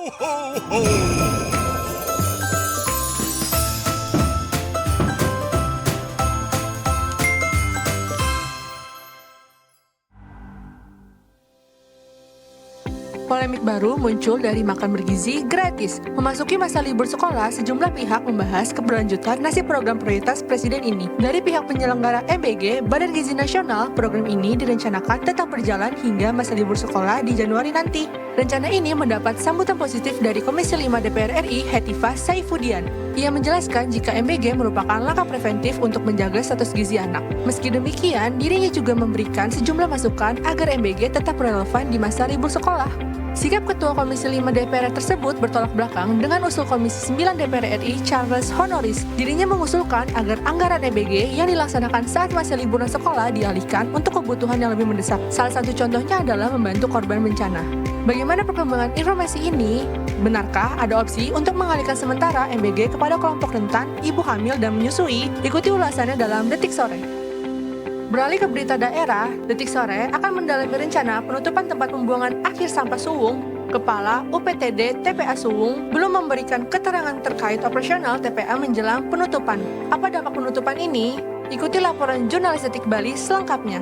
ho, ho! Polemik baru muncul dari makan bergizi gratis. Memasuki masa libur sekolah, sejumlah pihak membahas keberlanjutan nasib program prioritas Presiden ini. Dari pihak penyelenggara MBG, Badan Gizi Nasional, program ini direncanakan tetap berjalan hingga masa libur sekolah di Januari nanti. Rencana ini mendapat sambutan positif dari Komisi 5 DPR RI, Hetifah Saifudian. Ia menjelaskan jika MBG merupakan langkah preventif untuk menjaga status gizi anak. Meski demikian, dirinya juga memberikan sejumlah masukan agar MBG tetap relevan di masa libur sekolah. Sikap Ketua Komisi 5 DPR tersebut bertolak belakang dengan usul Komisi 9 DPR RI Charles Honoris. Dirinya mengusulkan agar anggaran MBG yang dilaksanakan saat masa liburan sekolah dialihkan untuk kebutuhan yang lebih mendesak. Salah satu contohnya adalah membantu korban bencana. Bagaimana perkembangan informasi ini? Benarkah ada opsi untuk mengalihkan sementara MBG kepada kelompok rentan, ibu hamil dan menyusui? Ikuti ulasannya dalam Detik Sore. Beralih ke berita daerah, Detik Sore akan mendalami rencana penutupan tempat pembuangan akhir sampah Suwung. Kepala UPTD TPA Suwung belum memberikan keterangan terkait operasional TPA menjelang penutupan. Apa dampak penutupan ini? Ikuti laporan jurnalis Detik Bali selengkapnya.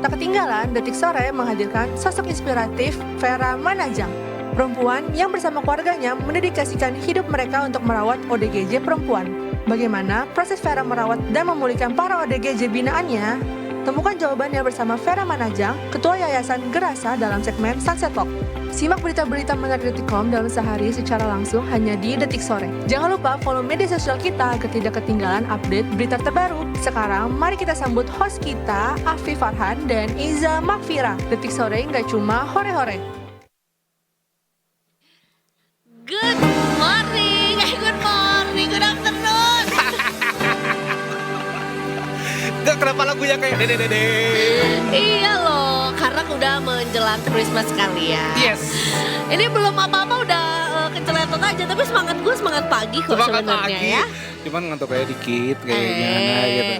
Tak ketinggalan, Detik Sore menghadirkan sosok inspiratif Vera Manajang, perempuan yang bersama keluarganya mendedikasikan hidup mereka untuk merawat ODGJ perempuan. Bagaimana proses Vera merawat dan memulihkan para ODGJ binaannya? Temukan jawabannya bersama Vera Manajang, Ketua Yayasan Gerasa dalam segmen Sunset Talk. Simak berita-berita menarik Detikcom dalam sehari secara langsung hanya di Detik Sore. Jangan lupa follow media sosial kita agar tidak ketinggalan update berita terbaru. Sekarang, mari kita sambut host kita, Afi Farhan dan Iza Makfira. Detik Sore nggak cuma hore-hore. Good morning, good afternoon. Gak, kenapa lagunya kayak dede. Iya loh, karena udah menjelang Christmas kali ya. Yes. Ini belum apa-apa udah keceletot aja, tapi semangat gue semangat pagi kok sebenarnya ya. Cuman ngantuk kayak dikit kayaknya gitu.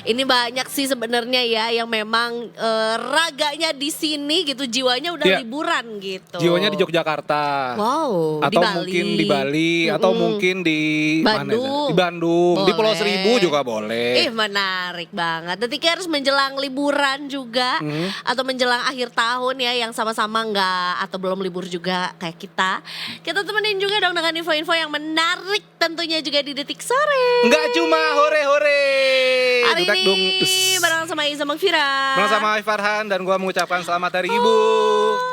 Ini banyak sih sebenarnya ya yang memang raganya di sini gitu, jiwanya udah liburan gitu. Jiwanya di Yogyakarta. Wow, atau di Bali. Mungkin di Bali atau mungkin di Bandung. Mana? Di Bandung, Boleh. di Pulau Seribu juga boleh. Menarik banget. Detikers menjelang liburan juga atau menjelang akhir tahun ya yang sama-sama nggak atau belum libur juga kayak kita. Kita temenin juga dong dengan info-info yang menarik tentunya juga di Detik Sore. Enggak cuma hore-hore. Hari ini bareng sama Iza Makfira. Bareng sama Afi Farhan dan gua mengucapkan selamat hari Ibu.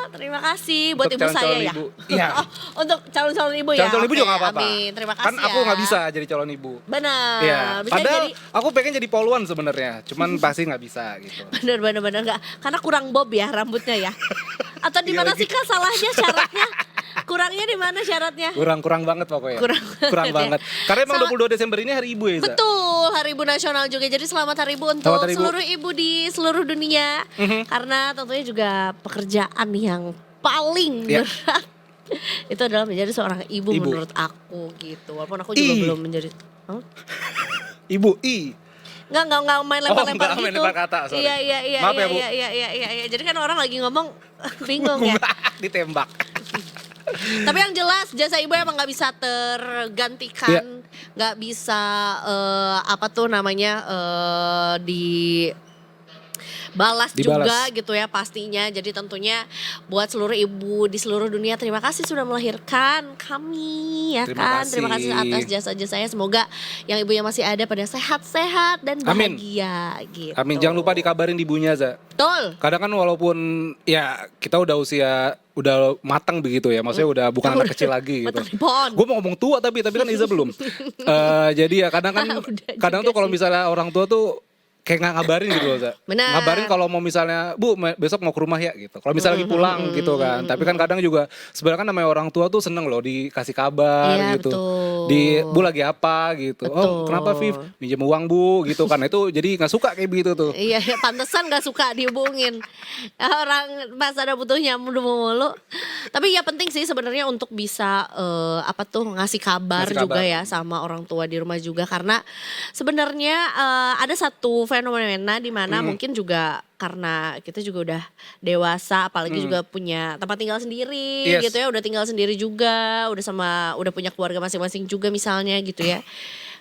Terima kasih buat Untuk ibu saya ya. ibu. Iya. Untuk calon-calon ibu ya. Calon ibu juga gak apa-apa. Amin. Terima kasih Kan aku nggak bisa jadi calon ibu. Benar. Iya. Bisa Padahal jadi aku pengen jadi poluan sebenarnya, cuman pasti nggak bisa gitu. benar enggak karena kurang bob ya rambutnya ya. Atau di Iya mana lagi. sih Kak salahnya syaratnya? Kurangnya di mana syaratnya? Kurang banget pokoknya. Kurang banget. Karena emang 22 Desember ini hari Ibu ya, Za? Betul, Hari Ibu Nasional juga. Jadi selamat Hari Ibu untuk Selamat Hari Ibu. seluruh ibu di seluruh dunia. Karena tentunya juga pekerjaan yang paling Ya. berat itu adalah menjadi seorang ibu Ibu. menurut aku gitu. Walaupun aku juga belum menjadi Ibu I. Enggak main lempar-lempar enggak, gitu. main lempar kata, sorry. Iya. Maaf ya, Bu. Iya. Jadi kan orang lagi ngomong bingung ya. Ditembak. Tapi yang jelas jasa ibu emang nggak bisa tergantikan, nggak bisa apa tuh namanya dibalas juga gitu ya pastinya. Jadi tentunya buat seluruh ibu di seluruh dunia terima kasih sudah melahirkan kami ya kan. Terima kasih atas jasa-jasanya. Semoga yang ibunya masih ada pada sehat-sehat dan bahagia gitu. Amin. Jangan lupa dikabarin ibunya, Za. Betul. Kadang kan walaupun ya kita udah udah matang begitu ya, maksudnya udah bukan anak kecil lagi gitu. Gue mau ngomong tua tapi kan Iza belum. Jadi ya kadang tuh kalau misalnya orang tua tuh kayak nggak ngabarin gitu loh, Za. Benar. Ngabarin kalau mau misalnya, Bu besok mau ke rumah ya gitu. Kalau misalnya lagi pulang gitu kan. Tapi kan kadang juga sebenarnya kan namanya orang tua tuh seneng loh dikasih kabar gitu. Betul. Bu lagi apa gitu. Betul. Oh kenapa Viv? Minjem uang Bu gitu kan. Itu jadi nggak suka kayak begitu tuh. Iya, pantesan gak suka dihubungin. Orang pas ada butuhnya mulu. Tapi ya penting sih sebenarnya untuk bisa ngasih kabar juga ya sama orang tua di rumah juga. Karena sebenarnya ada satu fenomena di mana mungkin juga karena kita juga udah dewasa, apalagi juga punya tempat tinggal sendiri gitu ya, udah tinggal sendiri juga, udah punya keluarga masing-masing juga misalnya gitu ya.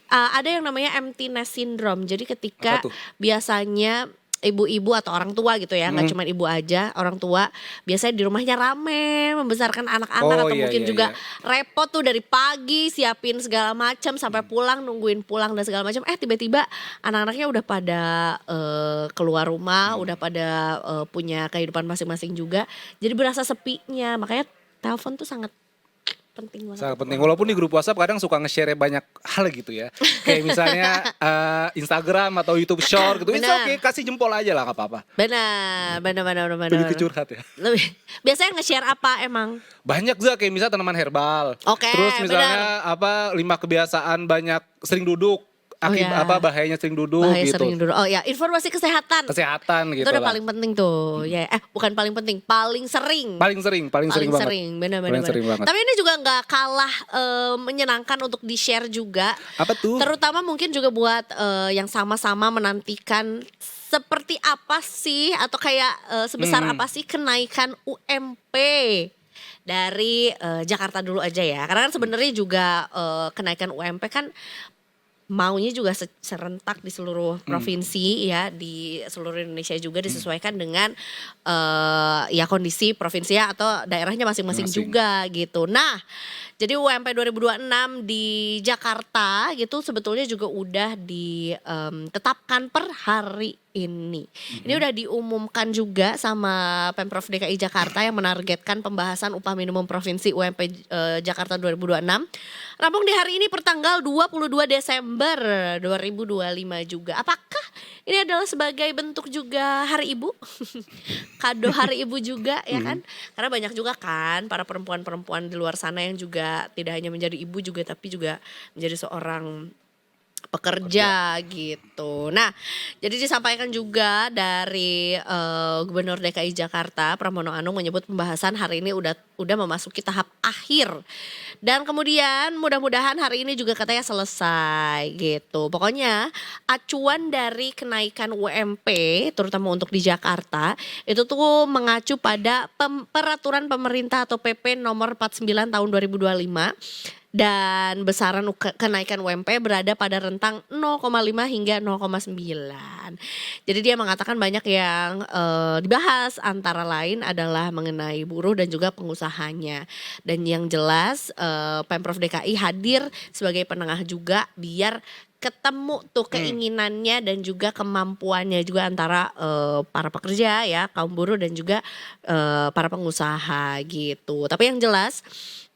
Ada yang namanya empty nest syndrome. Jadi ketika biasanya ibu-ibu atau orang tua gitu ya, nggak cuma ibu aja, orang tua biasanya di rumahnya rame membesarkan anak-anak atau mungkin juga repot tuh dari pagi siapin segala macam sampai pulang, nungguin pulang dan segala macam. Tiba-tiba anak-anaknya udah pada keluar rumah, udah pada punya kehidupan masing-masing juga. Jadi berasa sepinya, makanya telepon tuh sangat penting banget. Sangat penting. Walaupun di grup WhatsApp kadang suka nge-share banyak hal gitu ya. Kayak misalnya Instagram atau YouTube Short gitu. Itu oke, kasih jempol aja lah, gak apa-apa. Benar. Lebih kecurhat ya. Biasanya nge-share apa emang? Banyak Za, kayak misalnya tanaman herbal. Terus misalnya 5 kebiasaan banyak sering duduk. Bahayanya sering duduk gitu. Sering duduk. Oh ya, informasi kesehatan. Kesehatan gitu. Itu udah paling penting tuh. Ya, bukan paling penting, paling sering. Paling sering banget. Benar. Banget. Tapi ini juga nggak kalah menyenangkan untuk di-share juga. Apa tuh? Terutama mungkin juga buat yang sama-sama menantikan seperti apa sih atau kayak sebesar apa sih kenaikan UMP dari Jakarta dulu aja ya. Karena kan sebenarnya juga kenaikan UMP kan maunya juga serentak di seluruh provinsi ya, di seluruh Indonesia juga disesuaikan dengan ya kondisi provinsi atau daerahnya masing-masing juga gitu. Nah, jadi UMP 2026 di Jakarta gitu sebetulnya juga udah ditetapkan per hari ini. Ini udah diumumkan juga sama Pemprov DKI Jakarta yang menargetkan pembahasan upah minimum provinsi UMP Jakarta 2026. Rampung di hari ini pertanggal 22 Desember 2025 juga. Apakah ini adalah sebagai bentuk juga Hari Ibu? Kado Hari Ibu juga ya kan? Karena banyak juga kan para perempuan-perempuan di luar sana yang juga tidak hanya menjadi ibu juga tapi juga menjadi seorang pekerja gitu. Nah, jadi disampaikan juga dari Gubernur DKI Jakarta Pramono Anung menyebut pembahasan hari ini udah memasuki tahap akhir. Dan kemudian mudah-mudahan hari ini juga katanya selesai gitu. Pokoknya acuan dari kenaikan UMP terutama untuk di Jakarta itu tuh mengacu pada peraturan pemerintah atau PP nomor 49 tahun 2025. Dan besaran kenaikan UMP berada pada rentang 0,5 hingga 0,9. Jadi dia mengatakan banyak yang dibahas, antara lain adalah mengenai buruh dan juga pengusahanya. Dan yang jelas Pemprov DKI hadir sebagai penengah juga biar ketemu tuh keinginannya dan juga kemampuannya juga antara para pekerja ya, kaum buruh dan juga para pengusaha gitu. Tapi yang jelas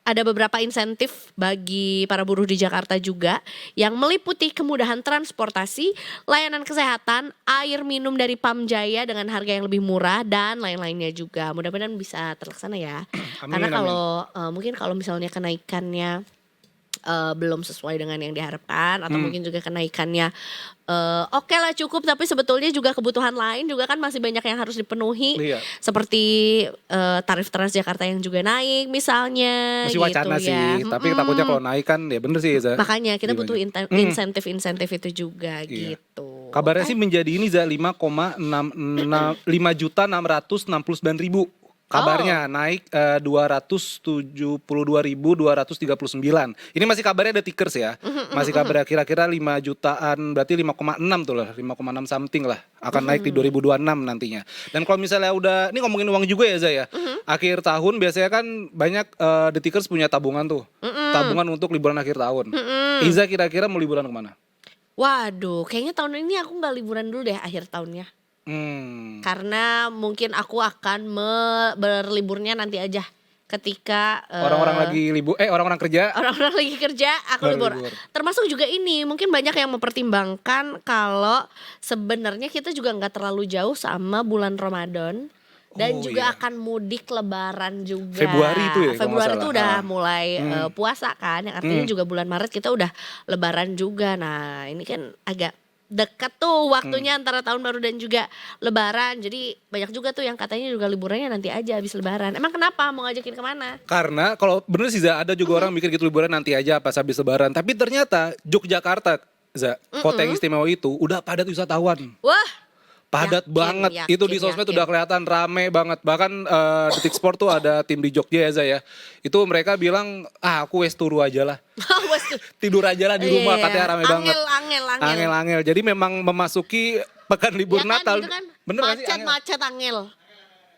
ada beberapa insentif bagi para buruh di Jakarta juga yang meliputi kemudahan transportasi, layanan kesehatan, air minum dari Pamjaya dengan harga yang lebih murah dan lain-lainnya juga. Mudah-mudahan bisa terlaksana ya. Karena kalau mungkin kalau misalnya kenaikannya belum sesuai dengan yang diharapkan atau mungkin juga kenaikannya oke lah cukup, tapi sebetulnya juga kebutuhan lain juga kan masih banyak yang harus dipenuhi. Seperti tarif Transjakarta yang juga naik misalnya. Masih gitu wacana ya. sih, tapi takutnya kalau naik kan ya bener sih Za. Makanya kita butuh insentif-insentif itu juga gitu. Kabarnya sih menjadi ini Za 5.669.000. Kabarnya naik 272.239. Ini masih kabarnya ada tickers ya. Masih kabarnya kira-kira 5 jutaan, berarti 5,6 tuh lah, 5,6 something lah. Akan naik di 2026 nantinya. Dan kalau misalnya udah, ini ngomongin uang juga ya Zaya. Akhir tahun biasanya kan banyak The Tickers punya tabungan tuh. Tabungan untuk liburan akhir tahun. Iza kira-kira mau liburan kemana? Waduh, kayaknya tahun ini aku gak liburan dulu deh akhir tahunnya. Karena mungkin aku akan berliburnya nanti aja ketika orang-orang lagi orang-orang kerja. Orang-orang lagi kerja, aku libur. Termasuk juga ini, mungkin banyak yang mempertimbangkan kalau sebenarnya kita juga nggak terlalu jauh sama bulan Ramadan. Dan juga akan mudik Lebaran juga. Februari itu ya. Februari itu udah mulai puasa kan, yang artinya juga bulan Maret kita udah Lebaran juga. Nah ini kan agak dekat tuh waktunya antara tahun baru dan juga Lebaran. Jadi banyak juga tuh yang katanya juga liburannya nanti aja habis Lebaran. Emang kenapa mau ngajakin kemana? Karena kalau bener sih ada juga orang mikir gitu liburan nanti aja pas habis Lebaran. Tapi ternyata Yogyakarta kota yang istimewa itu udah padat wisatawan. Wah, Padat banget. Itu di sosmed udah kelihatan rame banget. Bahkan Detik Sport tuh ada tim di Jogja ya, ya. Itu mereka bilang, aku wes turu aja lah. Tidur aja lah di rumah, katanya rame banget. Angel. Jadi memang memasuki pekan libur Natal. Gitu kan? Bener gak sih? Macet angel.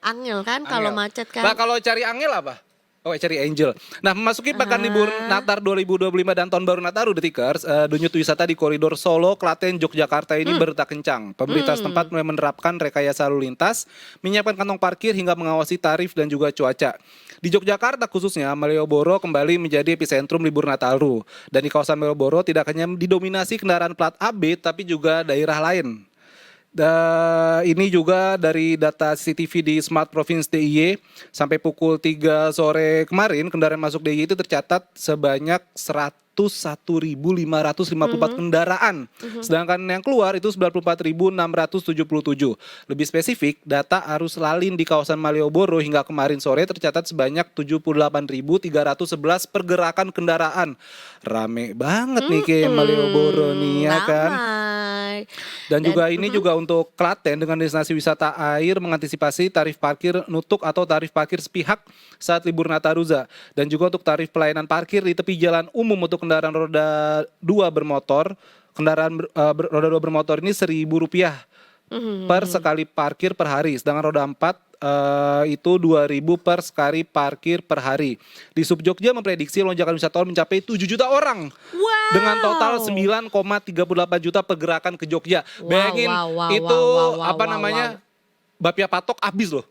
Angel kan kalau macet kan. Nah kalau cari angel apa? Oh cari angel. Nah memasuki pekan libur Natal 2025 dan tahun baru Nataru Detikers, denyut wisata di koridor Solo, Klaten, Yogyakarta ini berdetak kencang. Pemerintah setempat mulai menerapkan rekayasa lalu lintas, menyiapkan kantong parkir hingga mengawasi tarif dan juga cuaca. Di Yogyakarta khususnya, Malioboro kembali menjadi epicentrum libur Nataru. Dan di kawasan Malioboro tidak hanya didominasi kendaraan plat AB, tapi juga daerah lain. Ini juga dari data CCTV di Smart Province DIY sampai pukul 3 sore kemarin kendaraan masuk DIY itu tercatat sebanyak 101.554 kendaraan. Sedangkan yang keluar itu 94.677. Lebih spesifik, data arus lalin di kawasan Malioboro hingga kemarin sore tercatat sebanyak 78.311 pergerakan kendaraan. Rame banget nih kayak Malioboro nih ya kan. Dan juga ini juga untuk Klaten dengan destinasi wisata air mengantisipasi tarif parkir nutuk atau tarif parkir sepihak saat libur Nataruza. Dan juga untuk tarif pelayanan parkir di tepi jalan umum untuk kendaraan roda 2 bermotor. Kendaraan roda 2 bermotor ini Rp1.000 per sekali parkir per hari. Sedangkan roda 4 itu 2.000 per sekali parkir per hari. Di Sub Jogja memprediksi lonjakan wisatawan mencapai 7 juta orang. Wow. Dengan total 9,38 juta pergerakan ke Jogja. Bayangin bapia patok habis loh.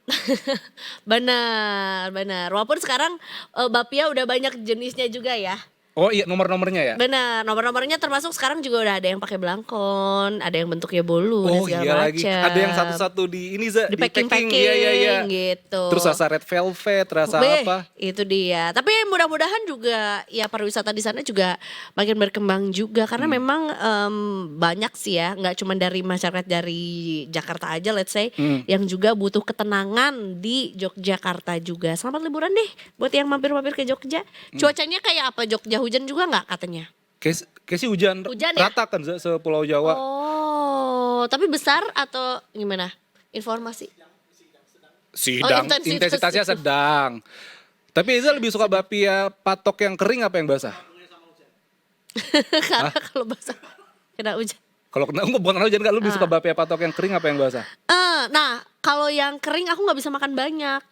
Benar. Walaupun sekarang bapia udah banyak jenisnya juga ya. Oh iya, nomor-nomornya ya? Benar, nomor-nomornya termasuk sekarang juga udah ada yang pakai belangkon, ada yang bentuknya bolu dan segala macam. Lagi. Ada yang satu-satu di ini di packing iya. Gitu. Terus rasa red velvet, rasa apa? Itu dia. Tapi mudah-mudahan juga ya pariwisata di sana juga makin berkembang juga karena memang banyak sih ya, nggak cuma dari masyarakat dari Jakarta aja let's say yang juga butuh ketenangan di Yogyakarta juga. Selamat liburan deh buat yang mampir-mampir ke Jogja. Cuacanya kayak apa Jogja? Hujan juga nggak katanya? Kayak sih hujan rata kan sepulau Jawa. Oh, tapi besar atau gimana? Informasi? Sedang, intensitasnya sedang. Tapi Iza lebih suka bapia patok yang kering apa yang basah? Karena kalau basah kena hujan. Kalau bukan hujan kan lu lebih suka bapia patok yang kering apa yang basah? Nah, kalau yang kering aku nggak bisa makan banyak.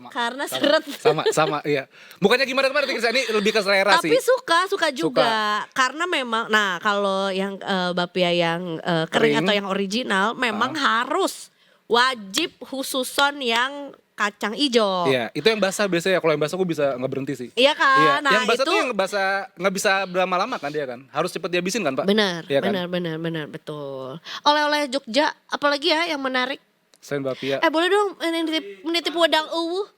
Karena seret. Sama iya. Bukannya gimana ini lebih ke selera sih. Tapi suka juga. Karena memang kalau yang bapia yang kering atau yang original memang harus wajib khususon yang kacang ijo. Iya, itu yang basah biasanya. Kalau yang basah gue bisa nggak berhenti sih. Iya kan? Iya. Nah, yang basah itu tuh yang basah nggak bisa berlama-lama kan dia kan. Harus cepet dihabisin kan, Pak? Benar, ya, benar, kan? Betul. Oleh-oleh Jogja apalagi ya yang menarik? Selain bapia. Boleh dong menitip wedang uwu.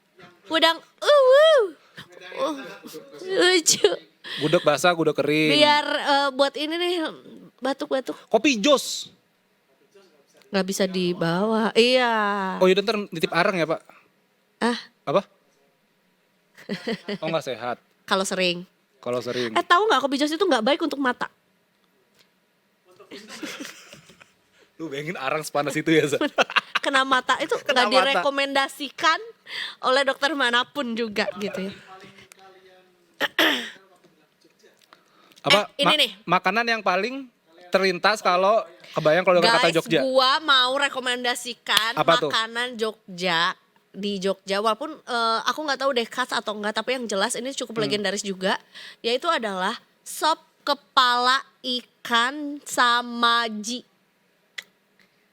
Lucu. Gudeg basah, gudeg kering. Biar buat ini nih batuk-batuk. Kopi jos. Nggak bisa dibawa. Iya. Oh iya ntar nitip arang ya Pak. Apa? Oh nggak sehat. Kalau sering. Tahu nggak kopi jos itu nggak baik untuk mata. Lu bayangin arang sepanas itu ya Za. Kena mata itu nggak direkomendasikan oleh dokter manapun juga gitu ya. Apa ini nih makanan yang paling terlintas kalau kebayang kalau dengar kata Jogja? Guys, gua mau rekomendasikan apa makanan tuh? Jogja di Jogja walaupun aku nggak tahu deh khas atau enggak tapi yang jelas ini cukup legendaris juga yaitu adalah sop kepala ikan samaji.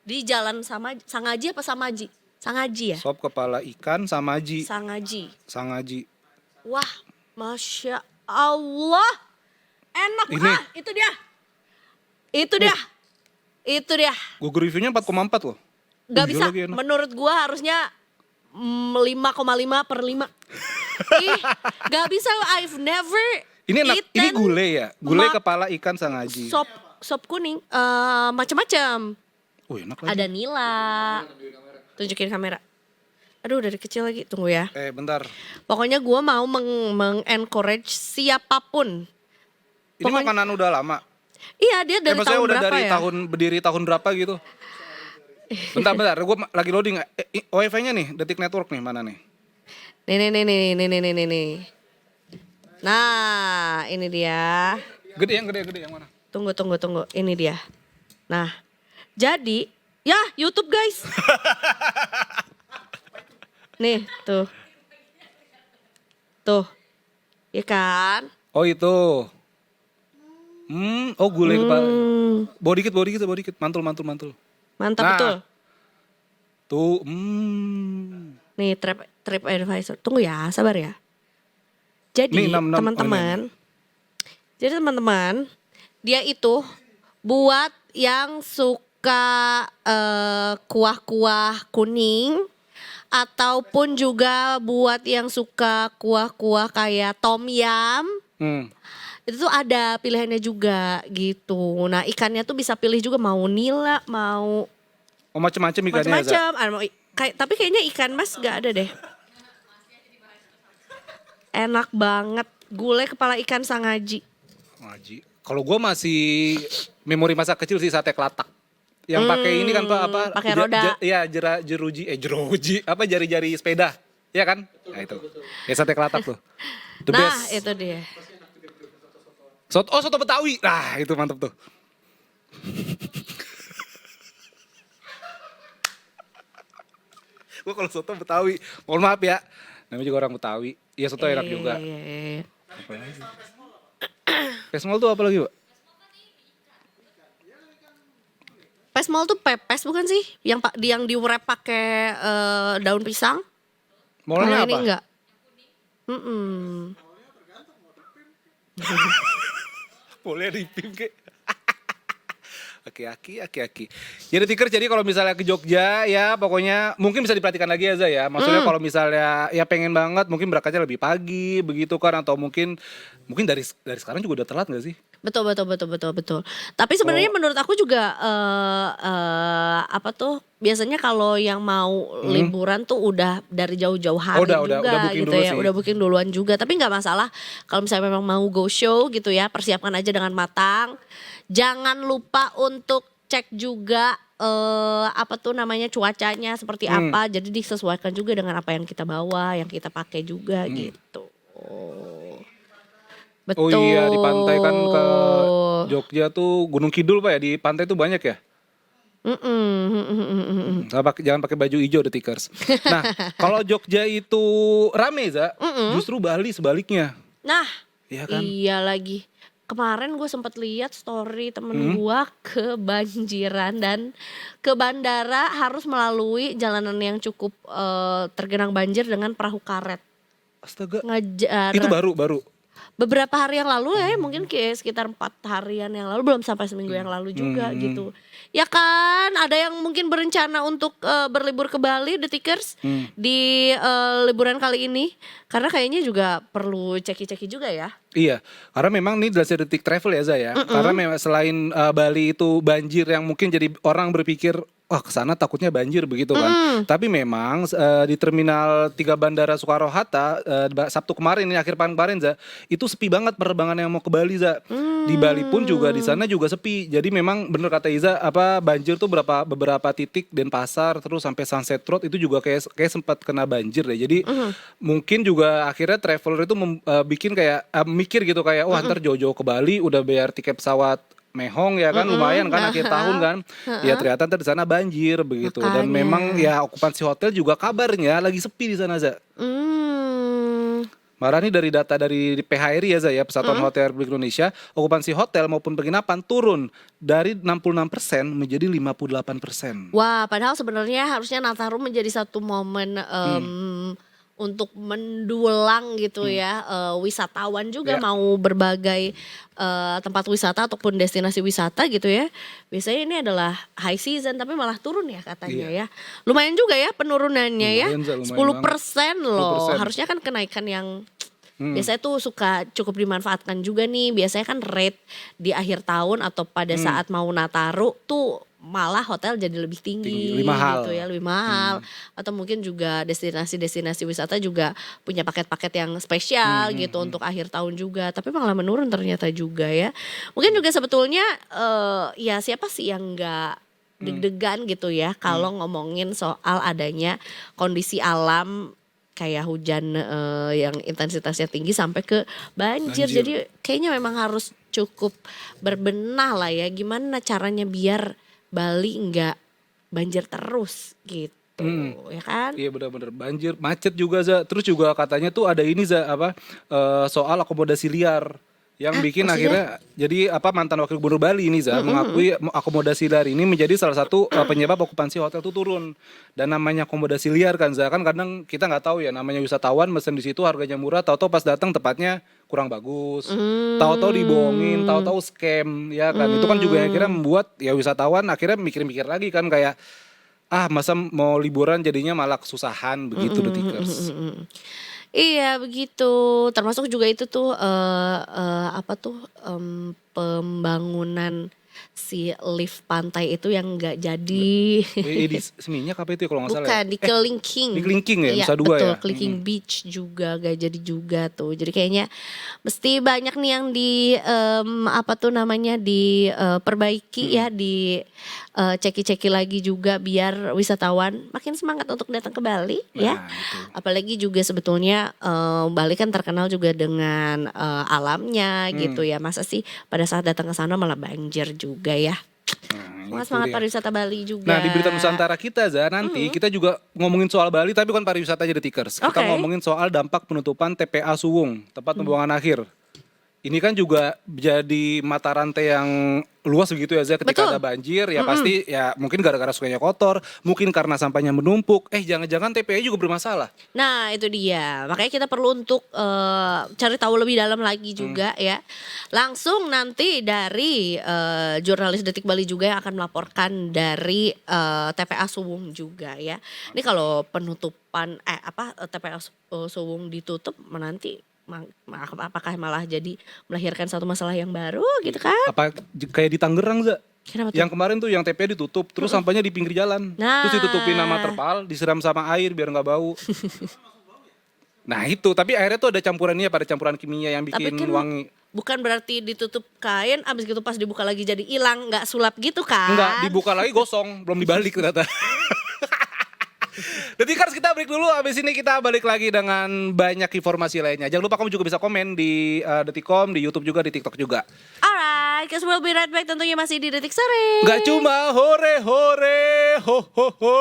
Di Jalan Sangaji apa Samaji? Sangaji ya? Sop kepala ikan Samaji. Sangaji. Wah, Masya Allah. Enak itu dia. Itu dia. Google reviewnya 4,4 loh. Gak bisa, menurut gua harusnya 5,5/5. Gak bisa, I've never Ini enak, eaten ini gulai ya? Gulai kepala ikan Sangaji. Sop kuning, macam-macam. Enak lagi. Ada nila. Tunjukin kamera. Aduh dari kecil lagi, tunggu ya. Bentar. Pokoknya gue mau meng-encourage siapapun Ini makanan udah lama. Iya, dia dari maksudnya tahun udah berapa dari ya? berdiri tahun berapa gitu. Bentar, gue lagi loading. WiFi-nya nih, Detik Network nih, mana nih? Nih. Nah, ini dia. Gede yang mana? Tunggu. Ini dia. Nah, jadi, ya YouTube guys. Nih, tuh. Iya kan? Oh itu. Gulai kepala. Bawa dikit. Mantul. Mantap Nah. betul. Tuh, Nih, Trip Advisor. Tunggu ya, sabar ya. Jadi, Nih, 6. teman-teman. Jadi teman-teman, dia itu buat yang suka kuah-kuah kuning ataupun juga buat yang suka kuah-kuah kayak tom yum. Itu tuh ada pilihannya juga gitu. Nah, ikannya tuh bisa pilih juga mau nila, mau macam-macam ikannya. macam-macam. Tapi kayaknya ikan mas gak ada deh. Enak banget. Gulai kepala ikan sangaji. Kalau gue masih memori masa kecil sih sate kelatak. Yang pakai ini kan apa? Pakai roda. Iya, jeruji. Apa jari-jari sepeda. Iya kan? Nah itu. Ya sate kelatak tuh. The Nah, best. itu dia. Soto Betawi. Nah, itu mantap tuh. Gue kalau soto Betawi, mohon maaf ya. Namanya juga orang Betawi. Iya, soto enak juga. Iya. Apa lagi? Pesmol tuh apa lagi, Pak? Pesmol tuh pepes bukan sih? Yang diurep pakai daun pisang? Molnya Ini apa? enggak. Boleh dipim kek. Aki. Jadi kalau misalnya ke Jogja ya pokoknya mungkin bisa diperhatikan lagi ya Zah ya. Maksudnya kalau misalnya ya pengen banget mungkin berangkatnya lebih pagi begitu kan atau mungkin dari sekarang juga udah telat gak sih? Betul. Tapi sebenarnya menurut aku juga biasanya kalau yang mau liburan tuh udah dari jauh-jauh hari juga udah booking gitu dulu ya. sih. Udah booking duluan juga. Tapi nggak masalah kalau misalnya memang mau go show gitu ya, persiapkan aja dengan matang. Jangan lupa untuk cek juga cuacanya seperti apa. Jadi disesuaikan juga dengan apa yang kita bawa, yang kita pakai juga gitu. Betul. Oh iya di pantai kan ke Jogja tuh Gunung Kidul Pak ya, di pantai tuh banyak ya. Jangan pakai baju hijau The Tickers. Nah kalau Jogja itu rame Za, justru Bali sebaliknya. Nah iya kan? Iya lagi. Kemarin gue sempat lihat story temen gue kebanjiran dan ke bandara harus melalui jalanan yang cukup tergenang banjir dengan perahu karet. Astaga. Ngejar. Itu baru. Beberapa hari yang lalu ya, mungkin kayak sekitar 4 harian yang lalu, belum sampai seminggu yang lalu juga gitu. Ya kan, ada yang mungkin berencana untuk berlibur ke Bali, The Tickers, di liburan kali ini. Karena kayaknya juga perlu ceki-ceki juga ya. Iya, karena memang ini dari Detik Travel ya Zah ya. Karena memang selain Bali itu banjir yang mungkin jadi orang berpikir wah kesana takutnya banjir begitu kan. Tapi memang di Terminal 3 Bandara Soekarno-Hatta Sabtu kemarin ini akhir pekan kemarin Zah, itu sepi banget penerbangan yang mau ke Bali Zah. Di Bali pun juga di sana juga sepi. Jadi memang bener kata Iza banjir tuh beberapa titik Denpasar terus sampai Sunset Road itu juga kayak sempat kena banjir deh. Jadi mungkin juga akhirnya traveler itu bikin kayak mikir gitu kayak wah ntar jauh-jauh ke Bali udah bayar tiket pesawat mehong ya kan lumayan kan akhir tahun kan. Ya ternyata ntar di sana banjir begitu. Makanya. Dan memang ya okupansi hotel juga kabarnya lagi sepi di sana Za. Marah nih dari data dari PHRI ya Za ya, Persatuan Hotel Republik Indonesia, okupansi hotel maupun penginapan turun dari 66% menjadi 58%. Wah, padahal sebenarnya harusnya Nataru menjadi satu momen untuk mendulang gitu ya, wisatawan juga mau berbagai tempat wisata ataupun destinasi wisata gitu ya. Biasanya ini adalah high season tapi malah turun ya katanya ya. Lumayan juga ya penurunannya lumayan, ya. lumayan 10% loh. 10%. Harusnya kan kenaikan yang biasanya tuh suka cukup dimanfaatkan juga nih. Biasanya kan rate di akhir tahun atau pada saat mau Nataru tuh malah hotel jadi lebih tinggi lebih mahal. gitu ya, lebih mahal. Atau mungkin juga destinasi-destinasi wisata juga punya paket-paket yang spesial gitu untuk akhir tahun juga. Tapi malah menurun ternyata juga ya. Mungkin juga sebetulnya ya siapa sih yang enggak deg-degan gitu ya kalau ngomongin soal adanya kondisi alam kayak hujan yang intensitasnya tinggi sampai ke banjir. Jadi kayaknya memang harus cukup berbenah lah ya, gimana caranya biar Bali nggak banjir terus gitu, ya kan? Iya benar-benar banjir, macet juga Za. Terus juga katanya tuh ada ini Za, soal akomodasi liar yang bikin maksudnya? akhirnya jadi mantan wakil gubernur Bali ini Za mengakui akomodasi liar ini menjadi salah satu penyebab okupansi hotel itu turun. Dan namanya akomodasi liar kan Za, kan kadang kita nggak tahu ya, namanya wisatawan mesen di situ harganya murah, tahu-tahu pas datang tempatnya kurang bagus, tahu-tahu dibohongin, tahu-tahu scam ya kan. Itu kan juga yang akhirnya membuat ya wisatawan akhirnya mikir-mikir lagi kan, kayak masa mau liburan jadinya malah kesusahan begitu Detikers. Iya begitu, termasuk juga itu tuh pembangunan si lift pantai itu yang nggak jadi. Di Seminyak apa itu ya kalau nggak salah? Bukan, di Kelingking. Di Kelingking ya, Iya, Nusa Dua betul, ya. Kelingking Beach juga gak jadi juga tuh. Jadi kayaknya mesti banyak nih yang diperbaiki ya, di ceki-ceki lagi juga biar wisatawan makin semangat untuk datang ke Bali ya. Gitu. Apalagi juga sebetulnya Bali kan terkenal juga dengan alamnya gitu ya. Masa sih pada saat datang ke sana malah banjir juga ya. Semangat pariwisata Bali juga. Nah, di Berita Nusantara kita Za, nanti kita juga ngomongin soal Bali tapi bukan pariwisata aja Detikers. Kita ngomongin soal dampak penutupan TPA Suwung, tempat pembuangan akhir. Ini kan juga jadi mata rantai yang luas begitu ya Za, ketika ada banjir ya pasti ya mungkin gara-gara sungainya kotor, mungkin karena sampahnya menumpuk, jangan-jangan TPA juga bermasalah. Nah itu dia, makanya kita perlu untuk cari tahu lebih dalam lagi juga ya. Langsung nanti dari jurnalis Detik Bali juga yang akan melaporkan dari TPA Suwung juga ya. Ini kalau penutupan TPA Suwung ditutup nanti apakah malah jadi melahirkan satu masalah yang baru gitu kan? Apa kayak di Tangerang Za? Kenapa tuh? Yang kemarin tuh yang TPA ditutup, terus sampahnya di pinggir jalan. Nah. Terus ditutupin sama terpal, disiram sama air biar nggak bau. Nah itu, tapi airnya tuh ada campurannya, pada campuran kimia yang bikin kan wangi. Bukan berarti ditutup kain, abis gitu pas dibuka lagi jadi hilang, nggak sulap gitu kan? Enggak, dibuka lagi gosong, belum dibalik ternyata. Detikers, kita break dulu, habis ini kita balik lagi dengan banyak informasi lainnya. Jangan lupa kamu juga bisa komen di Detikcom, di YouTube juga, di TikTok juga. Alright, guys, we'll be right back, tentunya masih di Detik Sore. Gak cuma hore-hore, ho-ho-ho.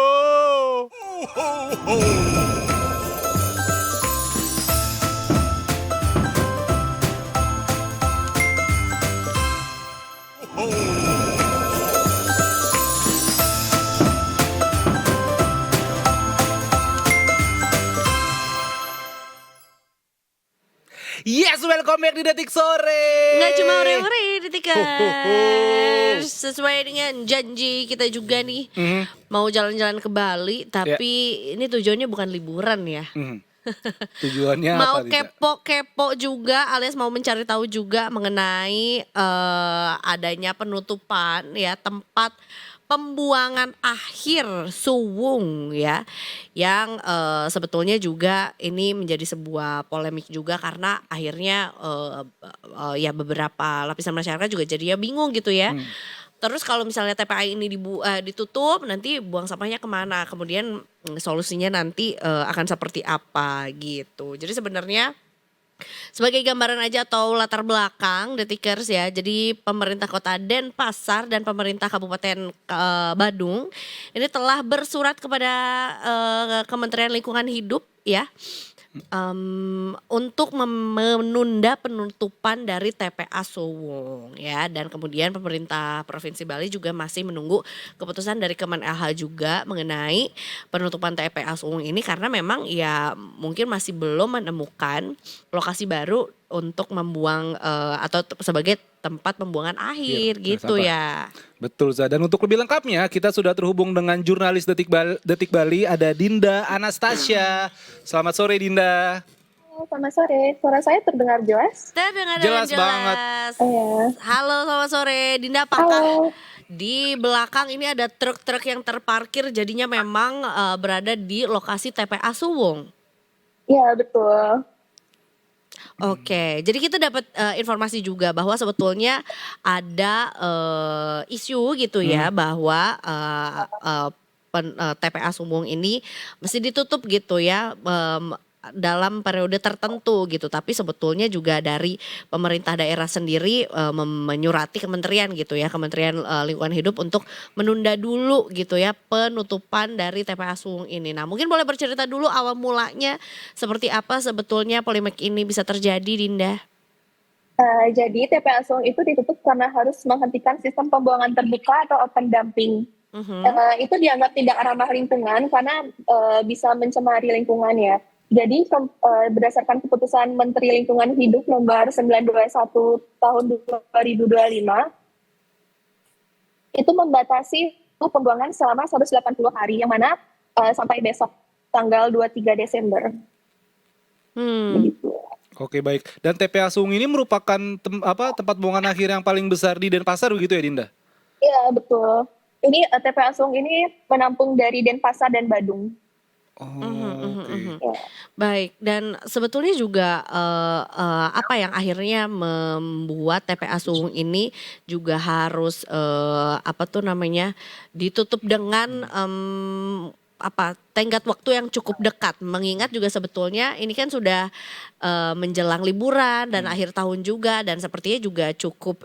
Yes, welcome back di Detik Sore. Nggak cuma hore-hore Detikers. Sesuai dengan janji kita juga nih, mau jalan-jalan ke Bali, tapi ini tujuannya bukan liburan ya. Tujuannya mau apa? kepo-kepo juga, alias mau mencari tahu juga mengenai adanya penutupan ya tempat pembuangan akhir Suwung ya, yang sebetulnya juga ini menjadi sebuah polemik juga karena akhirnya ya beberapa lapisan masyarakat juga jadi ya bingung gitu ya. Terus kalau misalnya TPA ini ditutup, nanti buang sampahnya kemana? Kemudian solusinya nanti akan seperti apa gitu. Jadi sebenarnya sebagai gambaran aja atau latar belakang Detikers ya. Jadi pemerintah Kota Denpasar dan pemerintah Kabupaten Badung ini telah bersurat kepada Kementerian Lingkungan Hidup ya. Untuk menunda penutupan dari TPA Suwung ya, dan kemudian pemerintah Provinsi Bali juga masih menunggu keputusan dari Kemen.LH juga mengenai penutupan TPA Suwung ini, karena memang ya mungkin masih belum menemukan lokasi baru untuk membuang atau sebagai tempat pembuangan akhir gitu ya. Betul Za. Dan untuk lebih lengkapnya kita sudah terhubung dengan jurnalis Detik Bali, ada Dinda Anastasia. Selamat sore Dinda. Selamat sore, suara saya terdengar jelas? Terdengar jelas jelas banget. Oh, ya. Halo, selamat sore Dinda, apakah Halo. Di belakang ini ada truk-truk yang terparkir, jadinya memang berada di lokasi TPA Suwung. Iya, betul. Oke, jadi kita dapat informasi juga bahwa sebetulnya ada isu gitu ya bahwa TPA Sumbung ini mesti ditutup gitu ya dalam periode tertentu gitu. Tapi sebetulnya juga dari pemerintah daerah sendiri menyurati kementerian gitu ya, Kementerian Lingkungan Hidup untuk menunda dulu gitu ya penutupan dari TPA Suwung ini. Nah, mungkin boleh bercerita dulu awal mulanya seperti apa sebetulnya polemik ini bisa terjadi, Dinda? Jadi TPA Suwung itu ditutup karena harus menghentikan sistem pembuangan terbuka atau open dumping. Itu dianggap tidak ramah lingkungan karena bisa mencemari lingkungan ya. Jadi berdasarkan keputusan Menteri Lingkungan Hidup nomor 921 tahun 2025 itu membatasi pembuangan selama 180 hari yang mana sampai besok tanggal 23 Desember. Begitu. Oke, baik. Dan TPA Suwung ini merupakan tempat buangan akhir yang paling besar di Denpasar begitu ya, Dinda? Iya, betul. Ini TPA Suwung ini menampung dari Denpasar dan Badung. Oke. Baik, dan sebetulnya juga apa yang akhirnya membuat TPA Suwung ini juga harus ditutup dengan tenggat waktu yang cukup dekat, mengingat juga sebetulnya ini kan sudah menjelang liburan dan akhir tahun juga, dan sepertinya juga cukup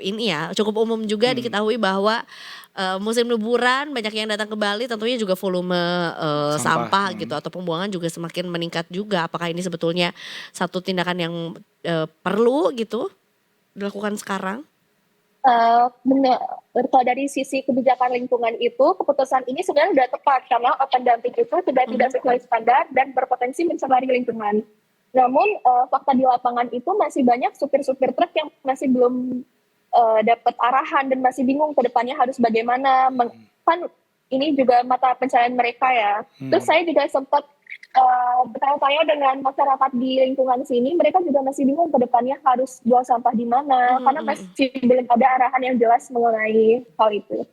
umum juga diketahui bahwa musim liburan banyak yang datang ke Bali, tentunya juga volume sampah gitu atau pembuangan juga semakin meningkat juga. Apakah ini sebetulnya satu tindakan yang perlu gitu dilakukan sekarang? Benar. Kalau dari sisi kebijakan lingkungan itu, keputusan ini sebenarnya sudah tepat karena open dumping itu sudah tidak sesuai standar dan berpotensi mencemari lingkungan. Namun fakta di lapangan itu masih banyak supir-supir truk yang masih belum dapat arahan dan masih bingung ke depannya harus bagaimana. Kan ini juga mata pencaharian mereka ya. Terus saya juga sempat bertanya-tanya dengan masyarakat di lingkungan sini, mereka juga masih bingung ke depannya harus buang sampah di mana, karena masih belum ada arahan yang jelas mengenai hal itu.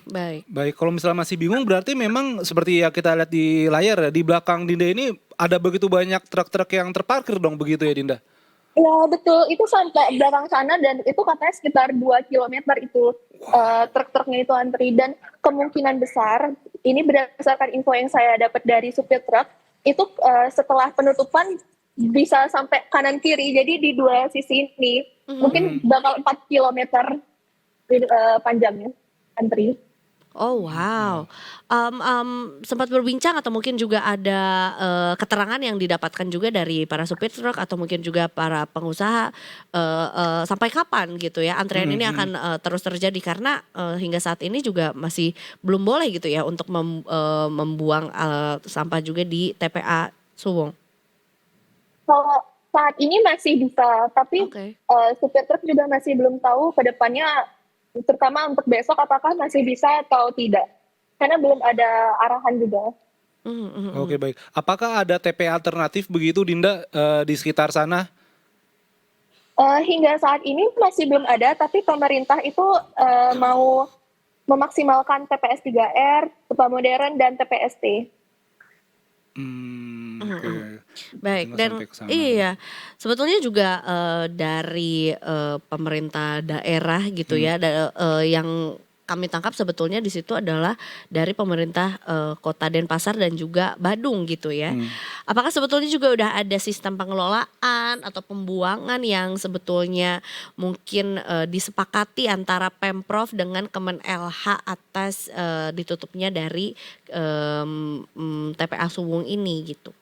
Baik, kalau misalnya masih bingung berarti memang seperti ya kita lihat di layar ya, di belakang Dinda ini ada begitu banyak truk-truk yang terparkir dong begitu ya, Dinda? Ya betul, itu sampai belakang sana dan itu katanya sekitar 2 kilometer itu truk-truknya itu antri, dan kemungkinan besar ini berdasarkan info yang saya dapat dari supir truk itu setelah penutupan bisa sampai kanan kiri, jadi di dua sisi ini mungkin bakal 4 kilometer panjangnya antri. Oh wow, sempat berbincang atau mungkin juga ada keterangan yang didapatkan juga dari para supir truk atau mungkin juga para pengusaha sampai kapan gitu ya antrean ini akan terus terjadi, karena hingga saat ini juga masih belum boleh gitu ya untuk membuang sampah juga di TPA Suwung. Kalau saat ini masih bisa, tapi supir truk juga masih belum tahu ke depannya, terutama untuk besok apakah masih bisa atau tidak, karena belum ada arahan juga. Oke, baik. Apakah ada TPA alternatif begitu, Dinda, di sekitar sana? Hingga saat ini masih belum ada, tapi pemerintah itu mau memaksimalkan TPS 3R, TPA modern, dan TPST. Baik, dan iya sebetulnya juga dari pemerintah daerah gitu ya, yang kami tangkap sebetulnya di situ adalah dari pemerintah Kota Denpasar dan juga Badung gitu ya. Apakah sebetulnya juga udah ada sistem pengelolaan atau pembuangan yang sebetulnya mungkin disepakati antara Pemprov dengan Kemen-LH atas ditutupnya dari TPA Suwung ini gitu?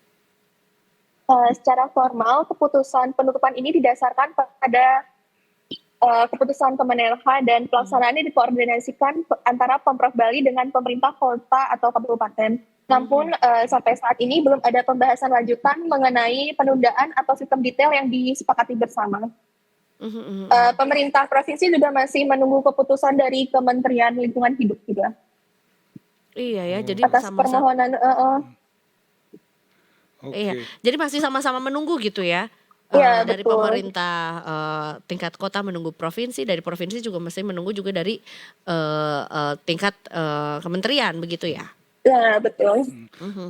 Secara formal keputusan penutupan ini didasarkan pada keputusan Kemen-LH dan pelaksanaannya dikoordinasikan antara Pemprov Bali dengan pemerintah kota atau kabupaten. Namun sampai saat ini belum ada pembahasan lanjutan mengenai penundaan atau sistem detail yang disepakati bersama. Pemerintah provinsi juga masih menunggu keputusan dari Kementerian Lingkungan Hidup juga. Iya ya, jadi atas permohonan. Iya, jadi masih sama-sama menunggu gitu ya. Iya, dari betul. pemerintah tingkat kota menunggu provinsi, dari provinsi juga mesti menunggu juga dari tingkat kementerian begitu ya. Ya, betul.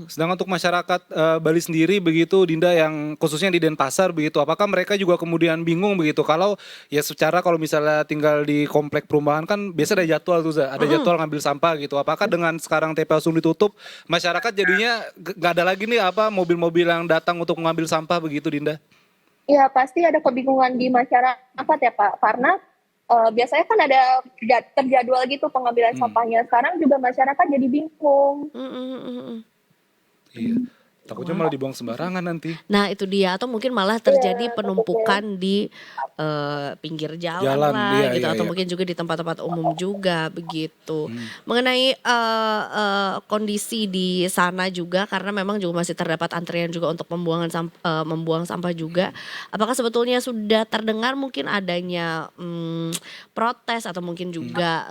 Sedangkan untuk masyarakat Bali sendiri begitu Dinda yang khususnya di Denpasar begitu, apakah mereka juga kemudian bingung begitu kalau ya secara kalau misalnya tinggal di komplek perumahan kan biasa ada jadwal tuh ada jadwal ngambil sampah gitu. Apakah dengan sekarang TPA Sung ditutup masyarakat jadinya nggak ada lagi nih apa mobil-mobil yang datang untuk mengambil sampah begitu Dinda? Ya, pasti ada kebingungan di masyarakat ya Pak, karena biasanya kan ada terjadwal gitu pengambilan sampahnya. Sekarang juga masyarakat jadi bingung. Iya. Takutnya malah dibuang sembarangan nanti. Nah itu dia, atau mungkin malah terjadi penumpukan di pinggir jalan lah gitu, atau mungkin juga di tempat-tempat umum juga begitu. Mengenai kondisi di sana juga, karena memang juga masih terdapat antrian juga untuk membuang sampah juga. Apakah sebetulnya sudah terdengar mungkin adanya protes atau mungkin juga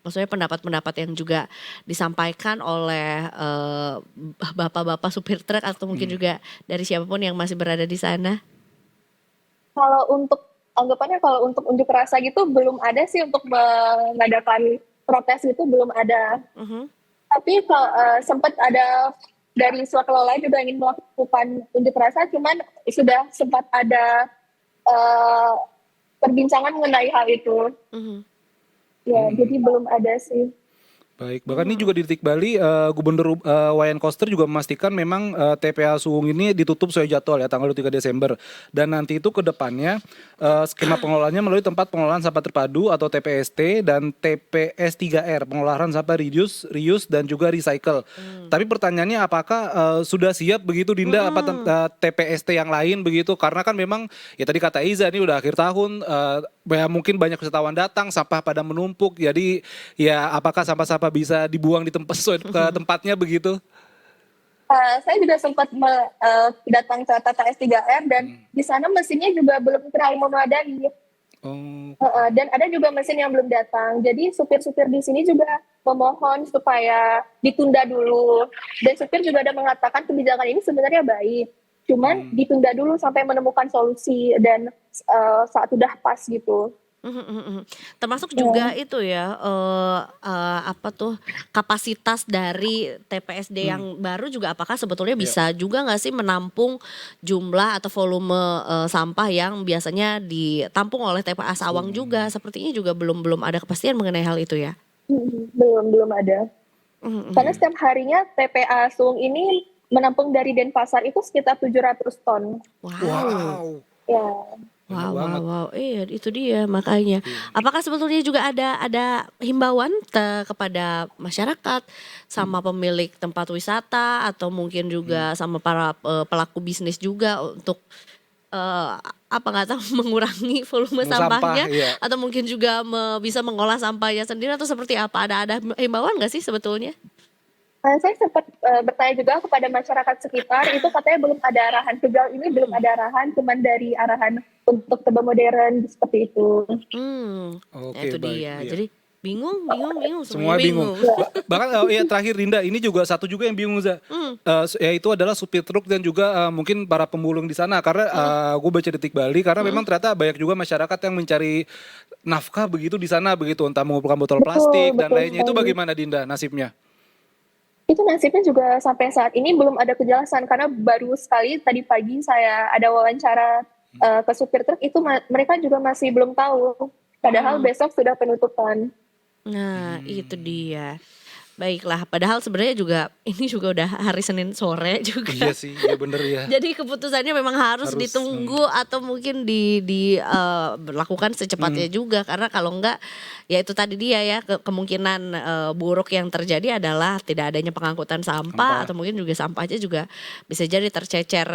maksudnya pendapat-pendapat yang juga disampaikan oleh bapak-bapak supir truk atau mungkin juga dari siapapun yang masih berada di sana? Kalau untuk anggapannya kalau untuk unjuk rasa gitu belum ada sih, untuk mengadakan protes itu belum ada. Tapi sempat ada dari swaklola juga ingin melakukan unjuk rasa, cuman sudah sempat ada perbincangan mengenai hal itu. Ya, jadi belum ada sih. Baik, bahkan ini juga di Titik Bali, Gubernur Wayan Koster juga memastikan memang TPA Suwung ini ditutup sesuai jadwal ya tanggal 23 Desember. Dan nanti itu ke depannya skema pengelolaannya melalui tempat pengelolaan sampah terpadu atau TPST dan TPS 3R, pengelolaan sampah reuse dan juga recycle. Tapi pertanyaannya apakah sudah siap begitu Dinda TPST yang lain begitu? Karena kan memang ya tadi kata Iza ini udah akhir tahun, ya mungkin banyak wisatawan datang, sampah pada menumpuk. Jadi ya apakah sampah-sampah bisa dibuang di tempat sesuai ke tempatnya begitu? Saya juga sempat datang ke TPS 3R dan di sana mesinnya juga belum terlalu memadai. Dan ada juga mesin yang belum datang. Jadi supir-supir di sini juga memohon supaya ditunda dulu. Dan supir juga ada mengatakan kebijakan ini sebenarnya baik, cuman ditunda dulu sampai menemukan solusi dan saat udah pas gitu. Termasuk juga itu ya kapasitas dari TPSD yang baru juga apakah sebetulnya bisa juga nggak sih menampung jumlah atau volume sampah yang biasanya ditampung oleh TPA Sawang juga, sepertinya juga belum ada kepastian mengenai hal itu ya. Belum ada. Karena setiap harinya TPA Sung ini menampung dari Denpasar itu sekitar 700 ton. Wow. Ya. Wow. Iya itu dia makanya. Apakah sebetulnya juga ada himbauan kepada masyarakat sama pemilik tempat wisata atau mungkin juga sama para pelaku bisnis juga untuk nggak tahu mengurangi volume sampahnya atau mungkin juga bisa mengolah sampahnya sendiri atau seperti apa? Ada himbauan nggak sih sebetulnya? Saya sempat bertanya juga kepada masyarakat sekitar, itu katanya belum ada arahan. Sejauh ini belum ada arahan, cuman dari arahan untuk tebal modern seperti itu. Oke, itu dia. Iya. Jadi bingung, semua bingung. Bahkan terakhir Dinda, ini juga satu juga yang bingung yaitu adalah supir truk dan juga mungkin para pemulung di sana. Karena gue baca Detik Bali, karena memang ternyata banyak juga masyarakat yang mencari nafkah begitu di sana begitu, entah mengumpulkan botol plastik dan lainnya. Itu bagaimana Dinda nasibnya? Itu nasibnya juga sampai saat ini belum ada kejelasan, karena baru sekali tadi pagi saya ada wawancara ke supir truk, itu mereka juga masih belum tahu, padahal besok sudah penutupan. Nah itu dia. Baiklah, padahal sebenarnya juga ini juga udah hari Senin sore juga. Iya sih, iya bener ya. Jadi keputusannya memang harus ditunggu atau mungkin berlakukan secepatnya juga, karena kalau enggak ya itu tadi dia ya kemungkinan buruk yang terjadi adalah tidak adanya pengangkutan sampah atau mungkin juga sampahnya juga bisa jadi tercecer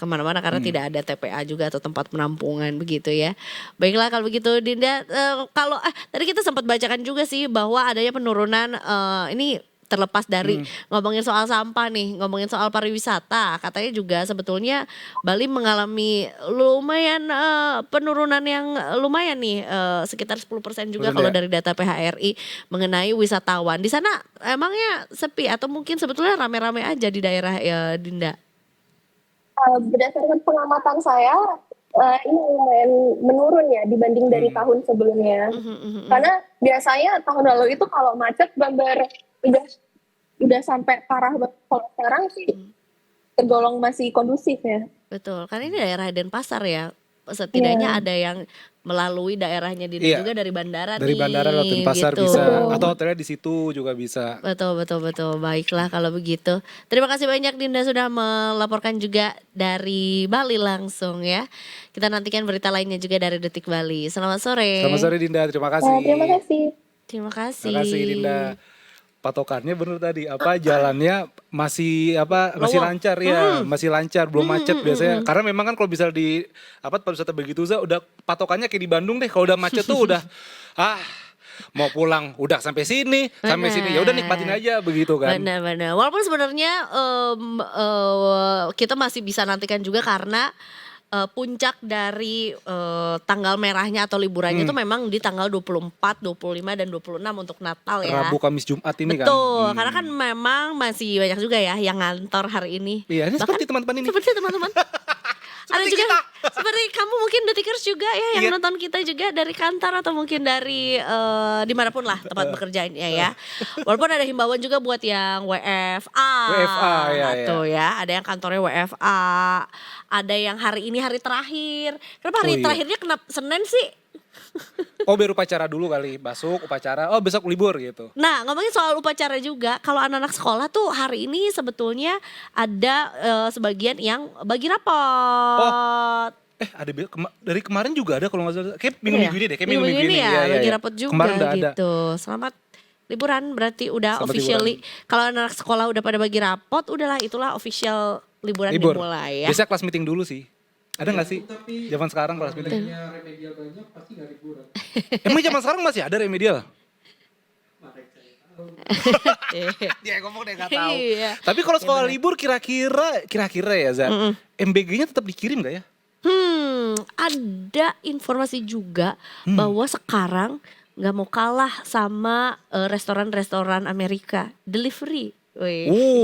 kemana-mana karena tidak ada TPA juga atau tempat penampungan begitu ya. Baiklah kalau begitu Dinda, kalau tadi kita sempat bacakan juga sih bahwa adanya penurunan ini terlepas dari ngomongin soal sampah nih, ngomongin soal pariwisata, katanya juga sebetulnya Bali mengalami lumayan penurunan yang lumayan nih, sekitar 10% juga kalau dari data PHRI mengenai wisatawan. Di sana emangnya sepi atau mungkin sebetulnya rame-rame aja di daerah Dinda? Berdasarkan pengamatan saya, ini lumayan menurun ya dibanding dari tahun sebelumnya. Karena biasanya tahun lalu itu kalau macet benar udah sampai parah banget. Kalau sekarang sih tergolong masih kondusif ya. Betul, karena ini daerah Denpasar ya. Setidaknya ada yang melalui daerahnya Dinda juga dari bandara dari nih. bandara lewat Denpasar gitu. bisa, atau hotelnya di situ juga bisa. Betul. Baiklah kalau begitu. Terima kasih banyak Dinda sudah melaporkan juga dari Bali langsung ya. Kita nantikan berita lainnya juga dari Detik Bali. Selamat sore. Selamat sore Dinda, terima kasih. Terima kasih. Terima kasih. Terima kasih Dinda. Patokannya bener tadi jalannya masih lancar ya, masih lancar, belum macet biasanya. Karena memang kan kalau bisa di pariwisata begitu udah patokannya kayak di Bandung deh, kalau udah macet tuh udah mau pulang udah sampai sini, ya udah nikmatin aja begitu kan. Benar. Walaupun sebenarnya kita masih bisa nantikan juga karena puncak dari tanggal merahnya atau liburannya itu memang di tanggal 24, 25 dan 26 untuk Natal ya. Rabu, Kamis, Jumat ini kan. Betul, karena kan memang masih banyak juga ya yang ngantor hari ini. Iya, ini seperti teman-teman ini. Seperti teman-teman. Ada juga kita. Seperti kamu mungkin Detikers juga ya yang nonton kita juga dari kantor atau mungkin dari dimanapun lah tempat bekerjaannya ya. Walaupun ada himbauan juga buat yang WFA atau ya, ada yang kantornya WFA, ada yang hari ini hari terakhir. Kenapa hari terakhirnya kenapa Senin sih? Biar upacara dulu kali, masuk upacara, besok libur gitu. Nah ngomongin soal upacara juga, kalau anak-anak sekolah tuh hari ini sebetulnya ada sebagian yang bagi rapot. Ada dari kemarin juga ada kalau nggak salah, kayak minggu-minggu ini deh, kayak minggu-minggu ini ya, bagi rapot juga kemarin udah gitu. Selamat liburan berarti udah Selamat officially. Kalau anak sekolah udah pada bagi rapot, itulah official liburan dimulai ya. Biasanya kelas meeting dulu sih. Ada nggak sih? Zaman sekarang kelas meeting. Remedial banyak pasti nggak liburan. Emang zaman sekarang masih ada remedial? Dia ngomong dia nggak tahu. Tapi kalau sekolah libur kira-kira ya Zat, MBG-nya tetap dikirim nggak ya? Ada informasi juga bahwa sekarang nggak mau kalah sama restoran-restoran Amerika, delivery.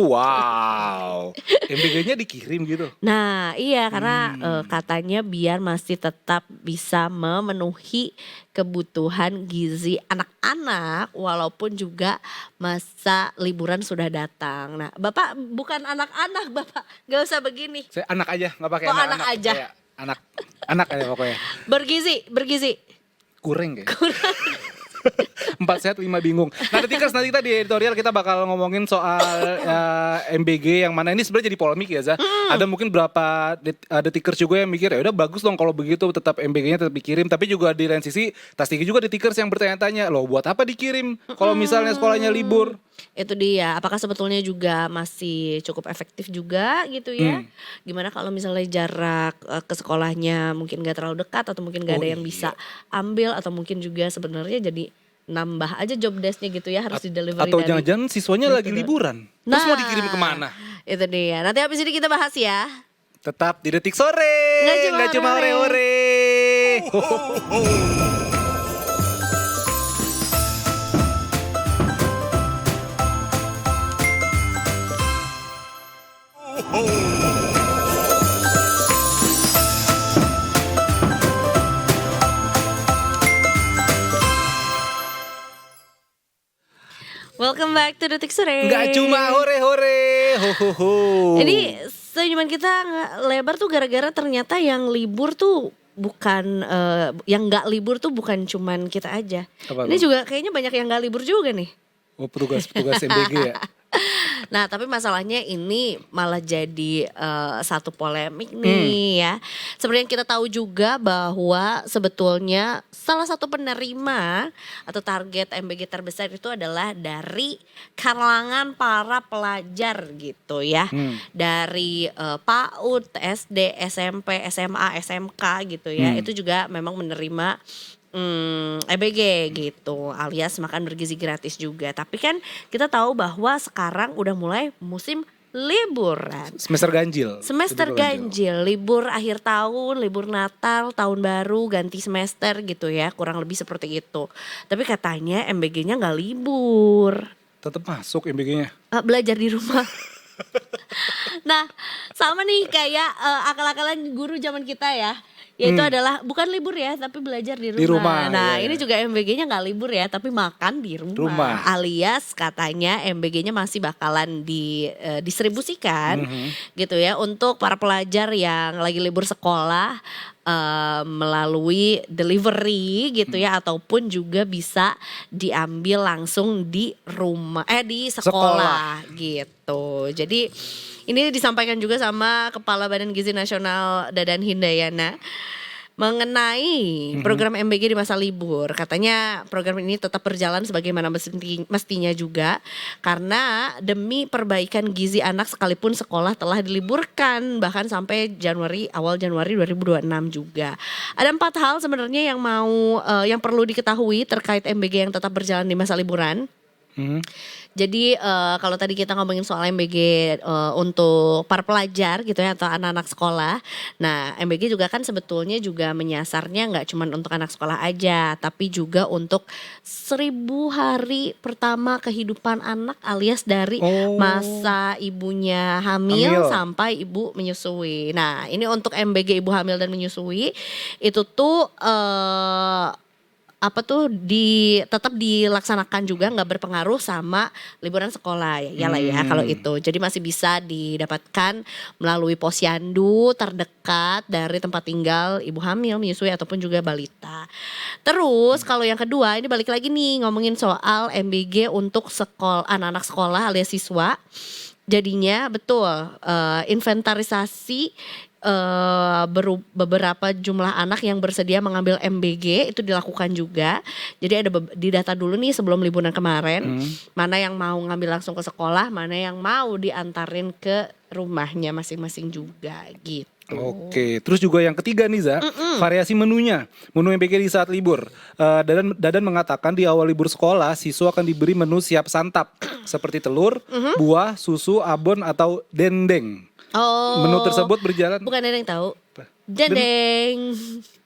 Wow, MBG-nya dikirim gitu. Nah iya karena katanya biar masih tetap bisa memenuhi kebutuhan gizi anak-anak walaupun juga masa liburan sudah datang. Nah Bapak bukan anak-anak, Bapak gak usah begini. Saya anak aja, gak pakai anak aja. Kayak anak aja pokoknya. Bergizi. Kurang kayak. 4 sehat 5 bingung. Nah Detikers, nanti kita di editorial kita bakal ngomongin soal MBG yang mana ini sebenarnya jadi polemik ya Zah. Ada mungkin berapa Detikers juga yang mikir ya udah bagus dong kalau begitu tetap MBG-nya tetap dikirim. Tapi juga di lain sisi Tastiki juga Detikers yang bertanya-tanya, loh buat apa dikirim kalau misalnya sekolahnya libur? Itu dia, apakah sebetulnya juga masih cukup efektif juga gitu ya? Gimana kalau misalnya jarak ke sekolahnya mungkin gak terlalu dekat atau mungkin gak ada yang bisa ambil atau mungkin juga sebenarnya jadi nambah aja job desk-nya gitu ya, harus di-delivery atau jangan-jangan siswanya lagi liburan. Terus mau dikirim kemana? Itu dia. Nanti habis ini kita bahas ya. Tetap di Detik Sore. Nggak cuma ore-ore. Welcome back to Detik Sore. Nggak cuma hore-hore. Ini senyuman kita lebar tuh gara-gara ternyata yang libur tuh bukan yang nggak libur tuh bukan cuman kita aja. Ini juga kayaknya banyak yang nggak libur juga nih. Petugas MBG ya. Nah tapi masalahnya ini malah jadi satu polemik nih ya. Seperti yang kita tahu juga bahwa sebetulnya salah satu penerima atau target MBG terbesar itu adalah dari kalangan para pelajar gitu ya. Dari PAUD, SD, SMP, SMA, SMK gitu ya. Itu juga memang menerima EBG gitu, alias makan bergizi gratis juga. Tapi kan kita tahu bahwa sekarang udah mulai musim liburan. Semester ganjil. Libur akhir tahun, libur Natal, tahun baru, ganti semester gitu ya, kurang lebih seperti itu. Tapi katanya MBG-nya nggak libur. Tetap masuk MBG-nya. Belajar di rumah. Nah, sama nih kayak akal-akalan guru zaman kita ya. Yaitu adalah bukan libur ya, tapi belajar di rumah. Di rumah, Nah, iya. ini juga MBG-nya nggak libur ya, tapi makan di rumah. Alias katanya MBG-nya masih bakalan distribusikan gitu ya untuk para pelajar yang lagi libur sekolah melalui delivery gitu ya, ataupun juga bisa diambil langsung di rumah di sekolah gitu. Jadi ini disampaikan juga sama Kepala Badan Gizi Nasional Dadan Hindayana mengenai program MBG di masa libur. Katanya program ini tetap berjalan sebagaimana mestinya juga karena demi perbaikan gizi anak sekalipun sekolah telah diliburkan bahkan sampai awal Januari 2026 juga. Ada 4 hal sebenarnya yang perlu diketahui terkait MBG yang tetap berjalan di masa liburan. Jadi kalau tadi kita ngomongin soal MBG untuk para pelajar gitu ya atau anak-anak sekolah. Nah, MBG juga kan sebetulnya juga menyasarnya nggak cuma untuk anak sekolah aja, tapi juga untuk 1000 hari pertama kehidupan anak alias dari masa ibunya hamil sampai ibu menyusui. Nah, ini untuk MBG ibu hamil dan menyusui itu tuh tetap dilaksanakan juga, nggak berpengaruh sama liburan sekolah ya lah ya kalau itu. Jadi masih bisa didapatkan melalui posyandu terdekat dari tempat tinggal ibu hamil, menyusui ataupun juga balita. Terus kalau yang kedua ini balik lagi nih ngomongin soal MBG untuk anak-anak sekolah alias siswa. Jadinya betul inventarisasi beberapa jumlah anak yang bersedia mengambil MBG itu dilakukan juga. Jadi ada di data dulu nih sebelum liburan kemarin, mana yang mau ngambil langsung ke sekolah, mana yang mau diantarin ke rumahnya masing-masing juga gitu. Oke, terus juga yang ketiga nih Za, variasi menunya, menu MBG di saat libur. Dadan mengatakan di awal libur sekolah siswa akan diberi menu siap santap seperti telur, buah, susu, abon atau dendeng. Menu tersebut berjalan. Bukan dendeng tahu. Dendeng.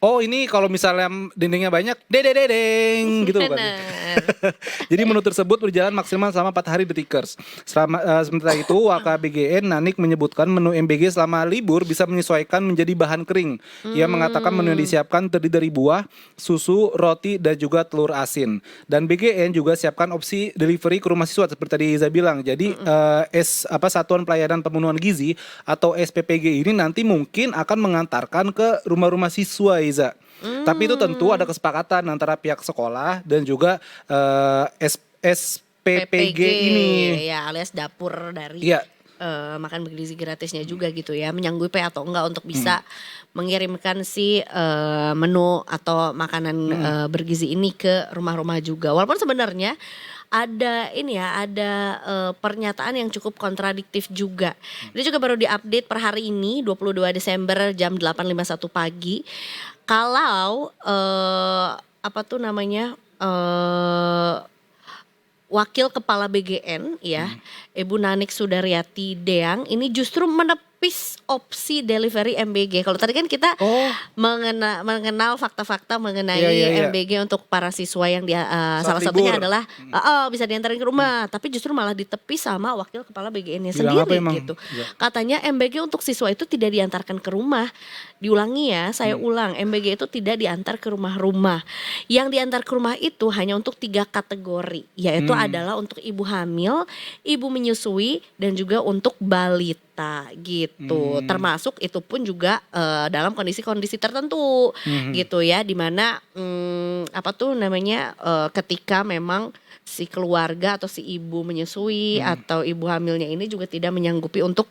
Oh ini kalau misalnya dendengnya banyak, dedeng gitu kan. Jadi menu tersebut berjalan maksimal selama 4 hari detikers. Sementara itu WKBGN Nanik menyebutkan menu MBG selama libur bisa menyesuaikan menjadi bahan kering. Ia mengatakan menu yang disiapkan terdiri dari buah, susu, roti dan juga telur asin. Dan BGN juga siapkan opsi delivery ke rumah siswa seperti tadi Iza bilang. Jadi Satuan Pelayanan Pemenuhan Gizi atau SPPG ini nanti mungkin akan mengantarkan ke rumah-rumah siswa Iza. Tapi itu tentu ada kesepakatan antara pihak sekolah dan juga SPPG ini. Ya alias dapur dari Iya. makan bergizi gratisnya juga gitu ya, menyanggupi atau enggak untuk bisa mengirimkan si menu atau makanan bergizi ini ke rumah-rumah juga. Walaupun sebenarnya ada pernyataan yang cukup kontradiktif juga. Ini juga baru diupdate per hari ini 22 Desember jam 8.51 pagi. Kalau Wakil Kepala BGN ya, Ibu Nanik Sudaryati Deang ini justru menepis opsi delivery MBG. Kalau tadi kan kita mengenal fakta-fakta mengenai MBG untuk para siswa yang salah satunya adalah bisa diantarin ke rumah, tapi justru malah ditepis sama Wakil Kepala BGN-nya sendiri gitu. Katanya MBG untuk siswa itu tidak diantarkan ke rumah. Diulangi ya, saya ulang, MBG itu tidak diantar ke rumah-rumah. Yang diantar ke rumah itu hanya untuk 3 kategori, yaitu adalah untuk ibu hamil, ibu menyusui, dan juga untuk balita gitu. Termasuk itu pun juga dalam kondisi-kondisi tertentu gitu ya, dimana ketika memang si keluarga atau si ibu menyusui atau ibu hamilnya ini juga tidak menyanggupi untuk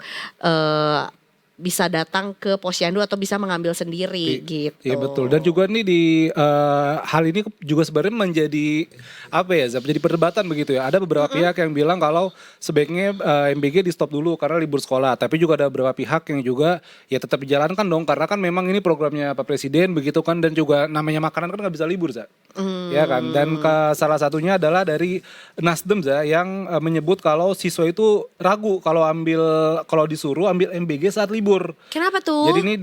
bisa datang ke posyandu atau bisa mengambil sendiri gitu. Iya betul. Dan juga nih di hal ini juga sebenarnya menjadi menjadi perdebatan begitu ya. Ada beberapa pihak yang bilang kalau sebaiknya MBG di stop dulu karena libur sekolah. Tapi juga ada beberapa pihak yang juga ya tetap dijalankan dong karena kan memang ini programnya Pak Presiden begitu kan, dan juga namanya makanan kan nggak bisa libur Za. Ya kan. Dan salah satunya adalah dari Nasdem Za yang menyebut kalau siswa itu ragu kalau disuruh ambil MBG saat libur. Kenapa tuh? Jadi ini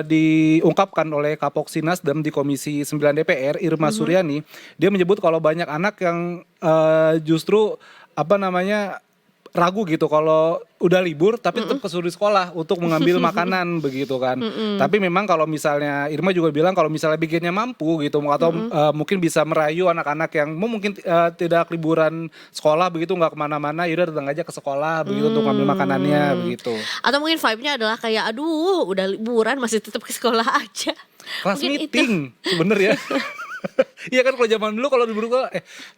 diungkapkan oleh Kapoksi Nasdem di Komisi 9 DPR Irma Suryani. Dia menyebut kalau banyak anak yang justru ragu gitu kalau udah libur tapi tetap kesuruh di sekolah untuk mengambil makanan begitu kan. Tapi memang kalau misalnya Irma juga bilang kalau misalnya bikinnya mampu gitu atau mungkin bisa merayu anak-anak yang mungkin tidak liburan sekolah begitu, nggak kemana-mana, yaudah datang aja ke sekolah begitu untuk ngambil makanannya begitu. Atau mungkin vibe-nya adalah kayak aduh udah liburan masih tetap ke sekolah aja. Kelas Mungkin meeting sebenernya. Iya kan kalau zaman dulu kalau libur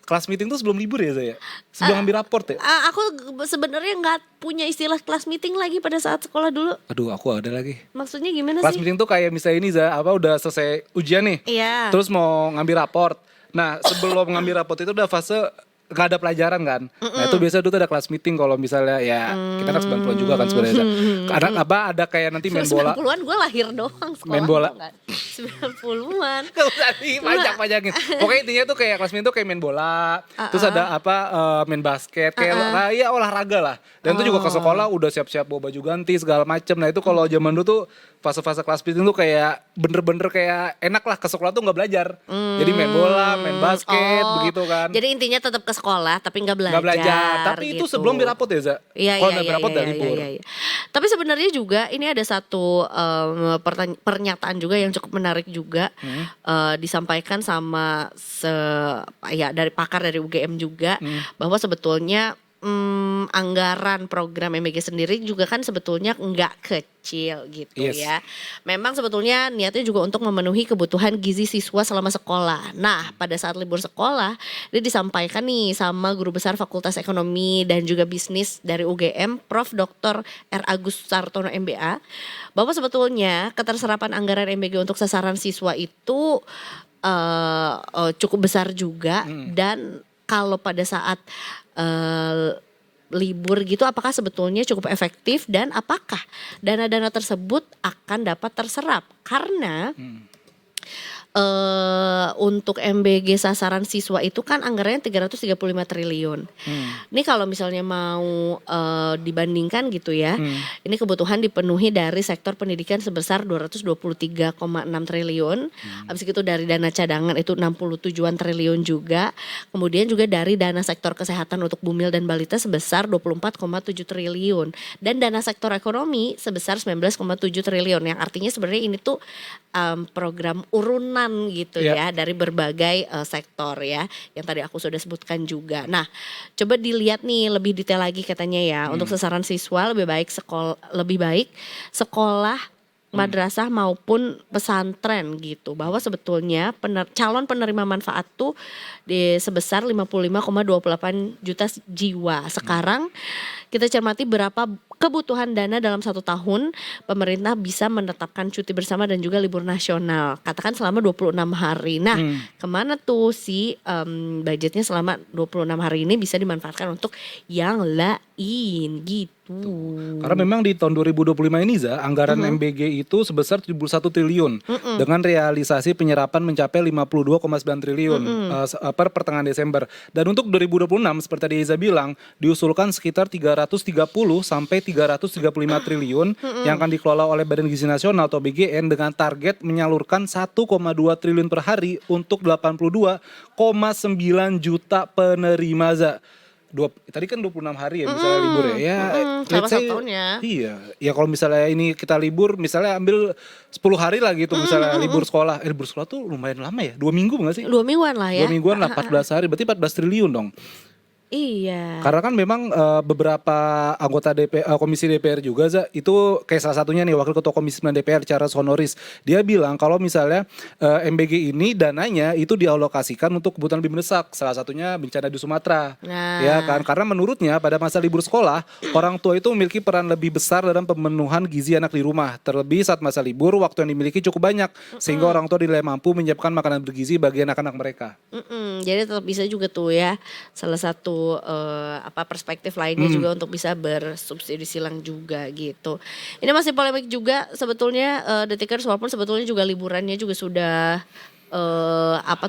kelas meeting tuh sebelum libur ya saya. Sebelum ngambil raport ya. Aku sebenarnya nggak punya istilah kelas meeting lagi pada saat sekolah dulu. Aduh aku ada lagi. Maksudnya gimana Kelas sih? meeting tuh kayak misalnya ini udah selesai ujian nih. Iya. Terus mau ngambil raport. Nah sebelum ngambil raport itu udah fase gak ada pelajaran kan. Nah itu biasa dulu tuh ada kelas meeting kalau misalnya ya kita anak 90-an juga kan sebenarnya. Ada kayak nanti main bola. 90-an gue lahir doang sekolah. Main bola. 90-an. Gak usah dipanjang-panjangin. Pokoknya intinya tuh kayak kelas meeting tuh kayak main bola. Terus ada main basket kayak ya olahraga lah. Dan itu juga ke sekolah udah siap-siap bawa baju ganti segala macem. Nah itu kalau zaman dulu tuh fase-fase kelas meeting tuh kayak bener-bener kayak enak lah ke sekolah tuh gak belajar. Jadi main bola, main basket begitu kan. Jadi intinya tetap ke sekolah tapi nggak belajar. Nggak belajar. Tapi gitu. itu sebelum dirapot ya, Za? Iya, Kalau dirapot udah libur. Iya. Tapi sebenarnya juga ini ada satu pernyataan juga yang cukup menarik juga disampaikan sama dari pakar dari UGM juga bahwa sebetulnya anggaran program MBG sendiri juga kan sebetulnya nggak kecil gitu ya. Memang sebetulnya niatnya juga untuk memenuhi kebutuhan gizi siswa selama sekolah. Nah pada saat libur sekolah ini disampaikan nih sama Guru Besar Fakultas Ekonomi dan juga Bisnis dari UGM Prof. Dr. R. Agus Sartono MBA bahwa sebetulnya keterserapan anggaran MBG untuk sasaran siswa itu cukup besar juga dan kalau pada saat libur gitu apakah sebetulnya cukup efektif dan apakah dana-dana tersebut akan dapat terserap karena untuk MBG sasaran siswa itu kan anggarannya 335 triliun. Ini kalau misalnya mau dibandingkan gitu ya, ini kebutuhan dipenuhi dari sektor pendidikan sebesar 223,6 triliun. Habis itu dari dana cadangan itu 67-an triliun juga. Kemudian juga dari dana sektor kesehatan untuk bumil dan balita sebesar 24,7 triliun. Dan dana sektor ekonomi sebesar 19,7 triliun. Yang artinya sebenarnya ini tuh program urunan gitu ya dari berbagai sektor ya yang tadi aku sudah sebutkan juga. Nah, coba dilihat nih lebih detail lagi katanya ya untuk sasaran siswa lebih baik sekolah madrasah maupun pesantren gitu bahwa sebetulnya calon penerima manfaat tuh sebesar 55,28 juta jiwa. Sekarang kita cermati berapa kebutuhan dana dalam 1 tahun pemerintah bisa menetapkan cuti bersama dan juga libur nasional. Katakan selama 26 hari. Nah kemana tuh budgetnya selama 26 hari ini bisa dimanfaatkan untuk yang lain gitu. Karena memang di tahun 2025 ini anggaran MBG itu sebesar 71 triliun dengan realisasi penyerapan mencapai 52,9 triliun per pertengahan Desember. Dan untuk 2026 seperti tadi Iza bilang diusulkan sekitar 330 sampai 335 triliun yang akan dikelola oleh Badan Gizi Nasional atau BGN dengan target menyalurkan 1,2 triliun per hari untuk 82,9 juta penerima. Tadi kan 26 hari ya misalnya libur ya. Selama 1 tahun ya. Iya. Ya kalau misalnya ini kita libur misalnya ambil 10 hari lah gitu misalnya libur sekolah. Libur sekolah tuh lumayan lama ya. 2 minggu enggak sih? 2 mingguan lah ya. 2 mingguan lah 14 hari berarti 14 triliun dong. Iya. Karena kan memang beberapa anggota Komisi DPR juga itu kayak salah satunya nih Wakil Ketua Komisi 9 DPR Charles Honoris. Dia bilang kalau misalnya MBG ini dananya itu dialokasikan untuk kebutuhan lebih mendesak. Salah satunya bencana di Sumatera. Ya kan? Karena menurutnya pada masa libur sekolah orang tua itu memiliki peran lebih besar dalam pemenuhan gizi anak di rumah. Terlebih saat masa libur waktu yang dimiliki cukup banyak sehingga orang tua dinilai mampu menyiapkan makanan bergizi bagi anak-anak mereka. Jadi tetap bisa juga tuh ya salah satu perspektif lainnya juga untuk bisa bersubsidi silang juga gitu. Ini masih polemik juga sebetulnya Detikers walaupun sebetulnya juga liburannya juga sudah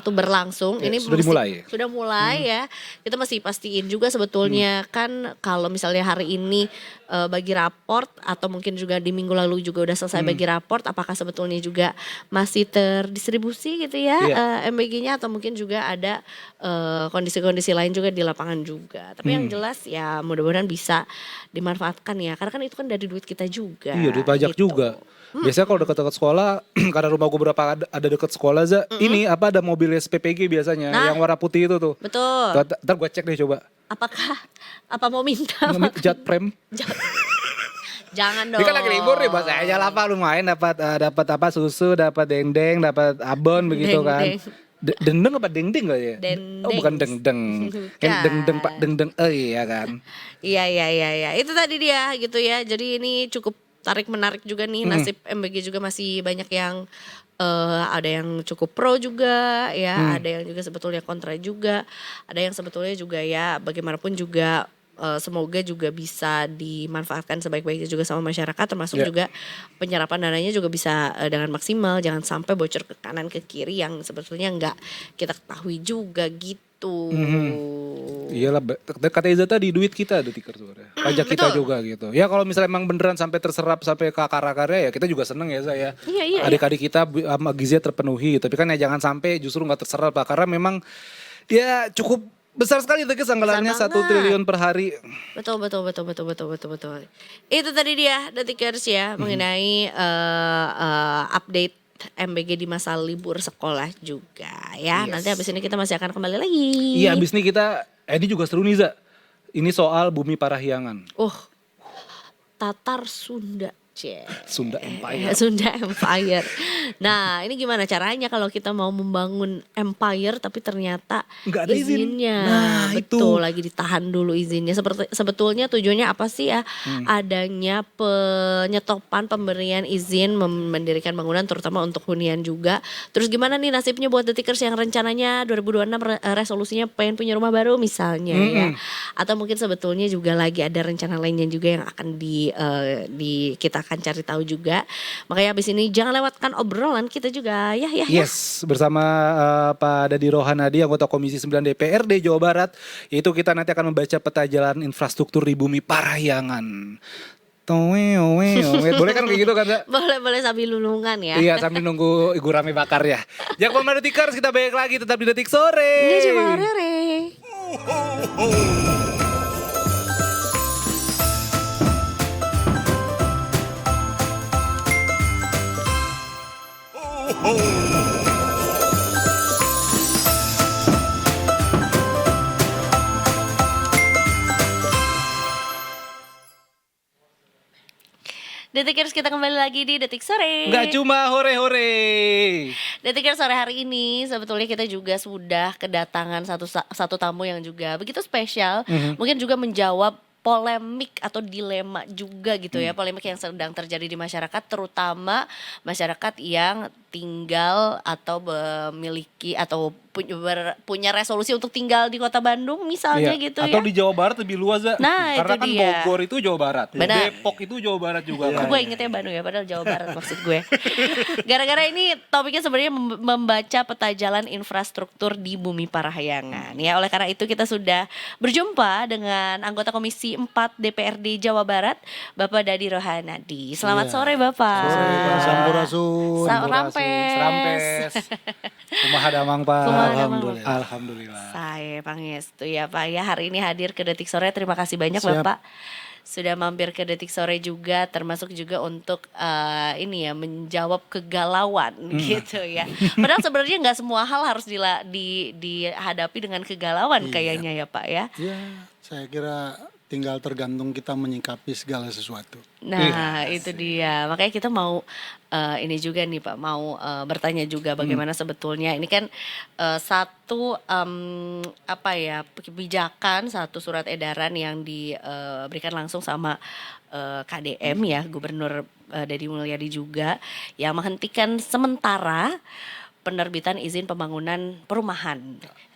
berlangsung. Ya, Ini sudah dimulai. Sudah mulai ya. Kita masih pastiin juga sebetulnya kan kalau misalnya hari ini bagi raport atau mungkin juga di minggu lalu juga udah selesai bagi raport, apakah sebetulnya juga masih terdistribusi gitu ya MBG-nya atau mungkin juga ada kondisi-kondisi lain juga di lapangan juga. Tapi yang jelas ya mudah-mudahan bisa dimanfaatkan ya. Karena kan itu kan dari duit kita juga. Iya, duit pajak gitu. juga. Biasanya kalau dekat-dekat sekolah, karena rumah gue berapa ada dekat sekolah, ini ada mobil SPPG biasanya, yang warna putih itu tuh. Betul. Ntar gue cek deh coba. Apa mau minta? Jet Prem. Jangan dong. Ini kan lagi libur nih, bahasa aja lah Pak, lumayan dapat susu, dapat dendeng, dapat abon begitu kan. Dendeng apa dendeng gak ya? Oh bukan dendeng. Kan dendeng Pak, dendeng. Iya kan. Iya. Itu tadi dia gitu ya. Jadi ini cukup tarik menarik juga nih nasib MBG juga masih banyak yang ada yang cukup pro juga ya, ada yang juga sebetulnya kontra juga, ada yang sebetulnya juga ya bagaimanapun juga semoga juga bisa dimanfaatkan sebaik-baiknya juga sama masyarakat, termasuk juga penyerapan dananya juga bisa dengan maksimal, jangan sampai bocor ke kanan ke kiri yang sebetulnya nggak kita ketahui juga gitu. Iyalah, kata Iza tadi duit kita ada tikar suara. Pajak kita juga gitu. Ya kalau misalnya emang beneran sampai terserap sampai ke akar-akarnya ya kita juga seneng ya saya. Iya. Adik-adik kita sama gizinya terpenuhi. Tapi kan ya jangan sampai justru nggak terserap Pak. Karena memang dia cukup besar sekali tuh anggarannya 1 triliun per hari. Betul. Itu tadi dia Detikers ya mengenai update MBG di masa libur sekolah juga ya. Nanti habis ini kita masih akan kembali lagi. Iya, habis ini kita ini juga seru nih Za. Ini soal Bumi Parahyangan. Tatar Sunda. Sunda Empire. Sunda Empire. Nah, ini gimana caranya kalau kita mau membangun empire tapi ternyata nggak ada izinnya. Nah, betul, lagi ditahan dulu izinnya. Sebetulnya tujuannya apa sih ya? Adanya penyetopan pemberian izin mendirikan bangunan terutama untuk hunian juga. Terus gimana nih nasibnya buat Detikers yang rencananya 2026 resolusinya pengen punya rumah baru misalnya ya. Atau mungkin sebetulnya juga lagi ada rencana lainnya juga yang akan kita akan cari tahu juga. Makanya habis ini jangan lewatkan obrolan kita juga ya. Yes, bersama Pak Dadi Rohanadi anggota Komisi 9 DPRD Jawa Barat. Yaitu kita nanti akan membaca peta jalan infrastruktur di Bumi Parahyangan. Boleh kan kayak gitu kan? Boleh sambil lulungan ya. Iya, sambil nunggu Ibu Rame bakar ya. Jangan kemana Detikers, kita balik lagi tetap di Detik Sore. Ini cuma hore. Detikers, kita kembali lagi di Detik Sore. Nggak cuma hore-hore. Detikers, sore hari ini sebetulnya kita juga sudah kedatangan satu tamu yang juga begitu spesial. Mungkin juga menjawab polemik atau dilema juga gitu ya, polemik yang sedang terjadi di masyarakat, terutama masyarakat yang tinggal atau memiliki atau punya resolusi untuk tinggal di kota Bandung misalnya gitu atau ya. di Jawa Barat lebih luas ya. Nah, karena itu kan dia. Bogor itu Jawa Barat, Benar. Depok itu Jawa Barat juga kan. Gue ingetnya Bandung ya, padahal Jawa Barat maksud gue. Gara-gara ini topiknya sebenarnya membaca peta jalan infrastruktur di Bumi Parahyangan. Ya, oleh karena itu kita sudah berjumpa dengan anggota Komisi 4 DPRD Jawa Barat, Bapak Dadi Rohanadi. Selamat sore Bapak. Sore Pak Sampurasun. Rampes. Kumaha damang Pak. Alhamdulillah. Alhamdulillah. Saya Pangestu ya Pak ya, hari ini hadir ke Detik Sore. Terima kasih banyak Siap. Bapak sudah mampir ke Detik Sore juga, termasuk juga untuk ini ya menjawab kegalauan gitu ya. Padahal sebenarnya nggak semua hal harus dihadapi dengan kegalauan kayaknya ya Pak ya. Ya, saya kira tinggal tergantung kita menyikapi segala sesuatu. Nah itu dia, makanya kita mau ini juga nih Pak, mau bertanya juga bagaimana sebetulnya ini kan satu kebijakan, satu surat edaran yang diberikan langsung sama KDM ya, Gubernur Deddy Mulyadi juga, yang menghentikan sementara penerbitan izin pembangunan perumahan.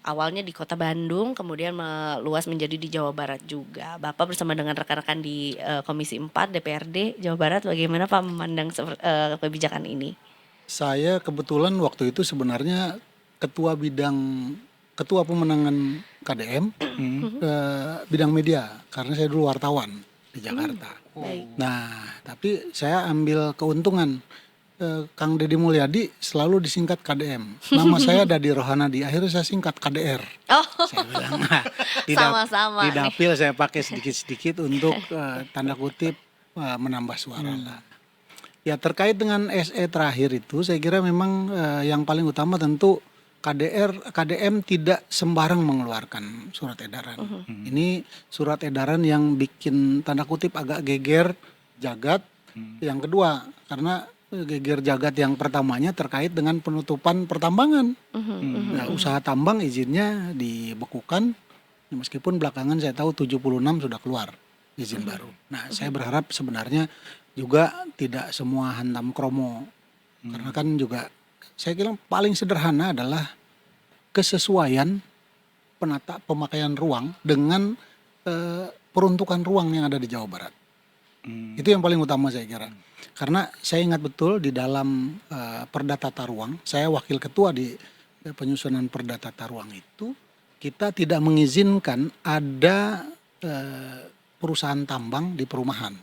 Awalnya di Kota Bandung, kemudian meluas menjadi di Jawa Barat juga. Bapak bersama dengan rekan-rekan di Komisi 4 DPRD Jawa Barat, bagaimana Pak memandang kebijakan ini? Saya kebetulan waktu itu sebenarnya ketua pemenangan KDM bidang media karena saya dulu wartawan di Jakarta. Baik. Nah, tapi saya ambil keuntungan. Kang Deddy Mulyadi selalu disingkat KDM. Nama saya Dadi Rohanadi, akhirnya saya singkat KDR. Oh, Saya bilang, sama-sama di nih. dapil saya pakai sedikit-sedikit untuk tanda kutip menambah suara lah. Ya terkait dengan SE terakhir itu, saya kira memang yang paling utama tentu KDM tidak sembarang mengeluarkan surat edaran. Ini surat edaran yang bikin tanda kutip agak geger jagat. Yang kedua, karena geger jagat yang pertamanya terkait dengan penutupan pertambangan. Nah, usaha tambang izinnya dibekukan, meskipun belakangan saya tahu 76 sudah keluar izin baru. Nah, saya berharap sebenarnya juga tidak semua hantam kromo. Karena kan juga saya kira paling sederhana adalah kesesuaian pemakaian ruang dengan peruntukan ruang yang ada di Jawa Barat. Itu yang paling utama saya kira. Karena saya ingat betul di dalam Perda Tata Ruang, saya wakil ketua di penyusunan Perda Tata Ruang itu, kita tidak mengizinkan ada perusahaan tambang di perumahan.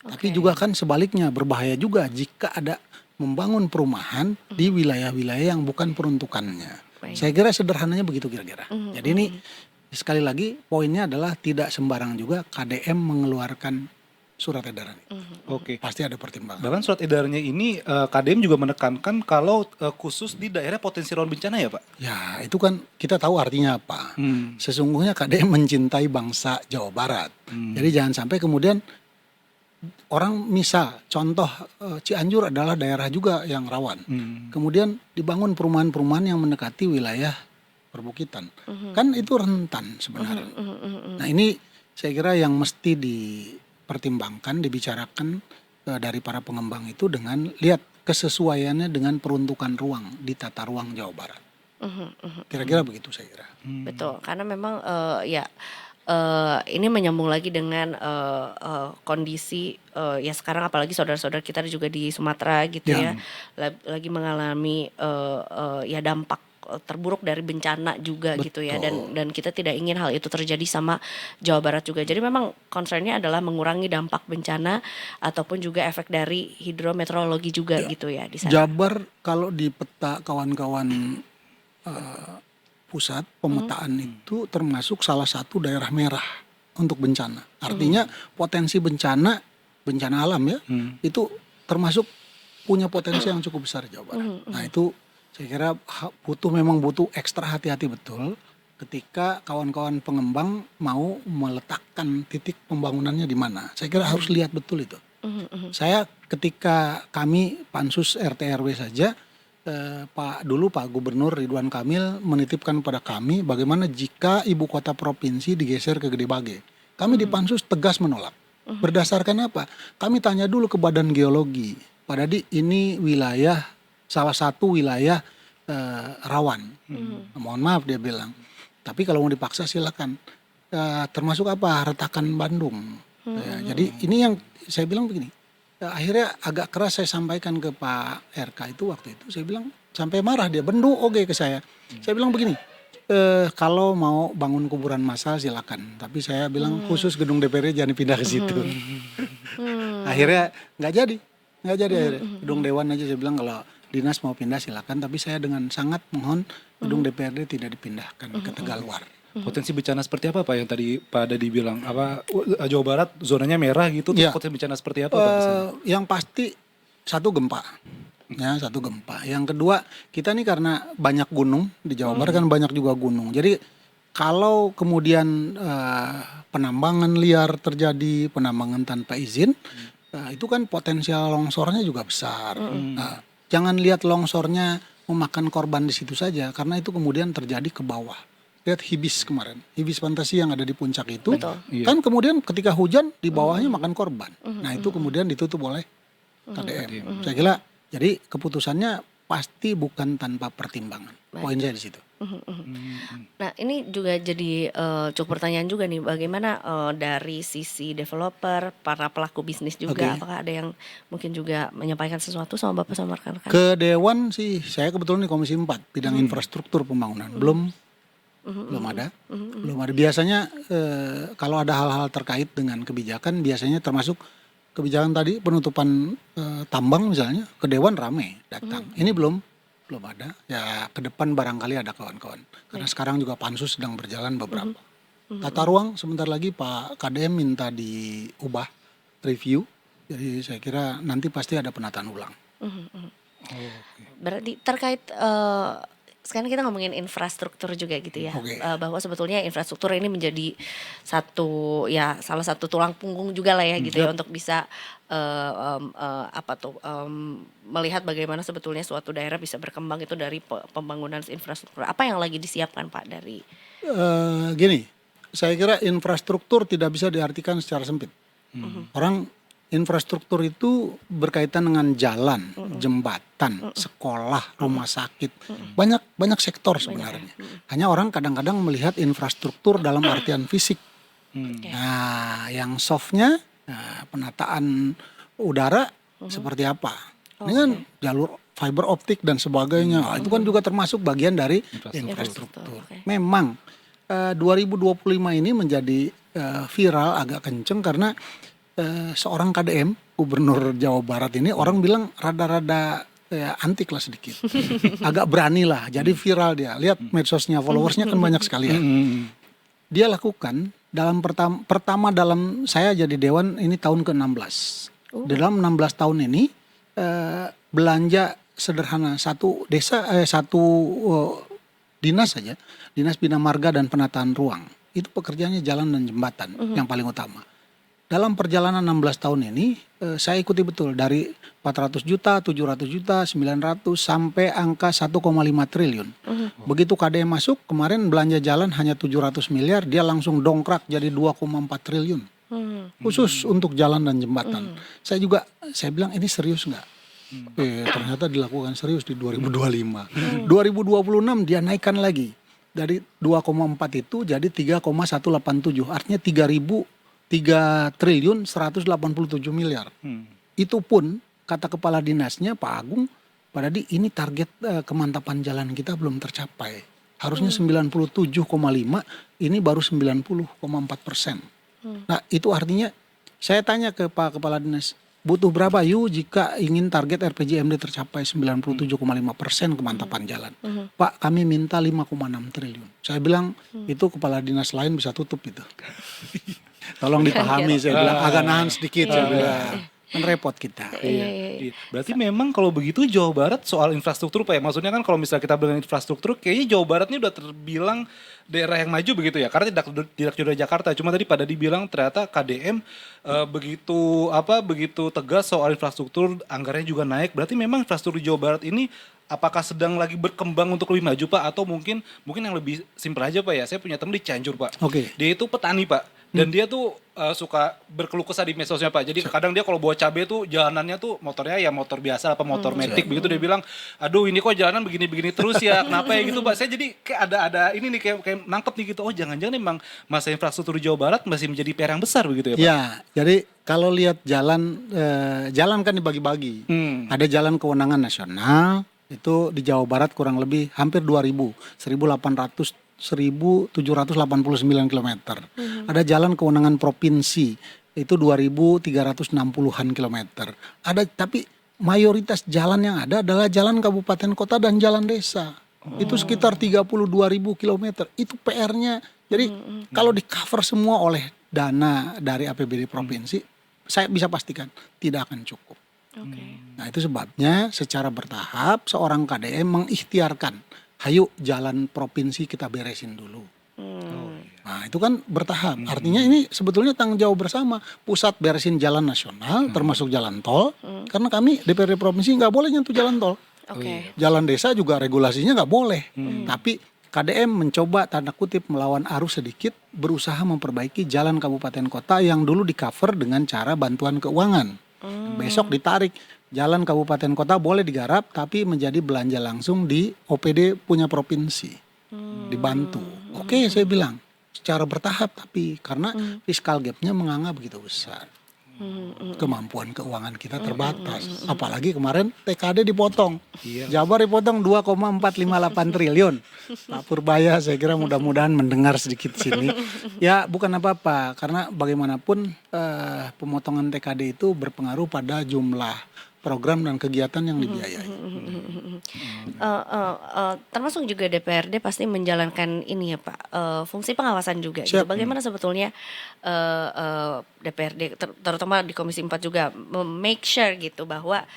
Tapi juga kan sebaliknya berbahaya juga jika ada membangun perumahan di wilayah-wilayah yang bukan peruntukannya. Saya kira sederhananya begitu kira-kira. Jadi ini sekali lagi poinnya adalah tidak sembarang juga KDM mengeluarkan surat edaran. Oke. Pasti ada pertimbangan. Bahkan surat edarannya ini KDM juga menekankan kalau khusus di daerah potensi rawan bencana ya Pak? Ya itu kan kita tahu artinya apa. Sesungguhnya KDM mencintai bangsa Jawa Barat. Jadi jangan sampai kemudian orang misal contoh Cianjur adalah daerah juga yang rawan. Kemudian dibangun perumahan-perumahan yang mendekati wilayah perbukitan. Kan itu rentan sebenarnya. Nah ini saya kira yang mesti dipertimbangkan, dibicarakan dari para pengembang itu dengan lihat kesesuaiannya dengan peruntukan ruang di tata ruang Jawa Barat. Kira-kira begitu saya kira. Betul, karena memang ini menyambung lagi dengan kondisi ya sekarang apalagi saudara-saudara kita juga di Sumatera gitu ya, lagi mengalami ya dampak terburuk dari bencana juga. Betul. Gitu ya, dan kita tidak ingin hal itu terjadi sama Jawa Barat juga. Jadi memang concernnya adalah mengurangi dampak bencana ataupun juga efek dari hidrometeorologi juga gitu ya di sana. Jabar kalau di peta kawan-kawan pusat pemetaan itu termasuk salah satu daerah merah untuk bencana. Artinya potensi bencana alam ya itu termasuk punya potensi yang cukup besar Jawa Barat. Nah itu saya kira memang butuh ekstra hati-hati betul ketika kawan-kawan pengembang mau meletakkan titik pembangunannya di mana. Saya kira harus lihat betul itu. Saya ketika kami pansus RT RW saja, Pak Gubernur Ridwan Kamil menitipkan pada kami bagaimana jika ibu kota provinsi digeser ke Gede Bage. Kami di pansus tegas menolak. Berdasarkan apa? Kami tanya dulu ke Badan Geologi. Pak Dadi, ini wilayah salah satu wilayah rawan. Mohon maaf dia bilang. Tapi kalau mau dipaksa silakan. Termasuk apa? Retakan Bandung. Jadi ini yang saya bilang begini. Akhirnya agak keras saya sampaikan ke Pak RK itu waktu itu. Saya bilang sampai marah dia. Bendu oke ke saya. Saya bilang begini. Kalau mau bangun kuburan massal silakan. Tapi saya bilang khusus gedung DPR jangan pindah ke situ. Akhirnya nggak jadi akhirnya. Gedung Dewan aja saya bilang kalau dinas mau pindah silakan, tapi saya dengan sangat mohon gedung DPRD tidak dipindahkan ke Tegaluar. Potensi bencana seperti apa Pak yang tadi Pak Dadi bilang? Apa Jawa Barat zonanya merah gitu? Ya. Potensi bencana seperti apa Pak? Yang pasti satu gempa. Ya, satu gempa. Yang kedua, kita nih karena banyak gunung di Jawa Barat kan banyak juga gunung. Jadi kalau kemudian penambangan liar terjadi, penambangan tanpa izin, itu kan potensial longsornya juga besar. Jangan lihat longsornya memakan korban di situ saja, karena itu kemudian terjadi ke bawah. Lihat Hibis kemarin, Hibis Fantasi yang ada di puncak itu, kan kemudian ketika hujan di bawahnya makan korban. Nah itu kemudian ditutup oleh KDM. Saya kira jadi keputusannya pasti bukan tanpa pertimbangan. Poin saya di situ. Nah ini juga jadi cukup pertanyaan juga nih, bagaimana dari sisi developer, para pelaku bisnis juga, apakah ada yang mungkin juga menyampaikan sesuatu sama Bapak sama rekan-rekan? Ke Dewan sih, saya kebetulan di Komisi 4 bidang infrastruktur pembangunan, belum ada. Biasanya kalau ada hal-hal terkait dengan kebijakan, biasanya termasuk kebijakan tadi penutupan tambang misalnya, ke Dewan rame datang. Ini belum ada. Ya ke depan barangkali ada kawan-kawan. Karena sekarang juga pansus sedang berjalan beberapa. Tata ruang sebentar lagi Pak KDM minta diubah, review. Jadi saya kira nanti pasti ada penataan ulang. Berarti terkait sekarang kita ngomongin infrastruktur juga gitu ya, bahwa sebetulnya infrastruktur ini menjadi salah satu tulang punggung juga lah ya gitu ya, untuk bisa melihat bagaimana sebetulnya suatu daerah bisa berkembang itu dari pembangunan infrastruktur. Apa yang lagi disiapkan Pak dari? Gini, saya kira infrastruktur tidak bisa diartikan secara sempit. Orang infrastruktur itu berkaitan dengan jalan, jembatan, sekolah, rumah sakit, banyak sektor sebenarnya. Hanya orang kadang-kadang melihat infrastruktur dalam artian fisik. Nah, yang softnya, penataan udara seperti apa? Dengan jalur fiber optik dan sebagainya, itu kan juga termasuk bagian dari infrastruktur. Memang 2025 ini menjadi viral agak kenceng karena seorang KDM Gubernur Jawa Barat ini orang bilang rada-rada antik lah sedikit, agak berani lah, jadi viral dia. Lihat medsosnya, followersnya kan banyak sekali ya. Dia lakukan pertama dalam saya jadi Dewan ini tahun ke-16. Dalam 16 tahun ini belanja sederhana satu dinas saja, Dinas Bina Marga dan Penataan Ruang. Itu pekerjaannya jalan dan jembatan yang paling utama. Dalam perjalanan 16 tahun ini saya ikuti betul dari 400 juta, 700 juta, 900 sampai angka 1,5 triliun. Begitu KDM masuk kemarin belanja jalan hanya 700 miliar, dia langsung dongkrak jadi 2,4 triliun. Khusus untuk jalan dan jembatan. Saya bilang ini serius nggak? Ternyata dilakukan serius di 2025. 2026 dia naikkan lagi. Dari 2,4 itu jadi 3,187. Artinya 3 triliun 187 miliar. Itu pun kata kepala dinasnya Pak Agung, Pak Dadi ini target kemantapan jalan kita belum tercapai. Harusnya 97,5, ini baru 90,4%. Nah itu artinya saya tanya ke Pak Kepala Dinas, butuh berapa jika ingin target RPJMD tercapai 97,5% kemantapan jalan. Pak kami minta 5,6 triliun. Saya bilang itu kepala dinas lain bisa tutup itu. Tolong dipahami, saya bilang agak nahan sedikit, saya bilang kan repot kita. Berarti memang kalau begitu Jawa Barat soal infrastruktur Pak ya, maksudnya kan kalau misalnya kita bilang infrastruktur kayaknya Jawa Barat ini udah terbilang daerah yang maju begitu ya, karena tidak dari Jakarta. Cuma tadi pada dibilang ternyata KDM begitu tegas soal infrastruktur, anggarannya juga naik. Berarti memang infrastruktur Jawa Barat ini apakah sedang lagi berkembang untuk lebih maju Pak, atau mungkin yang lebih simpel aja Pak ya. Saya punya teman di Cianjur Pak. Dia itu petani Pak. Dan dia tuh suka berkeluh kesah di medsosnya Pak. Jadi kadang dia kalau bawa cabai tuh jalanannya tuh motornya ya motor biasa apa motor metik begitu, dia bilang, aduh ini kok jalanan begini-begini terus ya, kenapa ya gitu Pak. Saya jadi kayak ada ini nih kayak nangkep nih gitu. Oh jangan-jangan emang masa infrastruktur Jawa Barat masih menjadi PR yang besar begitu ya Pak. Ya, jadi kalau lihat jalan kan dibagi-bagi. Ada jalan kewenangan nasional, itu di Jawa Barat kurang lebih hampir 1.789 km. Ada jalan kewenangan provinsi, itu 2.360-an km. Tapi mayoritas jalan yang ada adalah jalan kabupaten kota dan jalan desa. Itu sekitar 32.000 km. Itu PR-nya. Jadi kalau di cover semua oleh dana dari APBD provinsi, saya bisa pastikan tidak akan cukup. Nah itu sebabnya secara bertahap seorang KDM mengikhtiarkan, hayu jalan provinsi kita beresin dulu. Nah itu kan bertahap. Artinya ini sebetulnya tanggung jawab bersama. Pusat beresin jalan nasional termasuk jalan tol. Karena kami DPRD provinsi nggak boleh nyentuh jalan tol. Jalan desa juga regulasinya nggak boleh. Tapi KDM mencoba tanda kutip melawan arus sedikit, berusaha memperbaiki jalan kabupaten kota yang dulu di cover dengan cara bantuan keuangan. Besok ditarik jalan kabupaten kota boleh digarap tapi menjadi belanja langsung di OPD punya provinsi. Dibantu. Oke, saya bilang secara bertahap, tapi karena fiskal gapnya menganga begitu besar. Kemampuan keuangan kita terbatas. Apalagi kemarin TKD dipotong. Jabar dipotong 2,458 triliun. Pak Purbaya saya kira mudah-mudahan mendengar sedikit sini. Ya bukan apa-apa, karena bagaimanapun pemotongan TKD itu berpengaruh pada jumlah program dan kegiatan yang dibiayai. Termasuk juga DPRD pasti menjalankan ini ya Pak, fungsi pengawasan juga. Gitu. Bagaimana sebetulnya DPRD terutama di Komisi 4 juga make sure gitu bahwa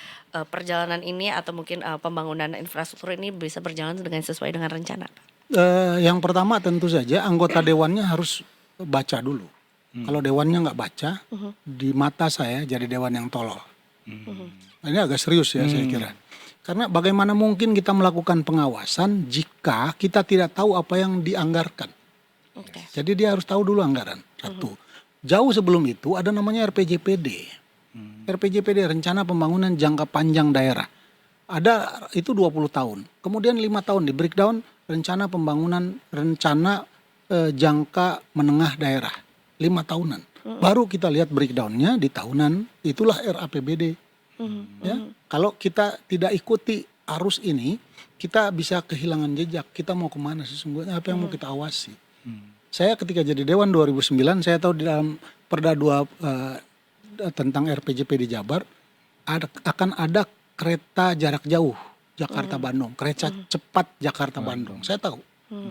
perjalanan ini atau mungkin pembangunan infrastruktur ini bisa berjalan dengan sesuai dengan rencana Pak? Yang pertama tentu saja anggota dewannya harus baca dulu. Kalau dewannya nggak baca, di mata saya jadi dewan yang tolol. Ini agak serius ya saya kira. Karena bagaimana mungkin kita melakukan pengawasan jika kita tidak tahu apa yang dianggarkan. Jadi dia harus tahu dulu anggaran. Satu. Jauh sebelum itu ada namanya RPJPD. RPJPD, Rencana Pembangunan Jangka Panjang Daerah. Ada itu 20 tahun. Kemudian 5 tahun di breakdown Rencana Pembangunan Rencana Jangka Menengah Daerah. 5 tahunan. Baru kita lihat breakdownnya di tahunan, itulah RAPBD. Ya, kalau kita tidak ikuti arus ini, kita bisa kehilangan jejak. Kita mau kemana sesungguhnya? Apa yang mau kita awasi? Saya ketika jadi Dewan 2009, saya tahu di dalam Perda 2 tentang RPJP di Jabar akan ada kereta jarak jauh Jakarta-Bandung, kereta cepat Jakarta-Bandung. Saya tahu.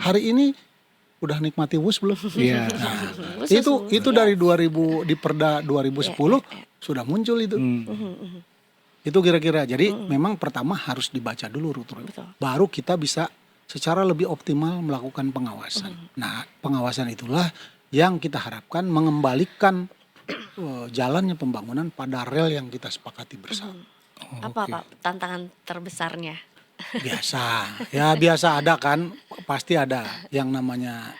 Hari ini udah nikmati WUS belum? Iya. Nah, itu dari 2000 di Perda 2010 sudah muncul itu. Itu kira-kira. Jadi memang pertama harus dibaca dulu rute. Baru kita bisa secara lebih optimal melakukan pengawasan. Nah, pengawasan itulah yang kita harapkan mengembalikan jalannya pembangunan pada rel yang kita sepakati bersama. Apa Pak tantangan terbesarnya? Biasa ada kan, pasti ada yang namanya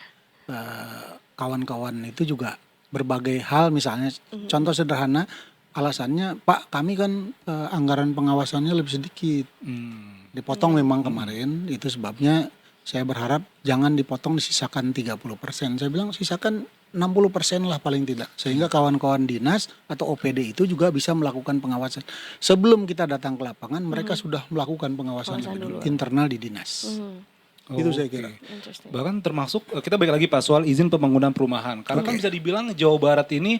kawan-kawan itu juga berbagai hal, misalnya contoh sederhana, alasannya Pak kami kan anggaran pengawasannya lebih sedikit, dipotong memang kemarin, itu sebabnya saya berharap jangan dipotong, disisakan 30%. Saya bilang sisakan 60% lah paling tidak, sehingga kawan-kawan dinas atau OPD itu juga bisa melakukan pengawasan. Sebelum kita datang ke lapangan, mereka sudah melakukan pengawasan lebih dulu, internal di dinas. Itu saya kira. Bahkan termasuk kita balik lagi Pak soal izin pembangunan perumahan. Karena kan bisa dibilang Jawa Barat ini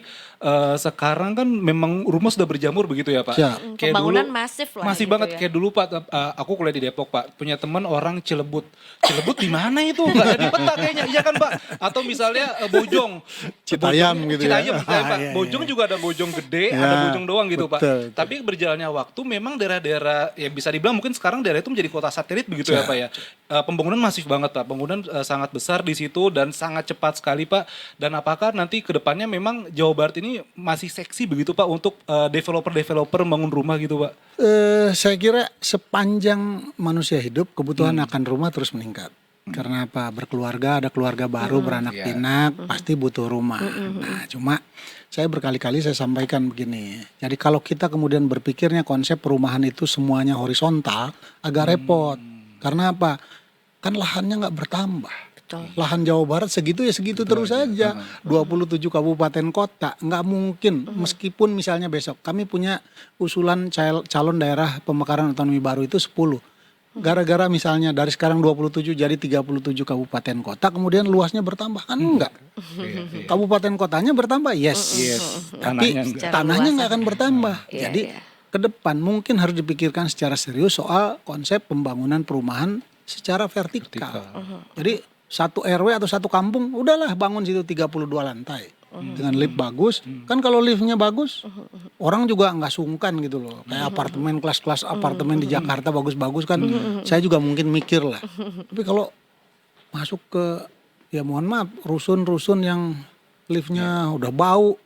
sekarang kan memang rumah sudah berjamur begitu ya Pak. Kayak pembangunan dulu, masif lah. Masih gitu banget ya. Kayak dulu Pak, aku kuliah di Depok Pak. Punya teman orang Cilebut. Cilebut di mana itu? Gak ada di peta kayaknya. Iya kan Pak? Atau misalnya Bojong. Citayam gitu ya. Citayam Pak. Bojong juga ada Bojong gede, ada Bojong doang gitu Pak. Tapi berjalannya waktu memang daerah-daerah ya bisa dibilang mungkin sekarang daerah itu menjadi kota satelit begitu ya Pak ya. Pembangunan masif banget Pak, pembangunan sangat besar di situ dan sangat cepat sekali Pak. Dan apakah nanti kedepannya memang Jawa Barat ini masih seksi begitu Pak untuk developer-developer bangun rumah gitu Pak? Saya kira sepanjang manusia hidup kebutuhan akan rumah terus meningkat. Karena apa? Berkeluarga, ada keluarga baru, beranak pinak, pasti butuh rumah. Nah, cuma saya berkali-kali saya sampaikan begini. Jadi kalau kita kemudian berpikirnya konsep perumahan itu semuanya horizontal, agak repot. Karena apa? Kan lahannya nggak bertambah. Lahan Jawa Barat segitu ya segitu terus saja. 27 kabupaten kota nggak mungkin. Meskipun misalnya besok kami punya usulan calon daerah pemekaran otonomi baru itu 10. Gara-gara misalnya dari sekarang 27 jadi 37 kabupaten kota, kemudian luasnya bertambah kan enggak. Kabupaten kotanya bertambah, yes. Tapi tanahnya nggak akan bertambah. Jadi ke depan mungkin harus dipikirkan secara serius soal konsep pembangunan perumahan secara vertikal. Jadi satu RW atau satu kampung udahlah bangun situ 32 lantai. Dengan lift bagus. Kan kalau liftnya bagus, orang juga nggak sungkan gitu loh. Kayak apartemen, kelas-kelas apartemen di Jakarta bagus-bagus kan. Saya juga mungkin mikir lah. Tapi kalau masuk ke, ya mohon maaf, rusun-rusun yang liftnya udah bau,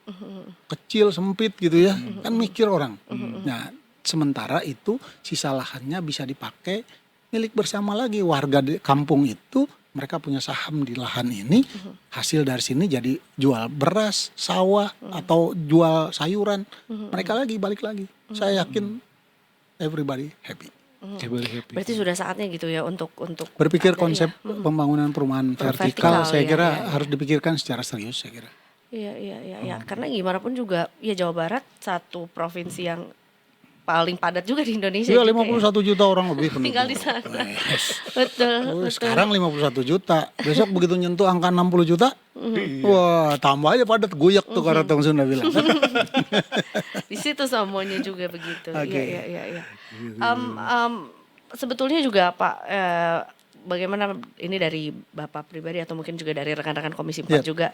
kecil, sempit gitu ya. Kan mikir orang. Nah, sementara itu sisa lahannya bisa dipakai milik bersama lagi. Warga di kampung itu mereka punya saham di lahan ini, hasil dari sini jadi jual beras, sawah, atau jual sayuran. Mereka lagi balik lagi. Saya yakin everybody happy. Berarti sudah saatnya gitu ya untuk Berpikir ada konsep ya. pembangunan perumahan Vertikal, vertikal, saya ya, kira ya. harus dipikirkan secara serius, saya kira. Iya. Karena gimana pun juga ya Jawa Barat satu provinsi yang paling padat juga di Indonesia. Iya, juga 51 juta orang lebih penduduk. tinggal di sana. Betul. Sekarang 51 juta, besok begitu nyentuh angka 60 juta, wah tambah aja padat, guyak tuh kalau Tong Sunda bilang. Di situ semuanya juga begitu. Oke. Iya. Sebetulnya juga Pak, bagaimana ini dari Bapak pribadi atau mungkin juga dari rekan-rekan Komisi 4 juga,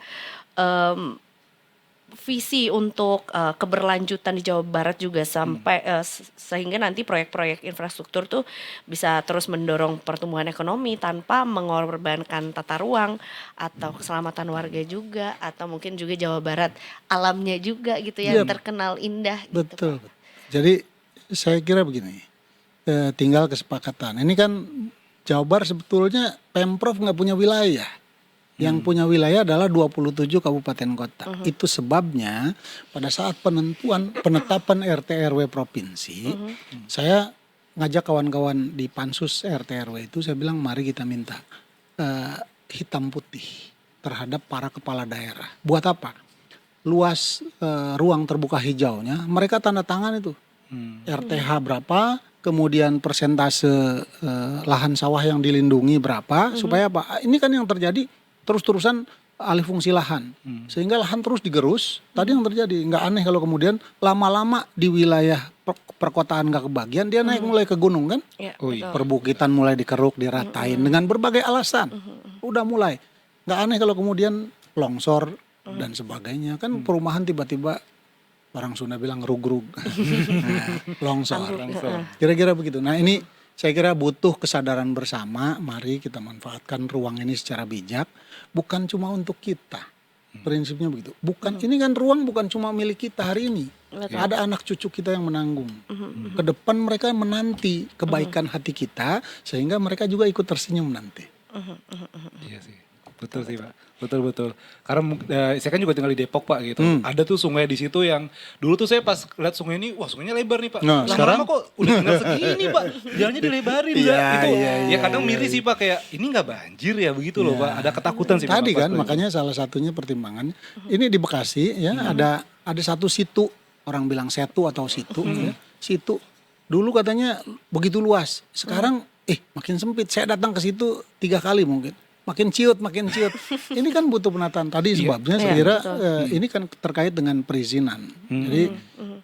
visi untuk keberlanjutan di Jawa Barat juga sampai sehingga nanti proyek-proyek infrastruktur tuh bisa terus mendorong pertumbuhan ekonomi tanpa mengorbankan tata ruang atau keselamatan warga juga, atau mungkin juga Jawa Barat alamnya juga gitu yang terkenal indah. Betul. Jadi saya kira begini, tinggal kesepakatan. Ini kan Jawa Barat sebetulnya Pemprov nggak punya wilayah. Yang punya wilayah adalah 27 kabupaten kota. Itu sebabnya pada saat penetapan RT RW provinsi, saya ngajak kawan-kawan di pansus RT RW itu, saya bilang mari kita minta hitam putih terhadap para kepala daerah. Buat apa? Luas ruang terbuka hijaunya, mereka tanda tangan itu. RTH berapa, kemudian persentase lahan sawah yang dilindungi berapa, supaya apa? Ini kan yang terjadi terus-terusan alih fungsi lahan, sehingga lahan terus digerus. Tadi yang terjadi, nggak aneh kalau kemudian lama-lama di wilayah perkotaan nggak kebagian, dia naik mulai ke gunung kan, perbukitan mulai dikeruk, diratain dengan berbagai alasan, udah mulai. Nggak aneh kalau kemudian longsor dan sebagainya, kan perumahan tiba-tiba orang Sunda bilang rug-rug, longsor, kira-kira begitu. Nah ini saya kira butuh kesadaran bersama, mari kita manfaatkan ruang ini secara bijak, bukan cuma untuk kita, prinsipnya begitu. Bukan, ini kan ruang bukan cuma milik kita hari ini, ada anak cucu kita yang menanggung. Ke depan mereka menanti kebaikan hati kita, sehingga mereka juga ikut tersenyum nanti. Iya sih, betul sih Pak. Betul. Karena saya kan juga tinggal di Depok Pak gitu. Ada tuh sungai di situ yang dulu tuh saya pas lihat sungai ini, wah sungainya lebar nih Pak. Nah, sekarang kok udah tinggal segini Pak. Jalannya dilebarin ya kadang miris sih Pak, kayak ini nggak banjir ya begitu loh Pak. Ada ketakutan sih Pak. Tadi kan makanya salah satunya pertimbangan. Ini di Bekasi ya, ada satu situ, orang bilang setu atau situ ya. Situ dulu katanya begitu luas. Sekarang makin sempit. Saya datang ke situ 3 kali mungkin. Makin ciut. Ini kan butuh penataan. Tadi sebabnya saya kira ini kan terkait dengan perizinan. Jadi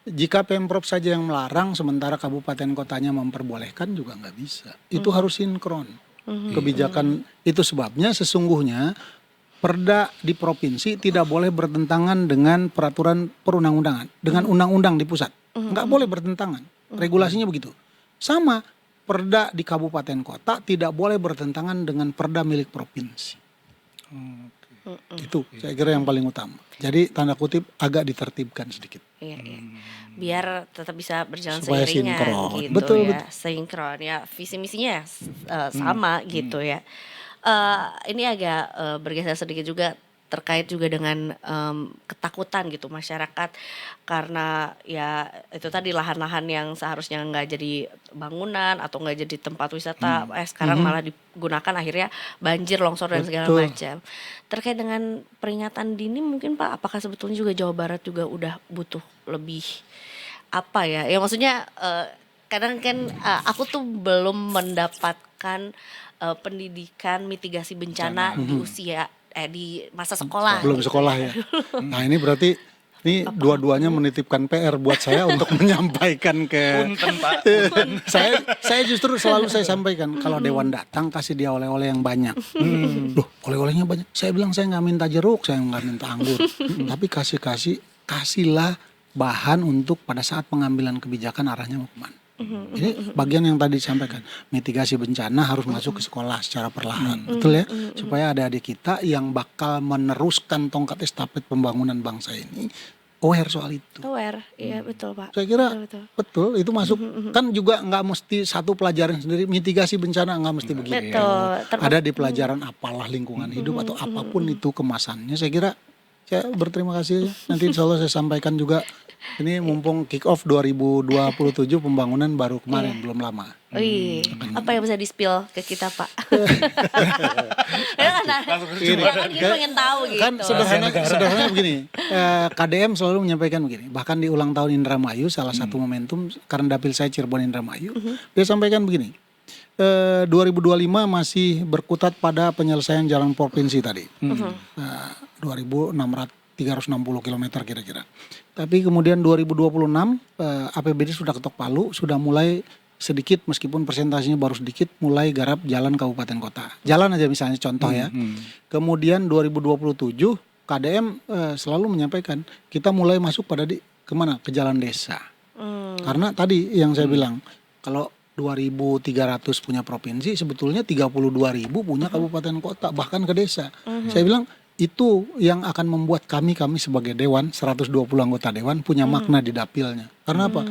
jika Pemprov saja yang melarang sementara kabupaten kotanya memperbolehkan juga nggak bisa. Itu harus sinkron. Kebijakan itu sebabnya sesungguhnya perda di provinsi tidak boleh bertentangan dengan peraturan perundang-undangan, dengan undang-undang di pusat. Nggak boleh bertentangan. Regulasinya begitu. Sama perda di kabupaten kota tidak boleh bertentangan dengan perda milik provinsi. Itu saya kira yang paling utama. Jadi tanda kutip agak ditertibkan sedikit. Iya. Biar tetap bisa berjalan Supaya seiringan sinkron. gitu Betul. Sinkron ya, visi misinya sama gitu ya. Ini agak bergeser sedikit juga terkait juga dengan ketakutan gitu masyarakat, karena ya itu tadi lahan-lahan yang seharusnya nggak jadi bangunan atau nggak jadi tempat wisata, sekarang malah digunakan akhirnya banjir, longsor dan segala macam. Terkait dengan peringatan dini mungkin Pak, apakah sebetulnya juga Jawa Barat juga udah butuh lebih apa ya? Ya maksudnya kadang kan aku tuh belum mendapatkan pendidikan mitigasi bencana di usia di masa sekolah. Belum sekolah ya. Nah ini berarti ini dua-duanya menitipkan PR buat saya untuk menyampaikan ke saya justru selalu saya sampaikan kalau Dewan datang kasih dia oleh-oleh yang banyak. Loh, oleh-olehnya banyak. Saya bilang saya nggak minta jeruk, saya nggak minta anggur, tapi kasihlah bahan untuk pada saat pengambilan kebijakan arahnya mau kemana. Ini bagian yang tadi disampaikan, mitigasi bencana harus masuk ke sekolah secara perlahan, betul ya, supaya adik-adik kita yang bakal meneruskan tongkat estafet pembangunan bangsa ini aware soal itu. Aware, iya betul Pak. Saya kira betul itu masuk, kan juga nggak mesti satu pelajaran sendiri, mitigasi bencana nggak mesti begitu. Betul. Ada di pelajaran apalah lingkungan hidup atau apapun itu kemasannya, saya kira Saya berterima kasih. Nanti insya Allah saya sampaikan juga. Ini mumpung kick off 2027 pembangunan baru kemarin, belum lama. Wih, apa yang bisa di-spill ke kita Pak? Kan kita pengen tahu gitu. Kan sederhana begini, KDM selalu menyampaikan begini. Bahkan di ulang tahun Indramayu, salah satu momentum, karena dapil saya Cirebon Indramayu, dia sampaikan begini. 2025 masih berkutat pada penyelesaian jalan provinsi tadi. 360 km kira-kira. Tapi kemudian 2026 APBD sudah ketok palu, sudah mulai sedikit meskipun persentasenya baru sedikit mulai garap jalan kabupaten kota. Jalan aja misalnya contoh ya. Kemudian 2027 KDM selalu menyampaikan kita mulai masuk pada kemana? Ke jalan desa. Karena tadi yang saya bilang kalau 2.300 punya provinsi sebetulnya 32.000 punya kabupaten kota bahkan ke desa. Saya bilang itu yang akan membuat kami sebagai dewan 120 anggota dewan punya makna di dapilnya. Karena apa?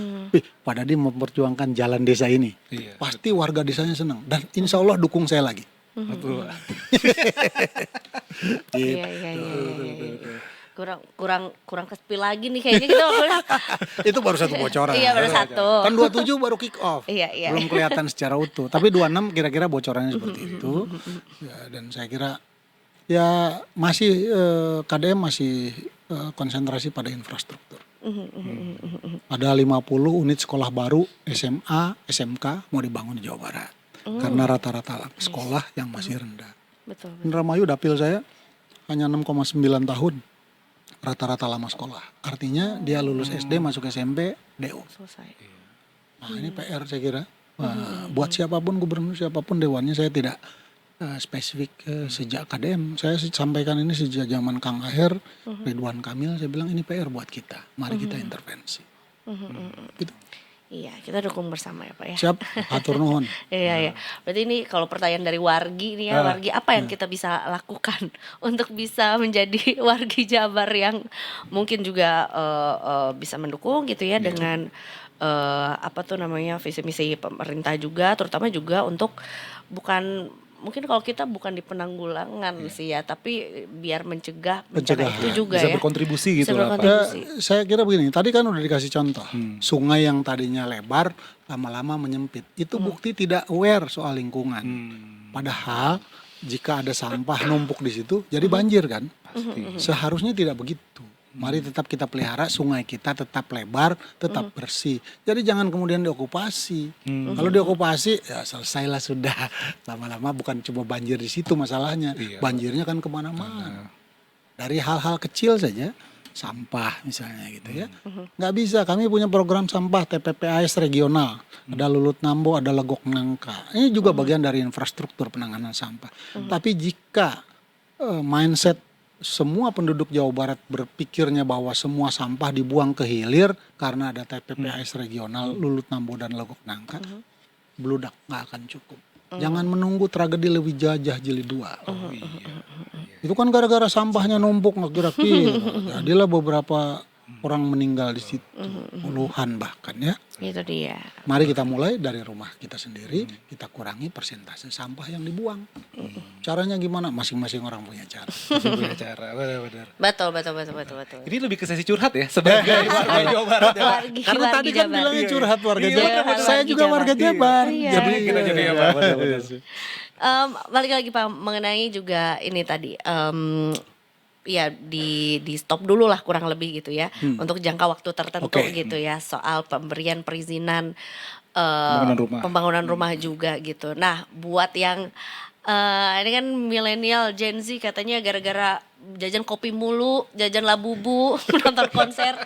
Pada dia memperjuangkan jalan desa ini. Iya, pasti warga desanya senang dan insya Allah dukung saya lagi. Betul. Iya. Kurang kespi lagi nih kayaknya kita. Itu baru satu bocoran. Iya baru satu. Kan 27 baru kick off. Iya. Belum kelihatan secara utuh. Tapi 26 kira-kira bocorannya seperti itu. Ya, dan saya kira ya masih KDM masih konsentrasi pada infrastruktur. Ada 50 unit sekolah baru SMA, SMK mau dibangun di Jawa Barat. Karena rata-rata sekolah yang masih rendah. Betul. Indramayu dapil saya hanya 6,9 tahun rata-rata lama sekolah. Artinya dia lulus SD masuk SMP DO. Selesai. Nah ini PR saya kira. Buat siapapun gubernur siapapun dewannya saya tidak spesifik sejak KDM. Saya sampaikan ini sejak zaman Kang Aher, Ridwan Kamil, saya bilang ini PR buat kita. Mari kita intervensi. Gitu. Iya, kita dukung bersama ya Pak ya. Siap, atur nuhun. Iya. Berarti ini kalau pertanyaan dari wargi nih ya, wargi apa yang kita bisa lakukan untuk bisa menjadi wargi Jabar yang mungkin juga bisa mendukung gitu ya dengan visi misi pemerintah juga, terutama juga untuk mungkin kalau kita bukan di penanggulangan sih ya, tapi biar mencegah itu juga bisa ya. berkontribusi gitu lah Pak. Saya kira begini, tadi kan udah dikasih contoh. Sungai yang tadinya lebar lama-lama menyempit. Itu bukti tidak aware soal lingkungan. Padahal jika ada sampah numpuk di situ jadi banjir kan. Seharusnya tidak begitu. Mari tetap kita pelihara sungai kita tetap lebar, tetap bersih. Jadi jangan kemudian diokupasi. Kalau diokupasi ya selesailah sudah. Lama-lama bukan cuma banjir di situ masalahnya. Banjirnya kan kemana-mana. Dari hal-hal kecil saja, sampah misalnya gitu ya. Nggak bisa, kami punya program sampah TPPAS regional. Ada Lulut Nambo, ada Legok Nangka. Ini juga bagian dari infrastruktur penanganan sampah. Tapi jika mindset semua penduduk Jawa Barat berpikirnya bahwa semua sampah dibuang ke hilir karena ada TPPAS regional Lulut Nambo dan Legok Nangka, bludak nggak akan cukup. Jangan menunggu tragedi Lewi Jajah Jilid 2. Itu kan gara-gara sampahnya numpuk nggak kira-kira. Jadilah beberapa orang meninggal di situ, puluhan bahkan ya. Itu dia. Mari kita mulai dari rumah kita sendiri, kita kurangi persentase sampah yang dibuang. Caranya gimana? Masing-masing orang punya cara. Punya cara, benar. Betul. Ini lebih ke sesi curhat ya sebagai warga Jawa Barat ya. Karena tadi kan bilangnya curhat warga Jabar. Saya juga warga Jabar. Jadi kita jadi ya Pak. Balik lagi Pak mengenai juga ini tadi. Ya di stop dulu lah kurang lebih gitu ya untuk jangka waktu tertentu gitu ya soal pemberian perizinan pembangunan rumah juga gitu. Nah buat yang ini kan milenial Gen Z katanya gara-gara jajan kopi mulu, jajan labubu, nonton konser,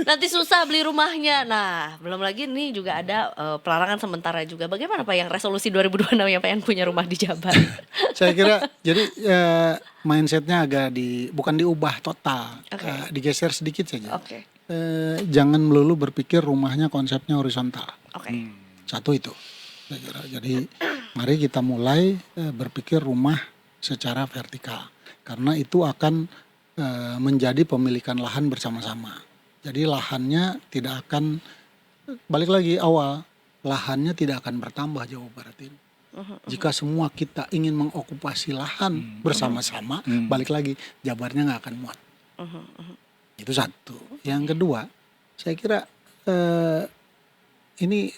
nanti susah beli rumahnya. Nah belum lagi nih juga ada pelarangan sementara juga. Bagaimana Pak yang resolusi 2026 yang pengen punya rumah di Jabar? Saya kira jadi mindsetnya agak bukan diubah total, digeser sedikit saja. Jangan melulu berpikir rumahnya konsepnya horizontal. Satu itu. Saya kira. Jadi mari kita mulai berpikir rumah secara vertikal. Karena itu akan menjadi pemilikan lahan bersama-sama. Jadi lahannya tidak akan, balik lagi awal, lahannya tidak akan bertambah Jawa Barat ini. Jika semua kita ingin mengokupasi lahan bersama-sama, balik lagi Jabarnya nggak akan muat. Itu satu. Yang kedua, saya kira ini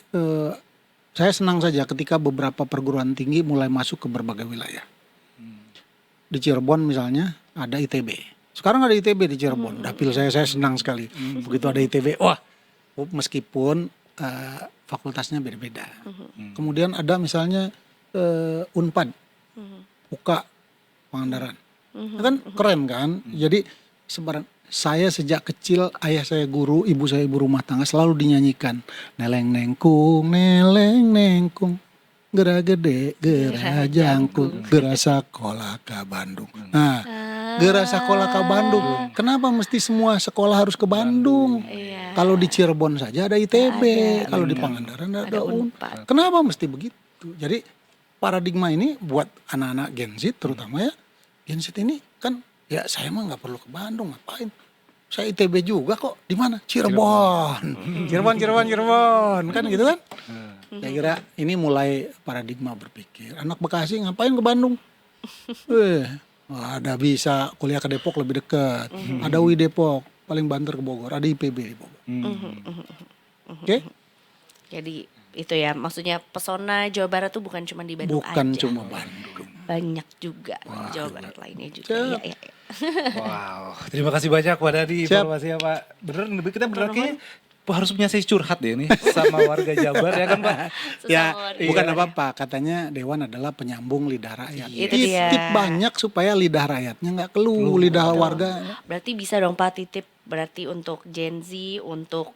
saya senang saja ketika beberapa perguruan tinggi mulai masuk ke berbagai wilayah. Di Cirebon misalnya ada ITB. Sekarang ada ITB di Cirebon. Dapil saya senang sekali. Begitu ada ITB, wah, meskipun fakultasnya beda-beda. Kemudian ada misalnya Unpad, UKA, Pangandaran. Kan keren kan? Jadi saya sejak kecil, ayah saya guru, ibu saya ibu rumah tangga, selalu dinyanyikan neleng nengkung, gera gede, gera jangkung, gera sekolah ke Bandung. Nah, gera sekolah ke Bandung. Kenapa mesti semua sekolah harus ke Bandung? Kalau di Cirebon saja ada ITB, kalau di Pangandaran ada Unpad. Kenapa mesti begitu? Jadi paradigma ini buat anak-anak Gen Z terutama ya, Gen Z ini kan ya saya mah nggak perlu ke Bandung, ngapain? Saya ITB juga kok, di mana? Cirebon, kan gitu kan? Saya kira ini mulai paradigma berpikir. Anak Bekasi ngapain ke Bandung? Ada bisa kuliah ke Depok lebih dekat. Ada UI Depok, paling banter ke Bogor. Ada IPB di Bogor. Oke? Jadi itu ya, maksudnya pesona Jawa Barat tuh bukan cuma di Bandung aja. Bukan cuma Bandung. Banyak juga Jawa Barat lainnya juga. Ya. Wow, terima kasih banyak Pak Dadi informasinya Pak. Bener, kita bener harus punya sesi curhat deh nih sama warga Jabar ya kan Pak? Ya bukan apa-apa, katanya Dewan adalah penyambung lidah rakyat. Itu dia. Titip banyak supaya lidah rakyatnya nggak keluh, lidah warga. Berarti bisa dong Pak titip, berarti untuk Gen Z, untuk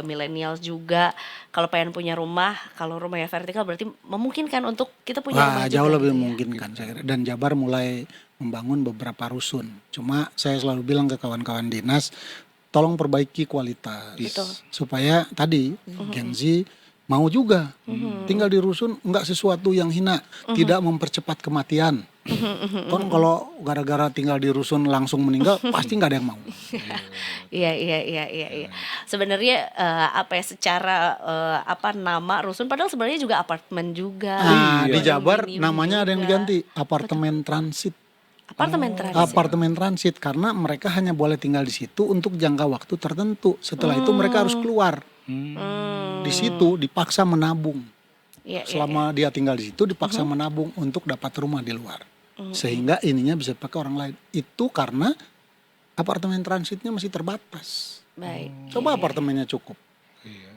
millennials juga. Kalau pengen punya rumah, kalau rumahnya vertikal berarti memungkinkan untuk kita punya rumah juga. Jauh lebih gitu memungkinkan saya kira. Dan Jabar mulai membangun beberapa rusun. Cuma saya selalu bilang ke kawan-kawan dinas, tolong perbaiki kualitas. Betul. Supaya tadi Gen Z mau juga tinggal di rusun, enggak sesuatu yang hina, tidak mempercepat kematian. Kan kalau gara-gara tinggal di rusun langsung meninggal pasti nggak ada yang mau. Iya. Sebenarnya secara nama rusun padahal sebenarnya juga apartemen juga. Di Jabar namanya ada yang diganti apartemen transit. Apartemen transit karena mereka hanya boleh tinggal di situ untuk jangka waktu tertentu. Setelah itu mereka harus keluar. Di situ dipaksa menabung. Selama dia tinggal di situ dipaksa menabung untuk dapat rumah di luar. Sehingga ininya bisa pakai orang lain. Itu karena apartemen transitnya masih terbatas. Baik. Coba apartemennya cukup.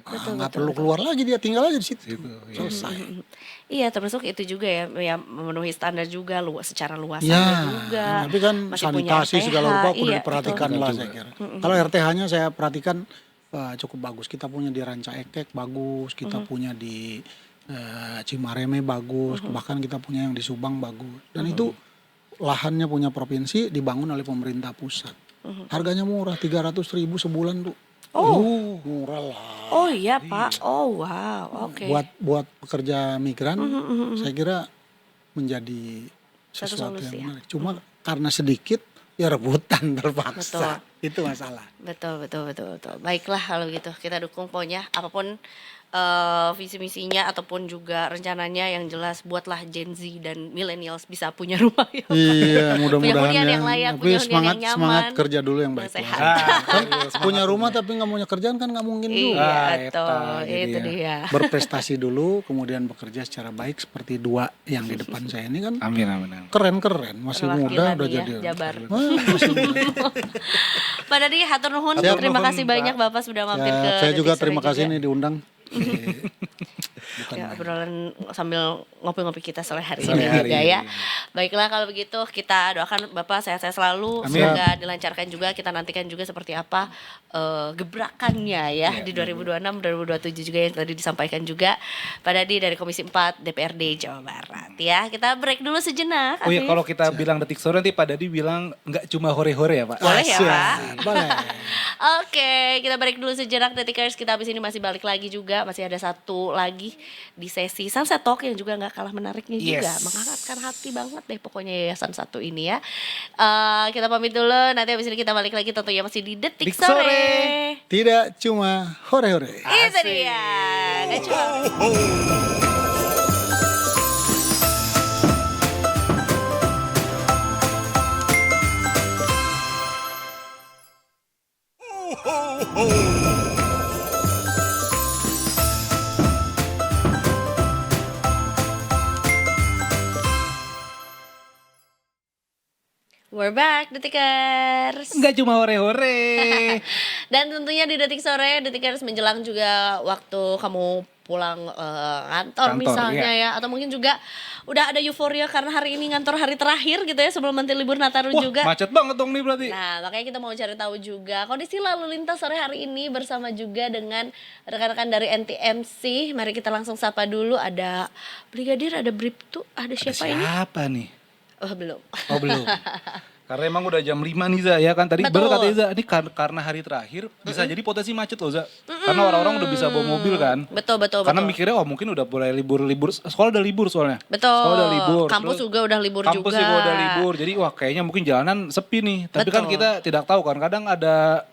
Nggak perlu keluar lagi, dia tinggal aja di situ. Selesai. Iya, termasuk itu juga ya memenuhi standar juga secara luasannya juga. Tapi kan masih sanitasi segala rupa perlu diperhatikan betul. lah saya kira. Kalau RTH-nya saya perhatikan cukup bagus. Kita punya di Ranca Ekek bagus, kita punya di Cimareme bagus, bahkan kita punya yang di Subang bagus. Dan itu lahannya punya provinsi dibangun oleh pemerintah pusat. Harganya murah, 300.000 sebulan tuh. Murah lah. Oh iya Pak, oh wow, oke. Buat pekerja migran, saya kira menjadi sesuatu yang menarik. Cuma karena sedikit, ya rebutan terpaksa. Itu masalah. Betul. Baiklah kalau gitu, kita dukung pokoknya apapun visi misinya ataupun juga rencananya, yang jelas buatlah Gen Z dan millennials bisa punya rumah yang mudah-mudahan punya hunian yang layak, punya hunian yang nyaman, semangat kerja dulu yang baik. Sehat. Punya rumah tapi nggak punya kerjaan kan nggak mungkin juga. Itu dia. Berprestasi dulu, kemudian bekerja secara baik seperti dua yang di depan saya ini kan. Amin. Keren, masih muda udah jadi. Jabar. Masih muda. Pak Dadi, hatur nuhun, terima kasih banyak Bapak sudah mampir ke. Saya juga terima kasih nih diundang. Ya, obrolan sambil ngopi-ngopi kita sore hari ini juga ya. Baiklah kalau begitu kita doakan Bapak sehat-sehat selalu. Semoga dilancarkan juga, kita nantikan juga seperti apa gebrakannya ya di 2026 2027 juga yang tadi disampaikan juga Pak Dadi dari Komisi 4 DPRD Jawa Barat ya. Kita break dulu sejenak. Oh ya, kalau kita bilang detik sore nanti Pak Dadi bilang enggak cuma hore-hore ya Pak. Boleh ya Pak? Boleh. Oke, kita break dulu sejenak detikers. Kita habis ini masih balik lagi juga, masih ada satu lagi di sesi Sunset Talk yang juga nggak kalah menariknya juga, menghangatkan hati banget deh pokoknya yayasan satu ini ya. Kita pamit dulu, nanti habis ini kita balik lagi tentunya masih di Detik Sore. Tidak cuma hore-hore. Itu dia, nggak cuma. We're back, Detikers. Enggak cuma hore-hore. Dan tentunya di Detik Sore, Detikers menjelang juga waktu kamu pulang kantor misalnya ya. Atau mungkin juga udah ada euforia karena hari ini ngantor hari terakhir gitu ya sebelum nanti libur Nataru juga. Macet banget dong nih berarti. Nah makanya kita mau cari tahu juga kondisi lalu lintas sore hari ini bersama juga dengan rekan-rekan dari NTMC. Mari kita langsung sapa dulu, ada Brigadir, ada Bribtu, ada siapa ini? Siapa nih? Oh belum. Oh belum. Karena emang udah jam 5 nih Za ya kan. Tadi baru kata Za, ini karena hari terakhir bisa jadi potensi macet loh Za. Karena orang-orang udah bisa bawa mobil kan. Betul. Karena mikirnya wah mungkin udah mulai libur-libur. Sekolah udah libur soalnya. Betul. Sekolah udah libur. Kampus juga udah libur kampus juga. juga udah libur. Jadi wah kayaknya mungkin jalanan sepi nih. Tapi kan kita tidak tahu kan. Kadang ada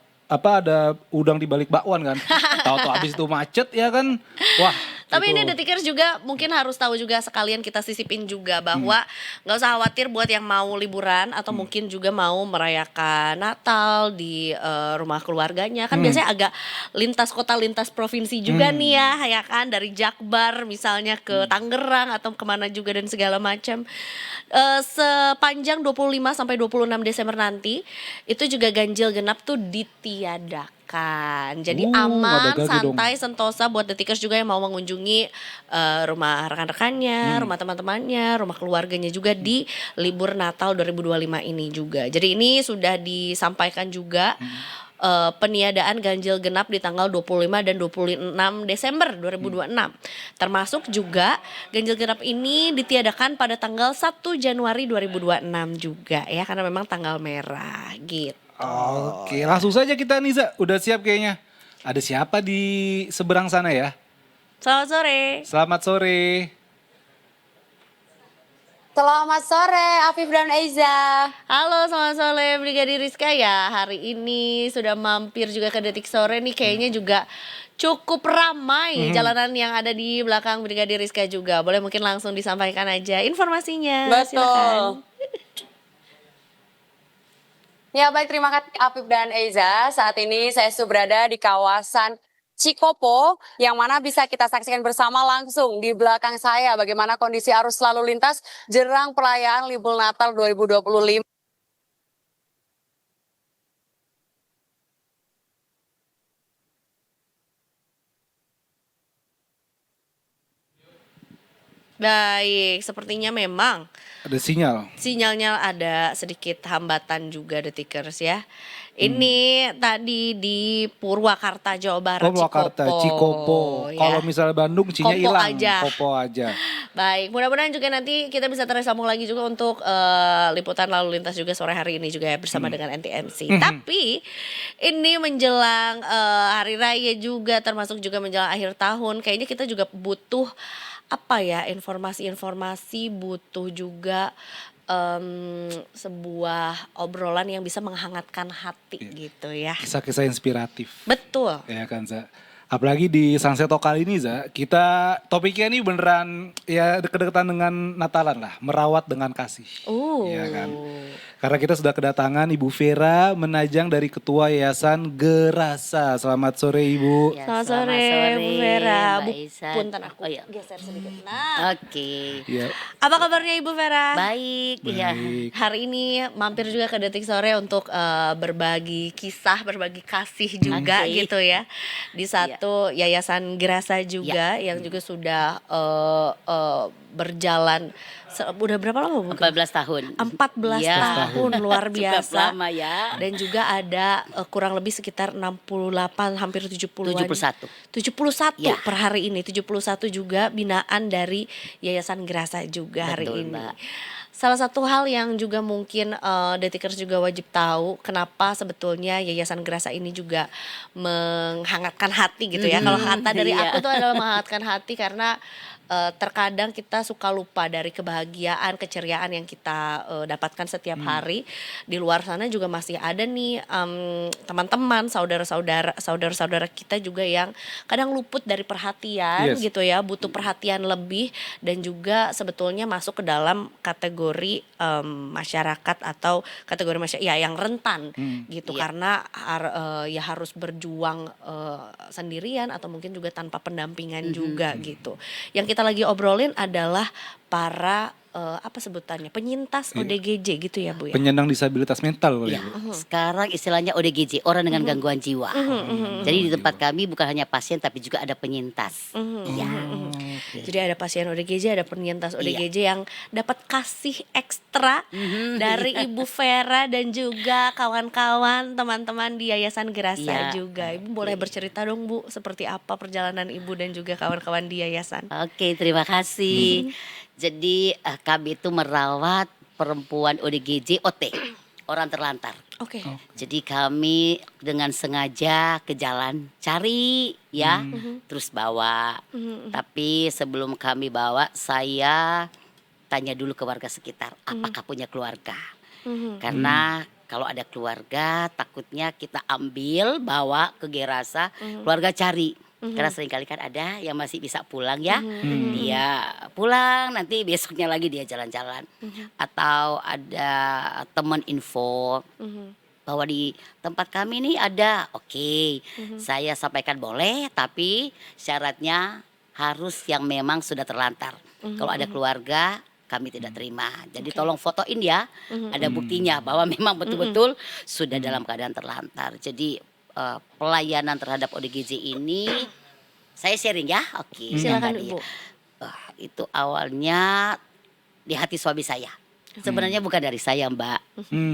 udang di balik bakwan kan. Tahu-tahu habis itu macet ya kan. Wah. Tapi gitu. ini Detikers juga mungkin harus tahu juga sekalian kita sisipin juga bahwa nggak usah khawatir buat yang mau liburan atau mungkin juga mau merayakan Natal di rumah keluarganya kan biasanya agak lintas kota lintas provinsi juga nih ya kan dari Jakbar misalnya ke Tangerang atau kemana juga dan segala macam. Sepanjang 25 sampai 26 Desember nanti itu juga ganjil genap tuh ditiadakan. Jadi aman, santai, sentosa buat Detikers juga yang mau mengunjungi rumah rekan-rekannya, rumah teman-temannya, rumah keluarganya juga di libur Natal 2025 ini juga. Jadi ini sudah disampaikan juga peniadaan ganjil genap di tanggal 25 dan 26 Desember 2026. Termasuk juga ganjil genap ini ditiadakan pada tanggal 1 Januari 2026 juga ya karena memang tanggal merah gitu. Oke, langsung saja kita nih Za, udah siap kayaknya. Ada siapa di seberang sana ya? Selamat sore. Selamat sore. Selamat sore, Afif dan Eiza. Halo, selamat sore Brigadir Rizka ya. Hari ini sudah mampir juga ke Detik Sore nih kayaknya juga cukup ramai jalanan yang ada di belakang Brigadir Rizka juga. Boleh mungkin langsung disampaikan aja informasinya. Betul. Silakan. Ya baik, terima kasih Afif dan Eiza. Saat ini saya sudah berada di kawasan Cikopo yang mana bisa kita saksikan bersama langsung di belakang saya bagaimana kondisi arus lalu lintas jelang perayaan libur Natal 2025. Baik, sepertinya memang Ada sinyal. sinyalnya ada sedikit hambatan juga Detikers ya. Ini tadi di Purwakarta, Jawa Barat, Purwakarta, Cikopo. ya. Kalau misalnya Bandung, cinya Kopo hilang. aja. Kopo aja. Baik, mudah-mudahan juga nanti kita bisa tersambung lagi juga untuk liputan lalu lintas juga sore hari ini juga ya bersama dengan NTMC. Tapi ini menjelang hari raya juga termasuk juga menjelang akhir tahun, kayaknya kita juga butuh informasi-informasi, butuh juga sebuah obrolan yang bisa menghangatkan hati gitu ya. Kisah-kisah inspiratif. Betul. Ya kan Za. Apalagi di Sunseto kali ini Za, kita topiknya ini beneran ya deket-deketan dengan Natalan lah, merawat dengan kasih. Ya kan. Karena kita sudah kedatangan Ibu Vera Menajang dari Ketua Yayasan Gerasa. Selamat sore Ibu. Ya, selamat sore Bu Vera. Mbak Isan. Punten aku geser sedikit. Nah, Oke. Ya, apa kabarnya Ibu Vera? Baik, ya. baik. Hari ini mampir juga ke Detik Sore untuk berbagi kisah, berbagi kasih juga Oke. gitu ya. Di satu Yayasan Gerasa juga yang juga sudah berjalan udah berapa lama Bu? 14 tahun. 14 Ya. tahun luar Cukup biasa. lama ya. Dan juga ada kurang lebih sekitar 68 hampir 70-an. 71. 71 Ya. per hari ini. 71 juga binaan dari Yayasan Gerasa juga hari Betul, ini. Mbak. Salah satu hal yang juga mungkin Detikers juga wajib tahu kenapa sebetulnya Yayasan Gerasa ini juga menghangatkan hati gitu ya. Kalau kata dari Iya. aku tuh adalah menghangatkan hati karena terkadang kita suka lupa dari kebahagiaan, keceriaan yang kita dapatkan setiap hari. Di luar sana juga masih ada nih teman-teman, saudara-saudara kita juga yang kadang luput dari perhatian gitu ya, butuh perhatian lebih dan juga sebetulnya masuk ke dalam kategori masyarakat atau kategori masyarakat ya yang rentan gitu karena ya harus berjuang sendirian atau mungkin juga tanpa pendampingan juga gitu. Yang kita lagi obrolin adalah para apa sebutannya, penyintas ODGJ gitu ya Bu ya? Penyandang disabilitas mental kali Ya, Bu. sekarang istilahnya ODGJ, orang dengan gangguan jiwa. Jadi di tempat kami bukan hanya pasien tapi juga ada penyintas. Ya. Jadi ada pasien ODGJ, ada penyintas ODGJ yang dapat kasih ekstra dari Ibu Vera dan juga kawan-kawan teman-teman di Yayasan Gerasa Iya. juga. Ibu boleh bercerita dong Bu, seperti apa perjalanan Ibu dan juga kawan-kawan di yayasan? Oke, terima kasih. Jadi kami itu merawat perempuan ODGJ OT, orang terlantar. Oke. Jadi kami dengan sengaja ke jalan cari ya, terus bawa. Tapi sebelum kami bawa, saya tanya dulu ke warga sekitar, apakah punya keluarga. Karena kalau ada keluarga, takutnya kita ambil, bawa ke Gerasa, keluarga cari. Karena seringkali kan ada yang masih bisa pulang ya, dia pulang nanti besoknya lagi dia jalan-jalan. Atau ada teman info bahwa di tempat kami ini ada, oke, saya sampaikan boleh, tapi syaratnya harus yang memang sudah terlantar. Kalau ada keluarga kami tidak terima. Jadi tolong fotoin ya, ada buktinya bahwa memang betul-betul sudah dalam keadaan terlantar. Jadi pelayanan terhadap ODGJ ini saya sharing ya, oke. Silakan tadi Ibu. Itu awalnya di hati suami saya. Sebenarnya bukan dari saya Mbak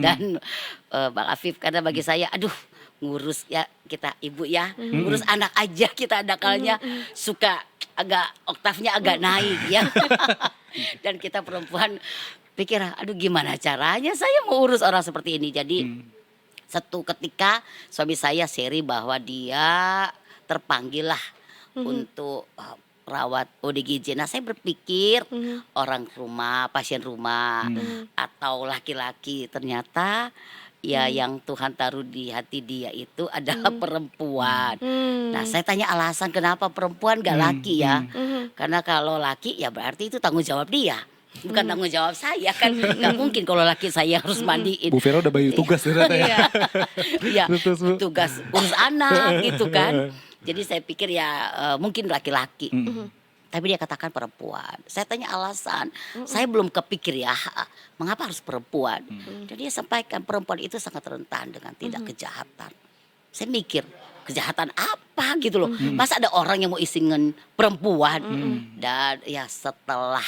dan Bang Afif, karena bagi saya, aduh ngurus ya kita ibu ya, ngurus anak aja kita adakalnya suka agak oktavnya agak naik ya. Dan kita perempuan pikir, aduh gimana caranya saya mau urus orang seperti ini. Jadi satu ketika suami saya sharing bahwa dia terpanggil lah untuk rawat ODGJ. Nah saya berpikir orang rumah, pasien rumah atau laki-laki, ternyata ya yang Tuhan taruh di hati dia itu adalah perempuan. Nah saya tanya alasan kenapa perempuan gak laki ya. Karena kalau laki ya berarti itu tanggung jawab dia, bukan tanggung jawab saya kan. Gak mungkin kalau laki saya harus mandiin. Bu Vera udah bagi tugas ternyata ya. Iya, tugas urus anak gitu kan. Jadi saya pikir ya mungkin laki-laki. Tapi dia katakan perempuan. Saya tanya alasan. Saya belum kepikir ya mengapa harus perempuan. Jadi dia sampaikan perempuan itu sangat rentan dengan tindak kejahatan. Saya mikir kejahatan apa gitu loh. Masa ada orang yang mau isingin perempuan. Dan ya setelah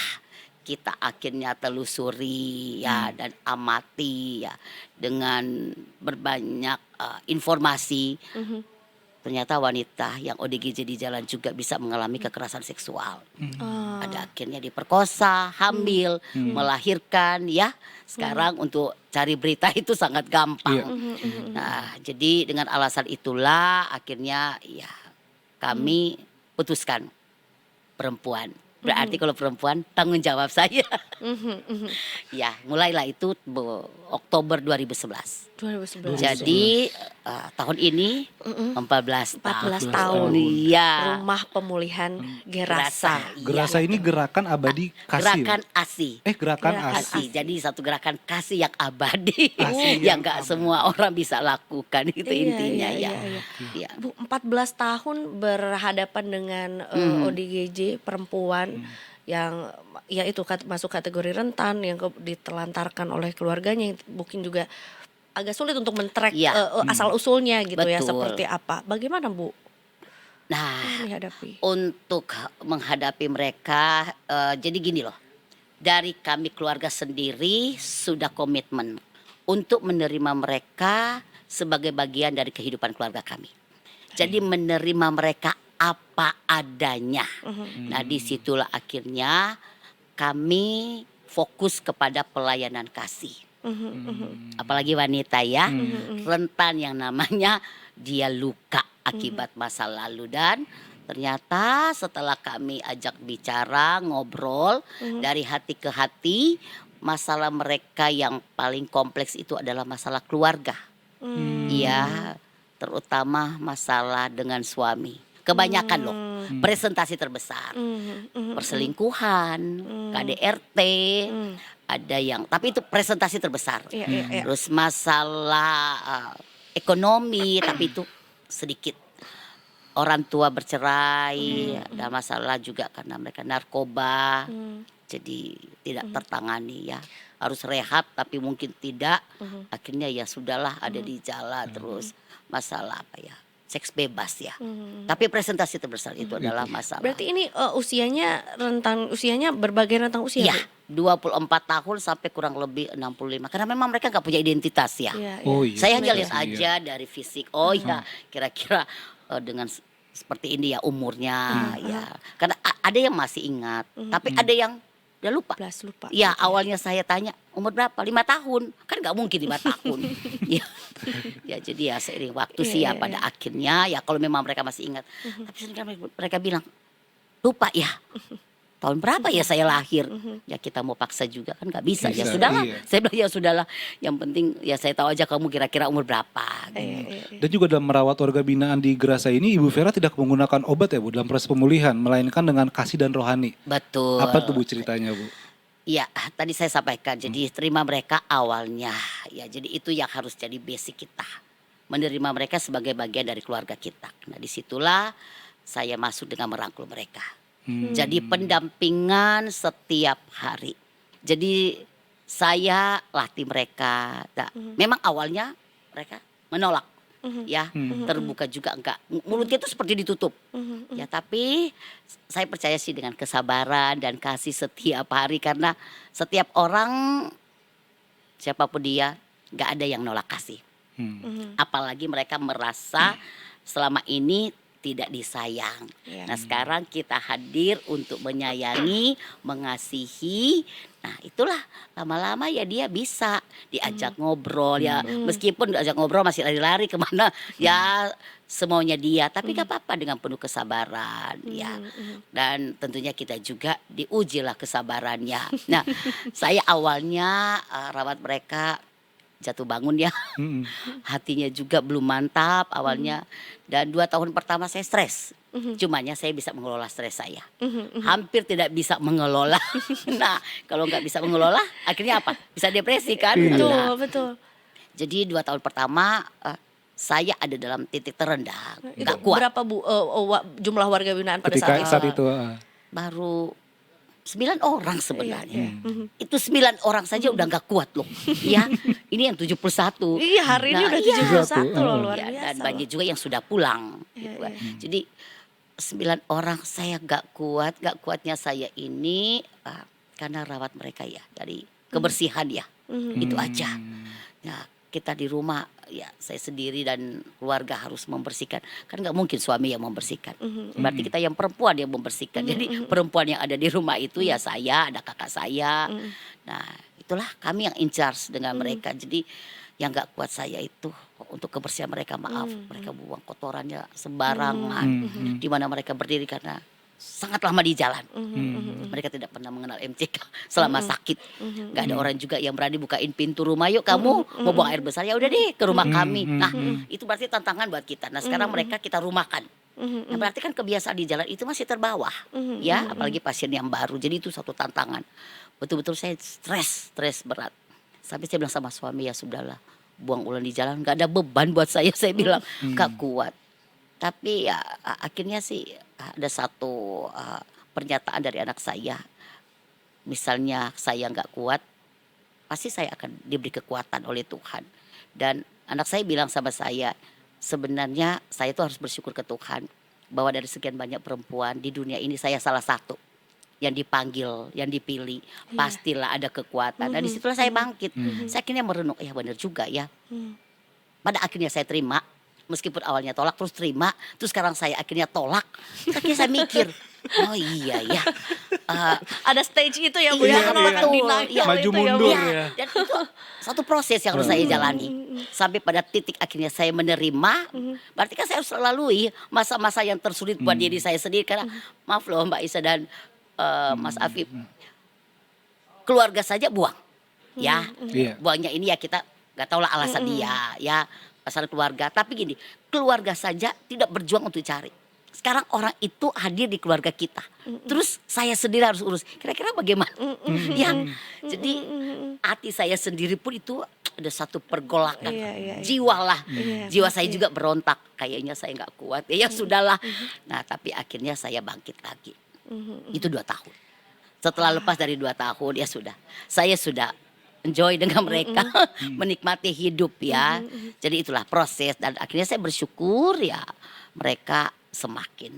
kita akhirnya telusuri ya dan amati ya dengan berbanyak informasi. Ternyata wanita yang ODGJ di jalan juga bisa mengalami kekerasan seksual. Ada akhirnya diperkosa, hamil, melahirkan ya. Sekarang untuk cari berita itu sangat gampang. Nah, jadi dengan alasan itulah akhirnya ya kami putuskan perempuan. Berarti kalau perempuan tanggung jawab saya. Ya, mulailah itu Oktober 2011. 2011. Jadi tahun ini 14 tahun. Iya. Rumah Pemulihan Gerasa. Gerasa ini gerakan abadi kasih. Gerakan ASI. Gerakan Gerakan ASI. Jadi satu gerakan kasih yang abadi, Asih yang gak semua orang bisa lakukan itu Iya, intinya iya, ya. iya. Iya. Bu, 14 tahun berhadapan dengan ODGJ perempuan yang ya itu masuk kategori rentan, yang ditelantarkan oleh keluarganya, yang mungkin juga agak sulit untuk men-track asal usulnya gitu ya, Betul. seperti apa. Bagaimana Bu Nah, menghadapi? untuk menghadapi mereka, jadi gini loh, dari kami keluarga sendiri sudah komitmen untuk menerima mereka sebagai bagian dari kehidupan keluarga kami. Jadi menerima mereka apa adanya. Nah disitulah akhirnya kami fokus kepada pelayanan kasih. Apalagi wanita ya, rentan yang namanya dia luka akibat masa lalu. Dan ternyata setelah kami ajak bicara, ngobrol dari hati ke hati, masalah mereka yang paling kompleks itu adalah masalah keluarga. Iya, terutama masalah dengan suami. Kebanyakan loh, presentasi terbesar, perselingkuhan, KDRT, ada yang, tapi itu presentasi terbesar. Terus masalah ekonomi, tapi itu sedikit. Orang tua bercerai, ada masalah juga karena mereka narkoba. jadi tidak tertangani ya. Harus rehab tapi mungkin tidak. Akhirnya ya sudahlah ada di jalan terus masalah apa ya? Seks bebas ya. Tapi presentasi terbesar itu adalah masalah. Berarti ini usianya berbagai rentang usia. Iya, 24 tahun sampai kurang lebih 65. Karena memang mereka nggak punya identitas ya. Oh iya. Saya hanya lihat Iya. aja dari fisik. Oh ya, kira-kira dengan seperti ini ya umurnya ya. Karena ada yang masih ingat, tapi ada yang udah lupa. Lupa. Ya awalnya saya tanya umur berapa? 5 tahun. Kan nggak mungkin 5 tahun. Ya. Ya jadi ya seiring waktu sih ya pada akhirnya ya kalau memang mereka masih ingat. Tapi sekarang mereka bilang lupa ya. Tahun berapa ya saya lahir? Ya kita mau paksa juga kan nggak bisa. Ya Bisa, sudahlah. iya. Saya bilang ya sudahlah. Yang penting ya saya tahu aja kamu kira-kira umur berapa. Dan juga dalam merawat warga binaan di Gerasa ini, Ibu Vera tidak menggunakan obat ya Bu dalam proses pemulihan, melainkan dengan kasih dan rohani. Betul. Apa tuh Bu ceritanya Bu? Iya, tadi saya sampaikan. Jadi terima mereka awalnya. Ya, jadi itu yang harus jadi basic kita. Menerima mereka sebagai bagian dari keluarga kita. Nah, disitulah saya masuk dengan merangkul mereka. Jadi pendampingan setiap hari. Jadi saya latih mereka. Nah, memang awalnya mereka menolak. Ya, terbuka juga enggak. Mulutnya itu seperti ditutup. Ya, tapi saya percaya sih dengan kesabaran dan kasih setiap hari karena setiap orang siapapun dia enggak ada yang nolak kasih. Apalagi mereka merasa selama ini tidak disayang. Nah, sekarang kita hadir untuk menyayangi, mengasihi. Nah, itulah lama-lama ya dia bisa diajak ngobrol ya. Meskipun diajak ngobrol masih lari-lari kemana ya semaunya dia. Tapi gak apa-apa dengan penuh kesabaran ya. Dan tentunya kita juga diujilah kesabarannya. Nah, saya awalnya rawat mereka jatuh bangun ya. Hatinya juga belum mantap awalnya. Dan 2 tahun pertama saya stres. Cumanya saya bisa mengelola stres saya. Hampir tidak bisa mengelola. Nah, kalau nggak bisa mengelola akhirnya apa? Bisa depresi kan? Nah, Betul. jadi 2 tahun pertama saya ada dalam titik terendah. Nggak kuat. Berapa Bu jumlah warga binaan pada Ketika saat saat itu. Baru 9 orang sebenarnya. Itu 9 orang saja udah nggak kuat loh. Ya, ini yang 71. Iya, hari ini Nah, udah iya. 71 loh, luar Ya, biasa. dan banyak juga yang sudah pulang. Gitu kan. Jadi 9 orang saya nggak kuat. Nggak kuatnya saya ini karena rawat mereka ya dari kebersihan ya. Itu aja. Nah, kita di rumah ya saya sendiri dan keluarga harus membersihkan. Kan nggak mungkin suami yang membersihkan. Berarti kita yang perempuan yang membersihkan. Jadi perempuan yang ada di rumah itu ya saya, ada kakak saya. Nah, itulah kami yang in charge dengan mereka. Jadi yang nggak kuat saya itu untuk kebersihan mereka, maaf. Mereka buang kotorannya sembarangan. Di mana mereka berdiri karena sangat lama di jalan. Mereka tidak pernah mengenal MCK selama sakit. Gak ada orang juga yang berani bukain pintu rumah. Yuk kamu mau buang air besar, ya udah deh ke rumah kami. Nah, itu berarti tantangan buat kita. Nah, sekarang mereka kita rumahkan. Nah, berarti kan kebiasaan di jalan itu masih terbawah. Ya, apalagi pasien yang baru. Jadi itu satu tantangan. Betul-betul saya stres berat. Sampai saya bilang sama suami, ya sudahlah, buang ulang di jalan, gak ada beban buat saya bilang, gak kuat. Tapi ya akhirnya sih ada satu pernyataan dari anak saya. Misalnya saya nggak kuat, pasti saya akan diberi kekuatan oleh Tuhan. Dan anak saya bilang sama saya, sebenarnya saya tuh harus bersyukur ke Tuhan bahwa dari sekian banyak perempuan di dunia ini saya salah satu yang dipanggil, yang dipilih. Pastilah ada kekuatan. Dan disitulah saya bangkit. Saya akhirnya merenung, ya benar juga ya. Pada akhirnya saya terima. Meskipun awalnya tolak terus terima, terus sekarang saya akhirnya tolak. Akhirnya saya mikir, oh iya ya. Ada stage itu ya Bu Iya, ya, penolakan betul. denial Iya. Maju itu ya Bu. mundur. Ya, ya. dan itu satu proses yang harus saya jalani. Sampai pada titik akhirnya saya menerima. Berarti kan saya harus lalui masa-masa yang tersulit buat diri saya sendiri. Karena maaf loh Mbak Isa dan Mas Afif. Keluarga saja buang. Ya, Iya. buangnya ini ya kita gak tahu lah alasan dia. Ya, pasal keluarga. Tapi gini, keluarga saja tidak berjuang untuk cari. Sekarang orang itu hadir di keluarga kita. Terus saya sendiri harus urus. Kira-kira bagaimana? Ya, jadi hati saya sendiri pun itu ada satu pergolakan. Jiwa lah. Jiwa saya juga berontak. Kayaknya saya nggak kuat. Ya sudahlah. Nah, tapi akhirnya saya bangkit lagi. Itu 2 tahun. Setelah lepas dari 2 tahun ya sudah. Saya sudah enjoy dengan mereka, menikmati hidup ya. Jadi itulah proses dan akhirnya saya bersyukur ya mereka semakin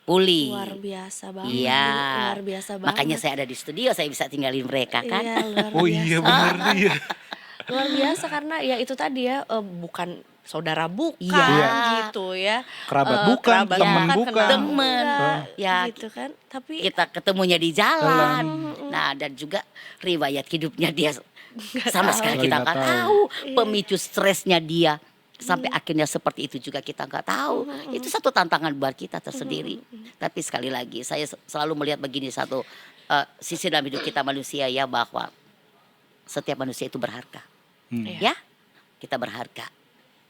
pulih. Luar biasa banget. Iya. Luar biasa banget. Makanya saya ada di studio, saya bisa tinggalin mereka kan. Iya, luar Oh biasa. iya benar iya. Luar biasa karena ya itu tadi ya bukan saudara bukan Iya. gitu ya. Kerabat bukan, kerabat teman bukan. kenal Temen. enggak, Ya, gitu kan. Tapi kita ketemunya di jalan. Nah, dan juga riwayat hidupnya dia sama sekali kita nggak tahu. Pemicu stresnya dia sampai akhirnya seperti itu juga kita nggak tahu. Itu satu tantangan buat kita tersendiri. Tapi sekali lagi saya selalu melihat begini satu sisi dalam hidup kita manusia ya bahwa setiap manusia itu berharga. Ya, kita berharga.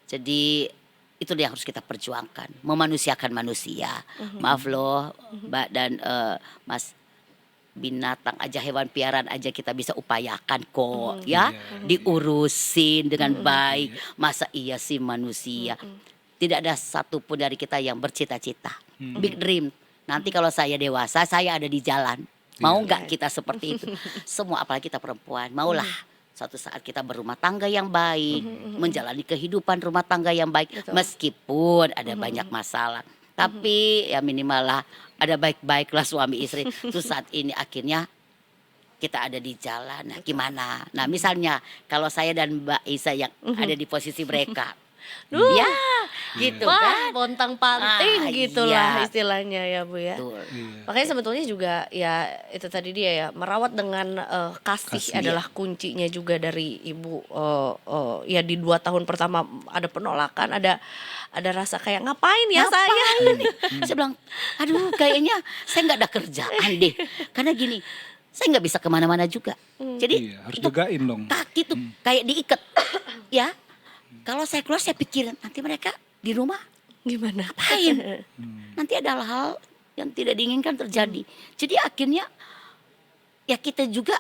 Jadi itu yang harus kita perjuangkan, memanusiakan manusia. Maaf loh, Mbak dan Mas, binatang aja, hewan piaraan aja kita bisa upayakan kok, ya, diurusin dengan baik. Masa iya sih manusia? Tidak ada satupun dari kita yang bercita-cita, big dream. Nanti kalau saya dewasa, saya ada di jalan. Mau nggak kita seperti itu? Semua apalagi kita perempuan, maulah. Suatu saat kita berumah tangga yang baik, menjalani kehidupan rumah tangga yang baik, meskipun ada banyak masalah. Tapi ya minimal lah ada baik-baiklah suami istri. Terus saat ini akhirnya kita ada di jalan. Nah gimana? Nah misalnya kalau saya dan Mbak Isa yang ada di posisi mereka. Ya gitu wah, kan. pontang-panting gitu iya. lah istilahnya ya Bu ya. Betul. Makanya sebetulnya juga ya itu tadi dia ya merawat dengan kasih adalah kuncinya juga dari ibu. Ya di 2 tahun pertama ada penolakan, ada rasa kayak ngapain ya saya. Saya bilang, aduh kayaknya saya nggak ada kerjaan deh. Karena gini, saya nggak bisa kemana-mana juga. Jadi Iya, harus untuk jagain dong. kaki tuh kayak diikat, ya. Kalau saya keluar saya pikir nanti mereka di rumah Gimana? ngapain? Nanti ada hal yang tidak diinginkan terjadi. Jadi akhirnya ya kita juga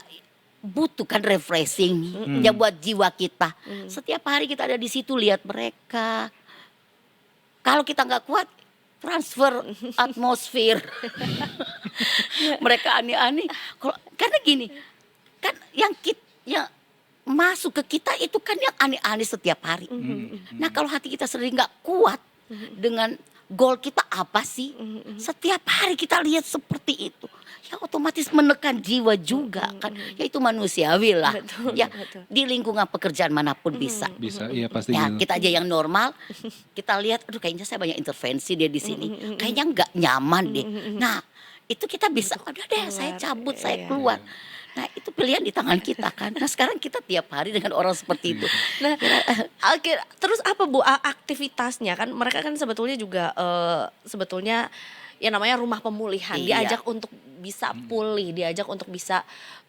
butuhkan refreshing ya buat jiwa kita. Setiap hari kita ada di situ lihat mereka. Kalau kita nggak kuat transfer atmosfer. Mereka aneh-aneh. Karena gini, kan yang masuk ke kita itu kan yang aneh-aneh setiap hari. Nah kalau hati kita sendiri nggak kuat dengan goal kita apa sih? Setiap hari kita lihat seperti itu, ya otomatis menekan jiwa juga kan. Ya itu manusiawi lah. Ya di lingkungan pekerjaan manapun bisa. Bisa, iya pasti Ya gitu. kita aja yang normal, kita lihat, aduh kayaknya saya banyak intervensi dia di sini, kayaknya nggak nyaman deh. Nah itu kita bisa, udah deh saya cabut, saya keluar. Nah itu pilihan di tangan kita kan. Nah sekarang kita tiap hari dengan orang seperti itu. Nah, terus apa Bu aktivitasnya kan mereka kan sebetulnya juga sebetulnya ya namanya rumah pemulihan, Iya. diajak untuk bisa pulih, diajak untuk bisa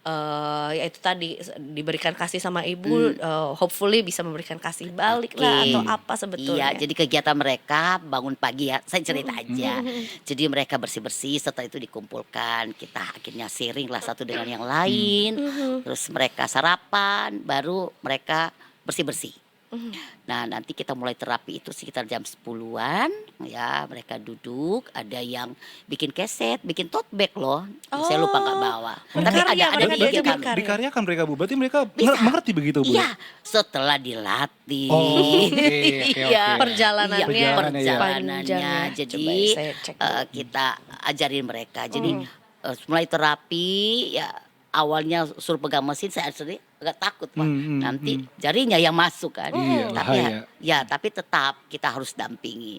ya itu tadi diberikan kasih sama ibu, hopefully bisa memberikan kasih balik lah Oke. atau apa sebetulnya. Iya, jadi kegiatan mereka bangun pagi ya, saya cerita aja. Jadi mereka bersih-bersih, setelah itu dikumpulkan, kita akhirnya sharing lah satu dengan yang lain. Terus mereka sarapan, baru mereka bersih-bersih. Nah nanti kita mulai terapi itu sekitar jam 10-an ya, mereka duduk, ada yang bikin keset, bikin tote bag loh. Saya lupa nggak bawa. Tapi Berkarya, ada mereka di diajak kami. berkarya. Dikaryakan mereka Bu, berarti mereka Bisa. mengerti begitu Bu? Iya, setelah dilatih. Oh, oke. Iya. Perjalanannya Iya, panjang perjalanannya. ya. Jadi Coba saya cek dulu. kita ajarin mereka. Jadi mulai terapi ya awalnya suruh pegang mesin saya sendiri agak takut Pak. Nanti jarinya yang masuk kan. Iya, Tapi bahaya. ya tapi tetap kita harus dampingi.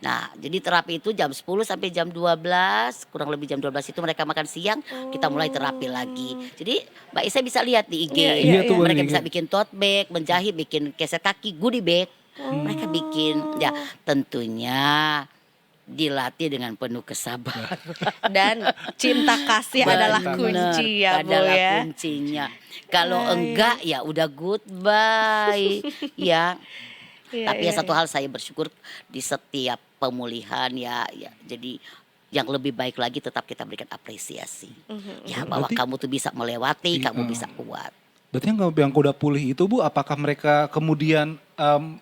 Nah, jadi terapi itu jam 10 sampai jam 12, kurang lebih jam 12 itu mereka makan siang, kita mulai terapi lagi. Jadi Mbak Isa bisa lihat di IG, Iya, tuh, mereka di bisa IG. bikin tote bag, menjahit, bikin keset kaki, goodie bag. Mereka bikin, ya tentunya dilatih dengan penuh kesabaran. Dan cinta kasih adalah Benar, kunci ya Bu adalah ya. kuncinya. Kalau enggak ya udah goodbye ya. Iya, Tapi ya iya, satu hal saya bersyukur di setiap pemulihan ya jadi yang lebih baik lagi tetap kita berikan apresiasi. Ya bahwa kamu tuh bisa melewati, kamu bisa kuat. Berarti yang udah pulih itu Bu, apakah mereka kemudian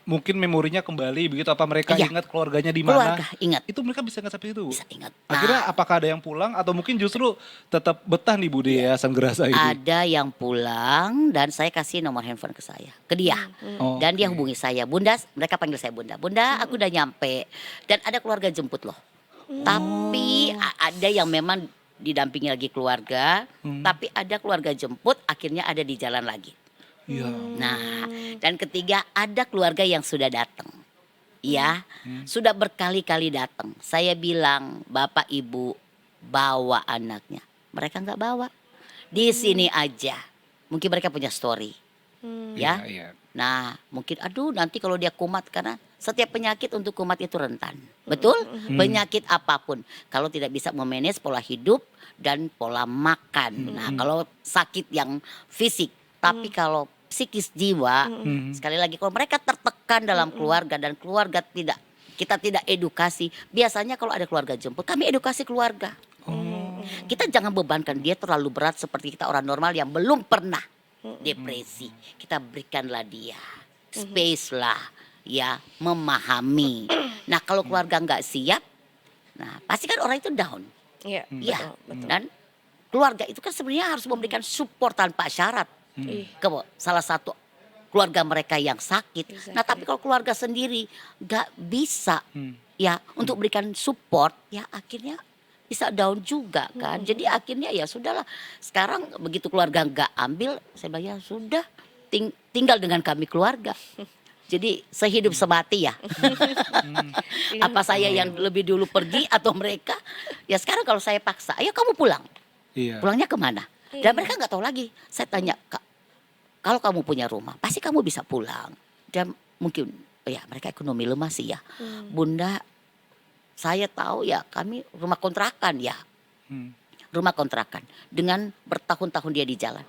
mungkin memorinya kembali begitu? Apa mereka Iya. ingat keluarganya di mana? Keluarga ingat. Itu mereka bisa ingat seperti itu Bu? Bisa ingat. Akhirnya apakah ada yang pulang atau mungkin justru tetap betah nih Bu di Yayasan Gerasa ini? Ada yang pulang dan saya kasih nomor handphone ke saya, ke dia. Oh, Dan dia oke. hubungi saya, Bunda, mereka panggil saya Bunda. Bunda, aku udah nyampe. Dan ada keluarga jemput loh. Tapi ada yang memang didampingi lagi keluarga, tapi ada keluarga jemput akhirnya ada di jalan lagi. Iya. Nah, dan ketiga ada keluarga yang sudah datang. Ya, sudah berkali-kali datang. Saya bilang, Bapak Ibu bawa anaknya. Mereka nggak bawa. Di sini aja. Mungkin mereka punya story. Ya. Iya. Nah, mungkin aduh nanti kalau dia kumat karena setiap penyakit untuk kumat itu rentan. Betul? Penyakit apapun. Kalau tidak bisa memanage pola hidup dan pola makan. Nah, kalau sakit yang fisik, tapi kalau psikis jiwa, sekali lagi kalau mereka tertekan dalam keluarga dan keluarga kita tidak edukasi. Biasanya kalau ada keluarga jemput, kami edukasi keluarga. Kita jangan bebankan dia terlalu berat seperti kita orang normal yang belum pernah depresi. Kita berikanlah dia space lah, ya, memahami. Nah, kalau keluarga nggak siap, nah pasti kan orang itu down. Iya, Ya, betul. dan keluarga itu kan sebenarnya harus memberikan support tanpa syarat ke salah satu keluarga mereka yang sakit. Nah, tapi kalau keluarga sendiri nggak bisa ya untuk berikan support, ya akhirnya bisa down juga kan. Jadi akhirnya ya sudahlah. Sekarang begitu keluarga nggak ambil, saya bayar sudah tinggal dengan kami keluarga. Jadi sehidup semati ya. Apa saya yang lebih dulu pergi atau mereka? Ya sekarang kalau saya paksa, ayo kamu pulang. Iya. Pulangnya kemana? Dan mereka nggak tahu lagi. Saya tanya, Kak, kalau kamu punya rumah, pasti kamu bisa pulang. Dan mungkin, ya mereka ekonomi lemah sih ya. Bunda, saya tahu ya kami rumah kontrakan ya. Rumah kontrakan. Dengan bertahun-tahun dia di jalan.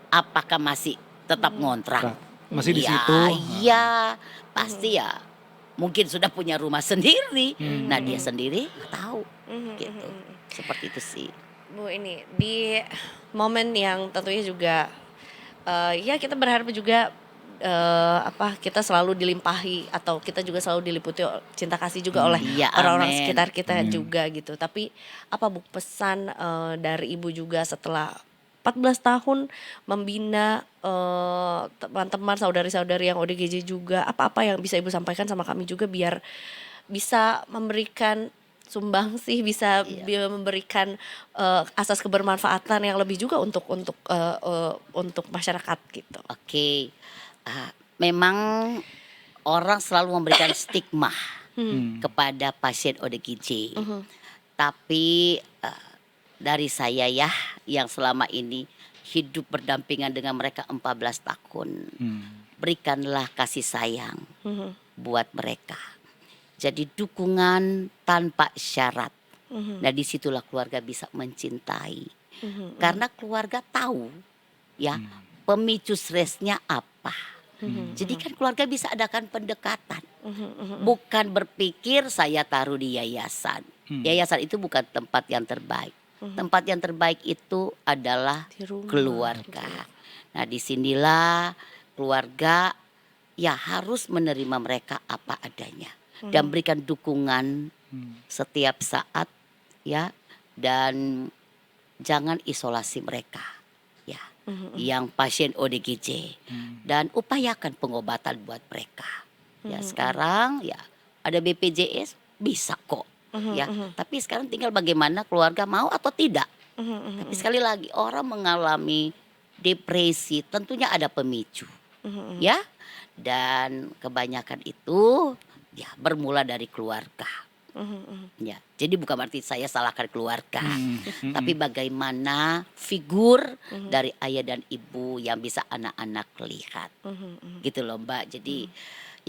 Apakah masih tetap ngontrak? Masih di Ya, situ. iya, pasti ya. Mungkin sudah punya rumah sendiri. Nah dia sendiri nggak tahu. Gitu. Seperti itu sih. Bu, ini di momen yang tentunya juga ya kita berharap juga kita selalu dilimpahi atau kita juga selalu diliputi cinta kasih juga oleh Iya, orang-orang amin. sekitar kita juga gitu. Tapi apa Bu pesan dari Ibu juga setelah 14 tahun membina teman-teman saudari-saudari yang ODGJ juga, apa-apa yang bisa Ibu sampaikan sama kami juga biar bisa memberikan sumbangsih, bisa memberikan asas kebermanfaatan yang lebih juga untuk masyarakat gitu. Oke, memang orang selalu memberikan stigma kepada pasien ODGJ. Tapi dari saya ya yang selama ini hidup berdampingan dengan mereka 14 tahun. Berikanlah kasih sayang buat mereka. Jadi dukungan tanpa syarat. Nah disitulah keluarga bisa mencintai. Karena keluarga tahu ya pemicu stresnya apa. Jadi kan keluarga bisa adakan pendekatan. Bukan berpikir saya taruh di yayasan. Yayasan itu bukan tempat yang terbaik. Tempat yang terbaik itu adalah Di rumah. keluarga. Nah disinilah keluarga ya harus menerima mereka apa adanya. Dan berikan dukungan setiap saat ya. Dan jangan isolasi mereka ya. Yang pasien ODGJ. Dan upayakan pengobatan buat mereka. Ya sekarang ya ada BPJS bisa kok. Ya, tapi sekarang tinggal bagaimana keluarga mau atau tidak. Tapi sekali lagi orang mengalami depresi tentunya ada pemicu, ya. Dan kebanyakan itu ya bermula dari keluarga. Ya, jadi bukan berarti saya salahkan keluarga, tapi bagaimana figur dari ayah dan ibu yang bisa anak-anak lihat, gitu loh Mbak. Jadi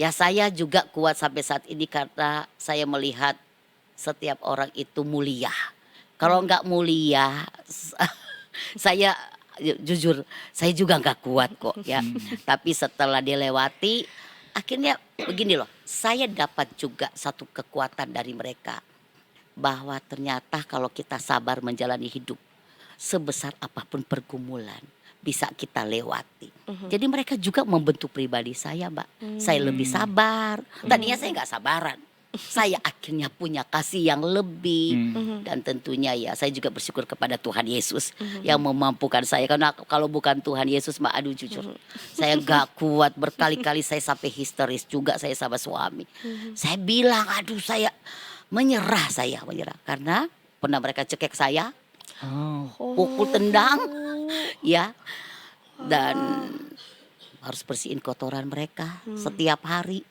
ya saya juga kuat sampai saat ini karena saya melihat setiap orang itu mulia. Kalau nggak mulia, saya jujur saya juga nggak kuat kok ya. Tapi setelah dilewati, akhirnya begini loh. Saya dapat juga satu kekuatan dari mereka bahwa ternyata kalau kita sabar menjalani hidup sebesar apapun pergumulan, bisa kita lewati. Jadi mereka juga membentuk pribadi saya, Mbak. Saya lebih sabar. Tadinya saya nggak sabaran. Saya akhirnya punya kasih yang lebih. Dan tentunya ya saya juga bersyukur kepada Tuhan Yesus yang memampukan saya. Karena kalau bukan Tuhan Yesus, Mbak, aduh jujur, saya nggak kuat. Berkali-kali saya sampai histeris juga saya sama suami. Saya bilang, aduh saya menyerah. Karena pernah mereka cekek saya, pukul, tendang, ya. Dan harus bersihin kotoran mereka setiap hari.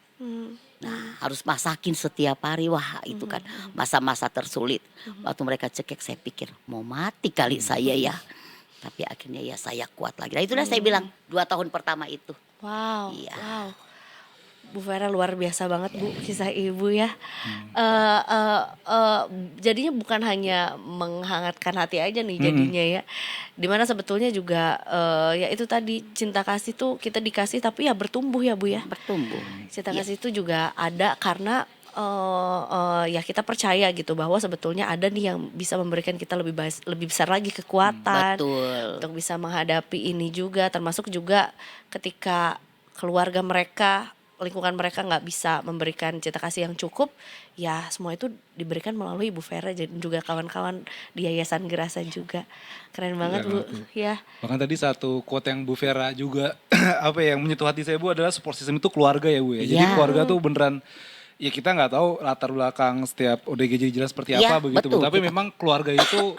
Nah, harus masakin setiap hari. Wah, itu kan masa-masa tersulit. Waktu mereka cekek saya pikir mau mati kali saya ya. Tapi akhirnya ya saya kuat lagi. Nah, itulah saya bilang 2 tahun pertama itu. Wow, Iya. wow. Bu Vera luar biasa banget Bu, kisah ibu ya. Jadinya bukan hanya menghangatkan hati aja nih jadinya ya. Dimana sebetulnya juga ya itu tadi, cinta kasih tuh kita dikasih tapi ya bertumbuh ya Bu ya. Bertumbuh. Cinta kasih itu juga ada karena ya kita percaya gitu bahwa sebetulnya ada nih yang bisa memberikan kita lebih besar lagi kekuatan Betul. untuk bisa menghadapi ini juga, termasuk juga ketika keluarga mereka, lingkungan mereka nggak bisa memberikan cinta kasih yang cukup, ya semua itu diberikan melalui Ibu Vera dan juga kawan-kawan di Yayasan Gerasa juga. Keren banget Bu, ya. Bahkan tadi satu quote yang Bu Vera juga apa yang menyentuh hati saya Bu adalah support system itu keluarga ya Bu ya. Jadi Iya. keluarga tuh beneran, ya kita nggak tahu latar belakang setiap ODGJ jelas seperti Iya, apa begitu Bu. betul. Tapi memang keluarga itu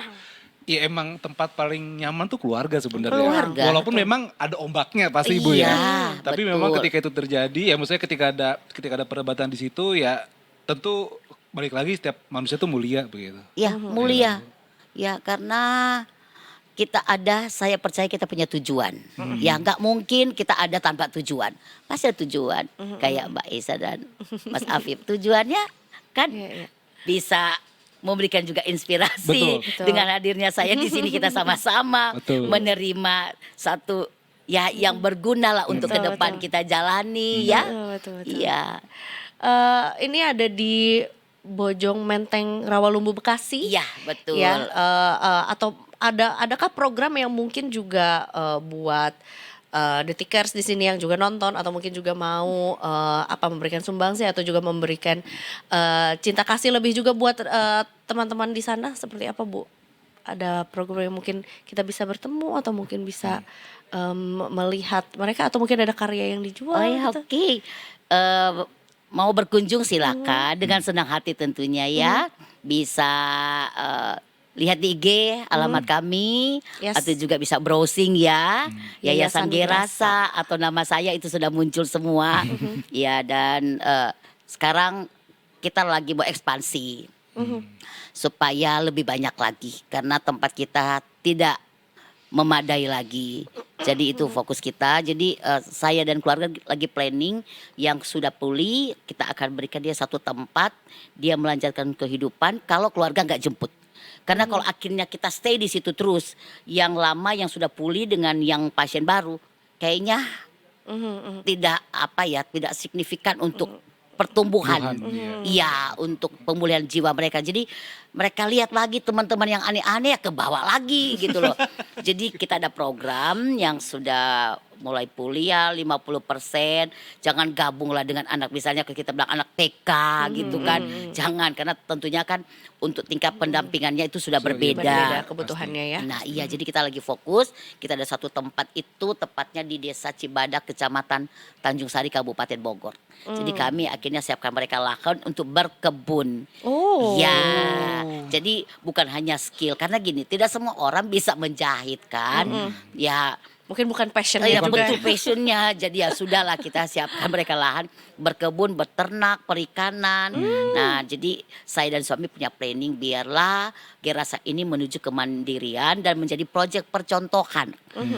ya emang tempat paling nyaman tuh keluarga sebenarnya. Keluarga. Walaupun memang ada ombaknya pasti Bu Iya, ya. Tapi betul. memang ketika itu terjadi ya maksudnya ketika ada perdebatan di situ ya tentu balik lagi setiap manusia tuh mulia begitu. Ya, mulia. Ya, karena kita ada, saya percaya kita punya tujuan. Ya, nggak mungkin kita ada tanpa tujuan. Pasti ada tujuan. Kayak Mbak Esa dan Mas Afif. Tujuannya kan Iya, iya. bisa memberikan juga inspirasi. Betul. Dengan hadirnya saya di sini kita sama-sama Betul. menerima satu ya yang berguna lah untuk ke Betul, depan betul. kita jalani ya. Betul. Iya. Ini ada di Bojong Menteng Rawalumbu Bekasi. Iya, betul. Ya, atau adakah program yang mungkin juga buat Detikers di sini yang juga nonton atau mungkin juga mau memberikan sumbangsi atau juga memberikan cinta kasih lebih juga buat teman-teman di sana, seperti apa Bu? Ada program yang mungkin kita bisa bertemu atau mungkin bisa melihat mereka atau mungkin ada karya yang dijual Oh ya, gitu? oke. Mau berkunjung silakan dengan senang hati tentunya ya. Bisa lihat di IG alamat kami, Yes. atau juga bisa browsing ya. Yayasan Yayasan Gerasa atau nama saya itu sudah muncul semua. Ya, dan sekarang kita lagi mau ekspansi supaya lebih banyak lagi karena tempat kita tidak memadai lagi. Jadi itu fokus kita. Jadi saya dan keluarga lagi planning yang sudah pulih, kita akan berikan dia satu tempat, dia melancarkan kehidupan kalau keluarga nggak jemput. Karena kalau akhirnya kita stay di situ terus, yang lama yang sudah pulih dengan yang pasien baru, kayaknya tidak tidak signifikan untuk pertumbuhan. Iya, untuk pemulihan jiwa mereka. Jadi mereka lihat lagi teman-teman yang aneh-aneh ya ke bawah lagi gitu loh. Jadi kita ada program yang sudah mulai pulih ya 50%. Jangan gabunglah dengan anak, misalnya kita bilang anak TK gitu kan. Jangan, karena tentunya kan untuk tingkat pendampingannya itu sudah Berbeda berbeda. kebutuhannya ya. Nah iya, jadi kita lagi fokus, kita ada satu tempat itu tepatnya di Desa Cibadak, Kecamatan Tanjung Sari, Kabupaten Bogor. Jadi kami akhirnya siapkan mereka lahan untuk berkebun. Oh. Ya, jadi bukan hanya skill, karena gini, tidak semua orang bisa menjahit kan. Ya, Mungkin bukan passionnya ya juga. betul passionnya. Jadi ya sudahlah, kita siapkan mereka lahan berkebun, beternak, perikanan. Nah, jadi saya dan suami punya planning biarlah Gerasa ini menuju kemandirian dan menjadi proyek percontohan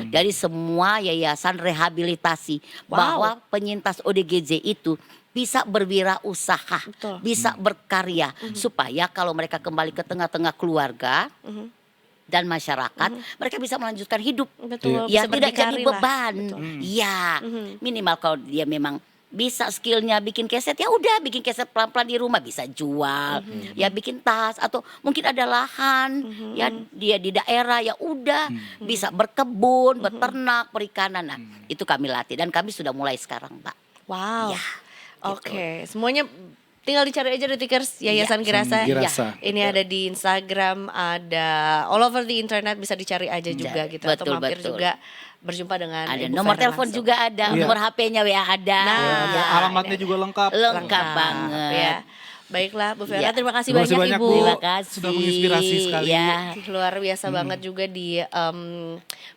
dari semua yayasan rehabilitasi. Bahwa penyintas ODGJ itu bisa berwirausaha, Betul. bisa berkarya, supaya kalau mereka kembali ke tengah-tengah keluarga dan masyarakat, mereka bisa melanjutkan hidup. Betul. Ya, bisa tidak jadi berdikari lah. beban. Betul. Ya, minimal kalau dia memang bisa skillnya bikin keset, ya udah bikin keset pelan-pelan di rumah, bisa jual, ya bikin tas, atau mungkin ada lahan, ya dia di daerah, ya udah bisa berkebun, beternak, perikanan. Nah, itu kami latih dan kami sudah mulai sekarang, Mbak. Wow. Ya, Oke, semuanya tinggal dicari aja Detikers Yayasan Girasa. Girasa. Ini ada di Instagram, ada all over the internet, bisa dicari aja juga gitu. Atau Betul, mampir betul. juga berjumpa dengan Ada Ibu nomor Vera telepon langsung. juga ada, nomor HP-nya WA ada. Ya, alamatnya juga lengkap. Lengkap banget. Ya. Baiklah Bu Vera, Ya. terima kasih Terima kasih banyak, banyak, Ibu. Bu. Terima kasih. Sudah menginspirasi sekali. Ya. Luar biasa banget juga di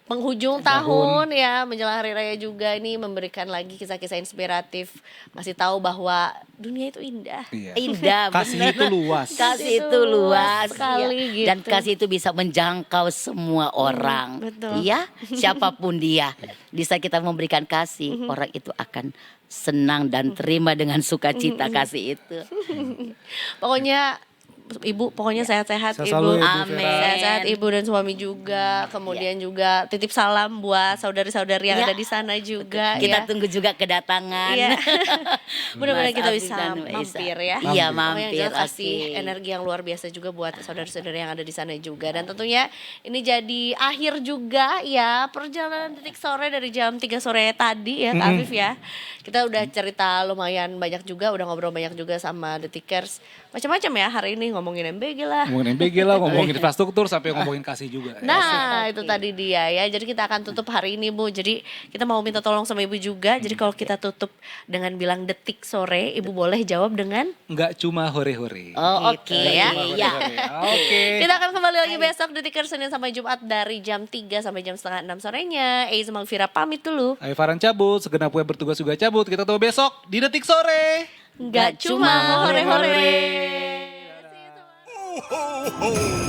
penghujung tahun ya, menjelang hari raya juga ini memberikan lagi kisah-kisah inspiratif, ngasih tahu bahwa dunia itu indah. Iya. Indah, Kasih bener. itu luas. Kasih Itu itu luas sekali iya. gitu. Dan kasih itu bisa menjangkau semua orang. betul. Iya, siapapun dia. Bisa kita memberikan kasih, orang itu akan senang dan terima dengan sukacita kasih itu. Pokoknya Ibu, pokoknya sehat-sehat Sehat Ibu. selalu ya, Bu Amin. Vera. Sehat-sehat Ibu dan suami juga. Kemudian juga titip salam buat saudari-saudari yang Ya. ada di sana juga Kita ya. tunggu juga kedatangan. Iya. Mudah-mudahan Mas kita Afif bisa dan Mbak Isa. mampir ya. Iya, Pokoknya yang mampir. jelas kasih oke. energi yang luar biasa juga buat saudara-saudara yang ada di sana juga. Dan tentunya ini jadi akhir juga ya perjalanan Detik Sore dari jam 3 sore tadi ya Kak Afif ya. Kita udah cerita lumayan banyak juga, udah ngobrol banyak juga sama Detikers. Macam-macam ya hari ini, ngomongin MBG lah. Ngomongin MBG lah, ngomongin infrastruktur sampai ngomongin kasih juga. Nah itu tadi dia ya. Jadi kita akan tutup hari ini Bu. Jadi kita mau minta tolong sama Ibu juga. Jadi kalau kita tutup dengan bilang Detik Sore, Ibu boleh jawab dengan Enggak cuma hore-hore. Oh, Gitu oke. ya. Ya. Oke. Kita akan kembali lagi besok Detikers Senin sampai Jumat dari jam 3 sampai jam setengah 6 sorenya. Eiza Magfira pamit dulu. Ayo Farhan cabut, segenap web bertugas juga cabut. Kita tahu besok di Detik Sore. Nggak cuma hore-hore. Ho, ho, ho.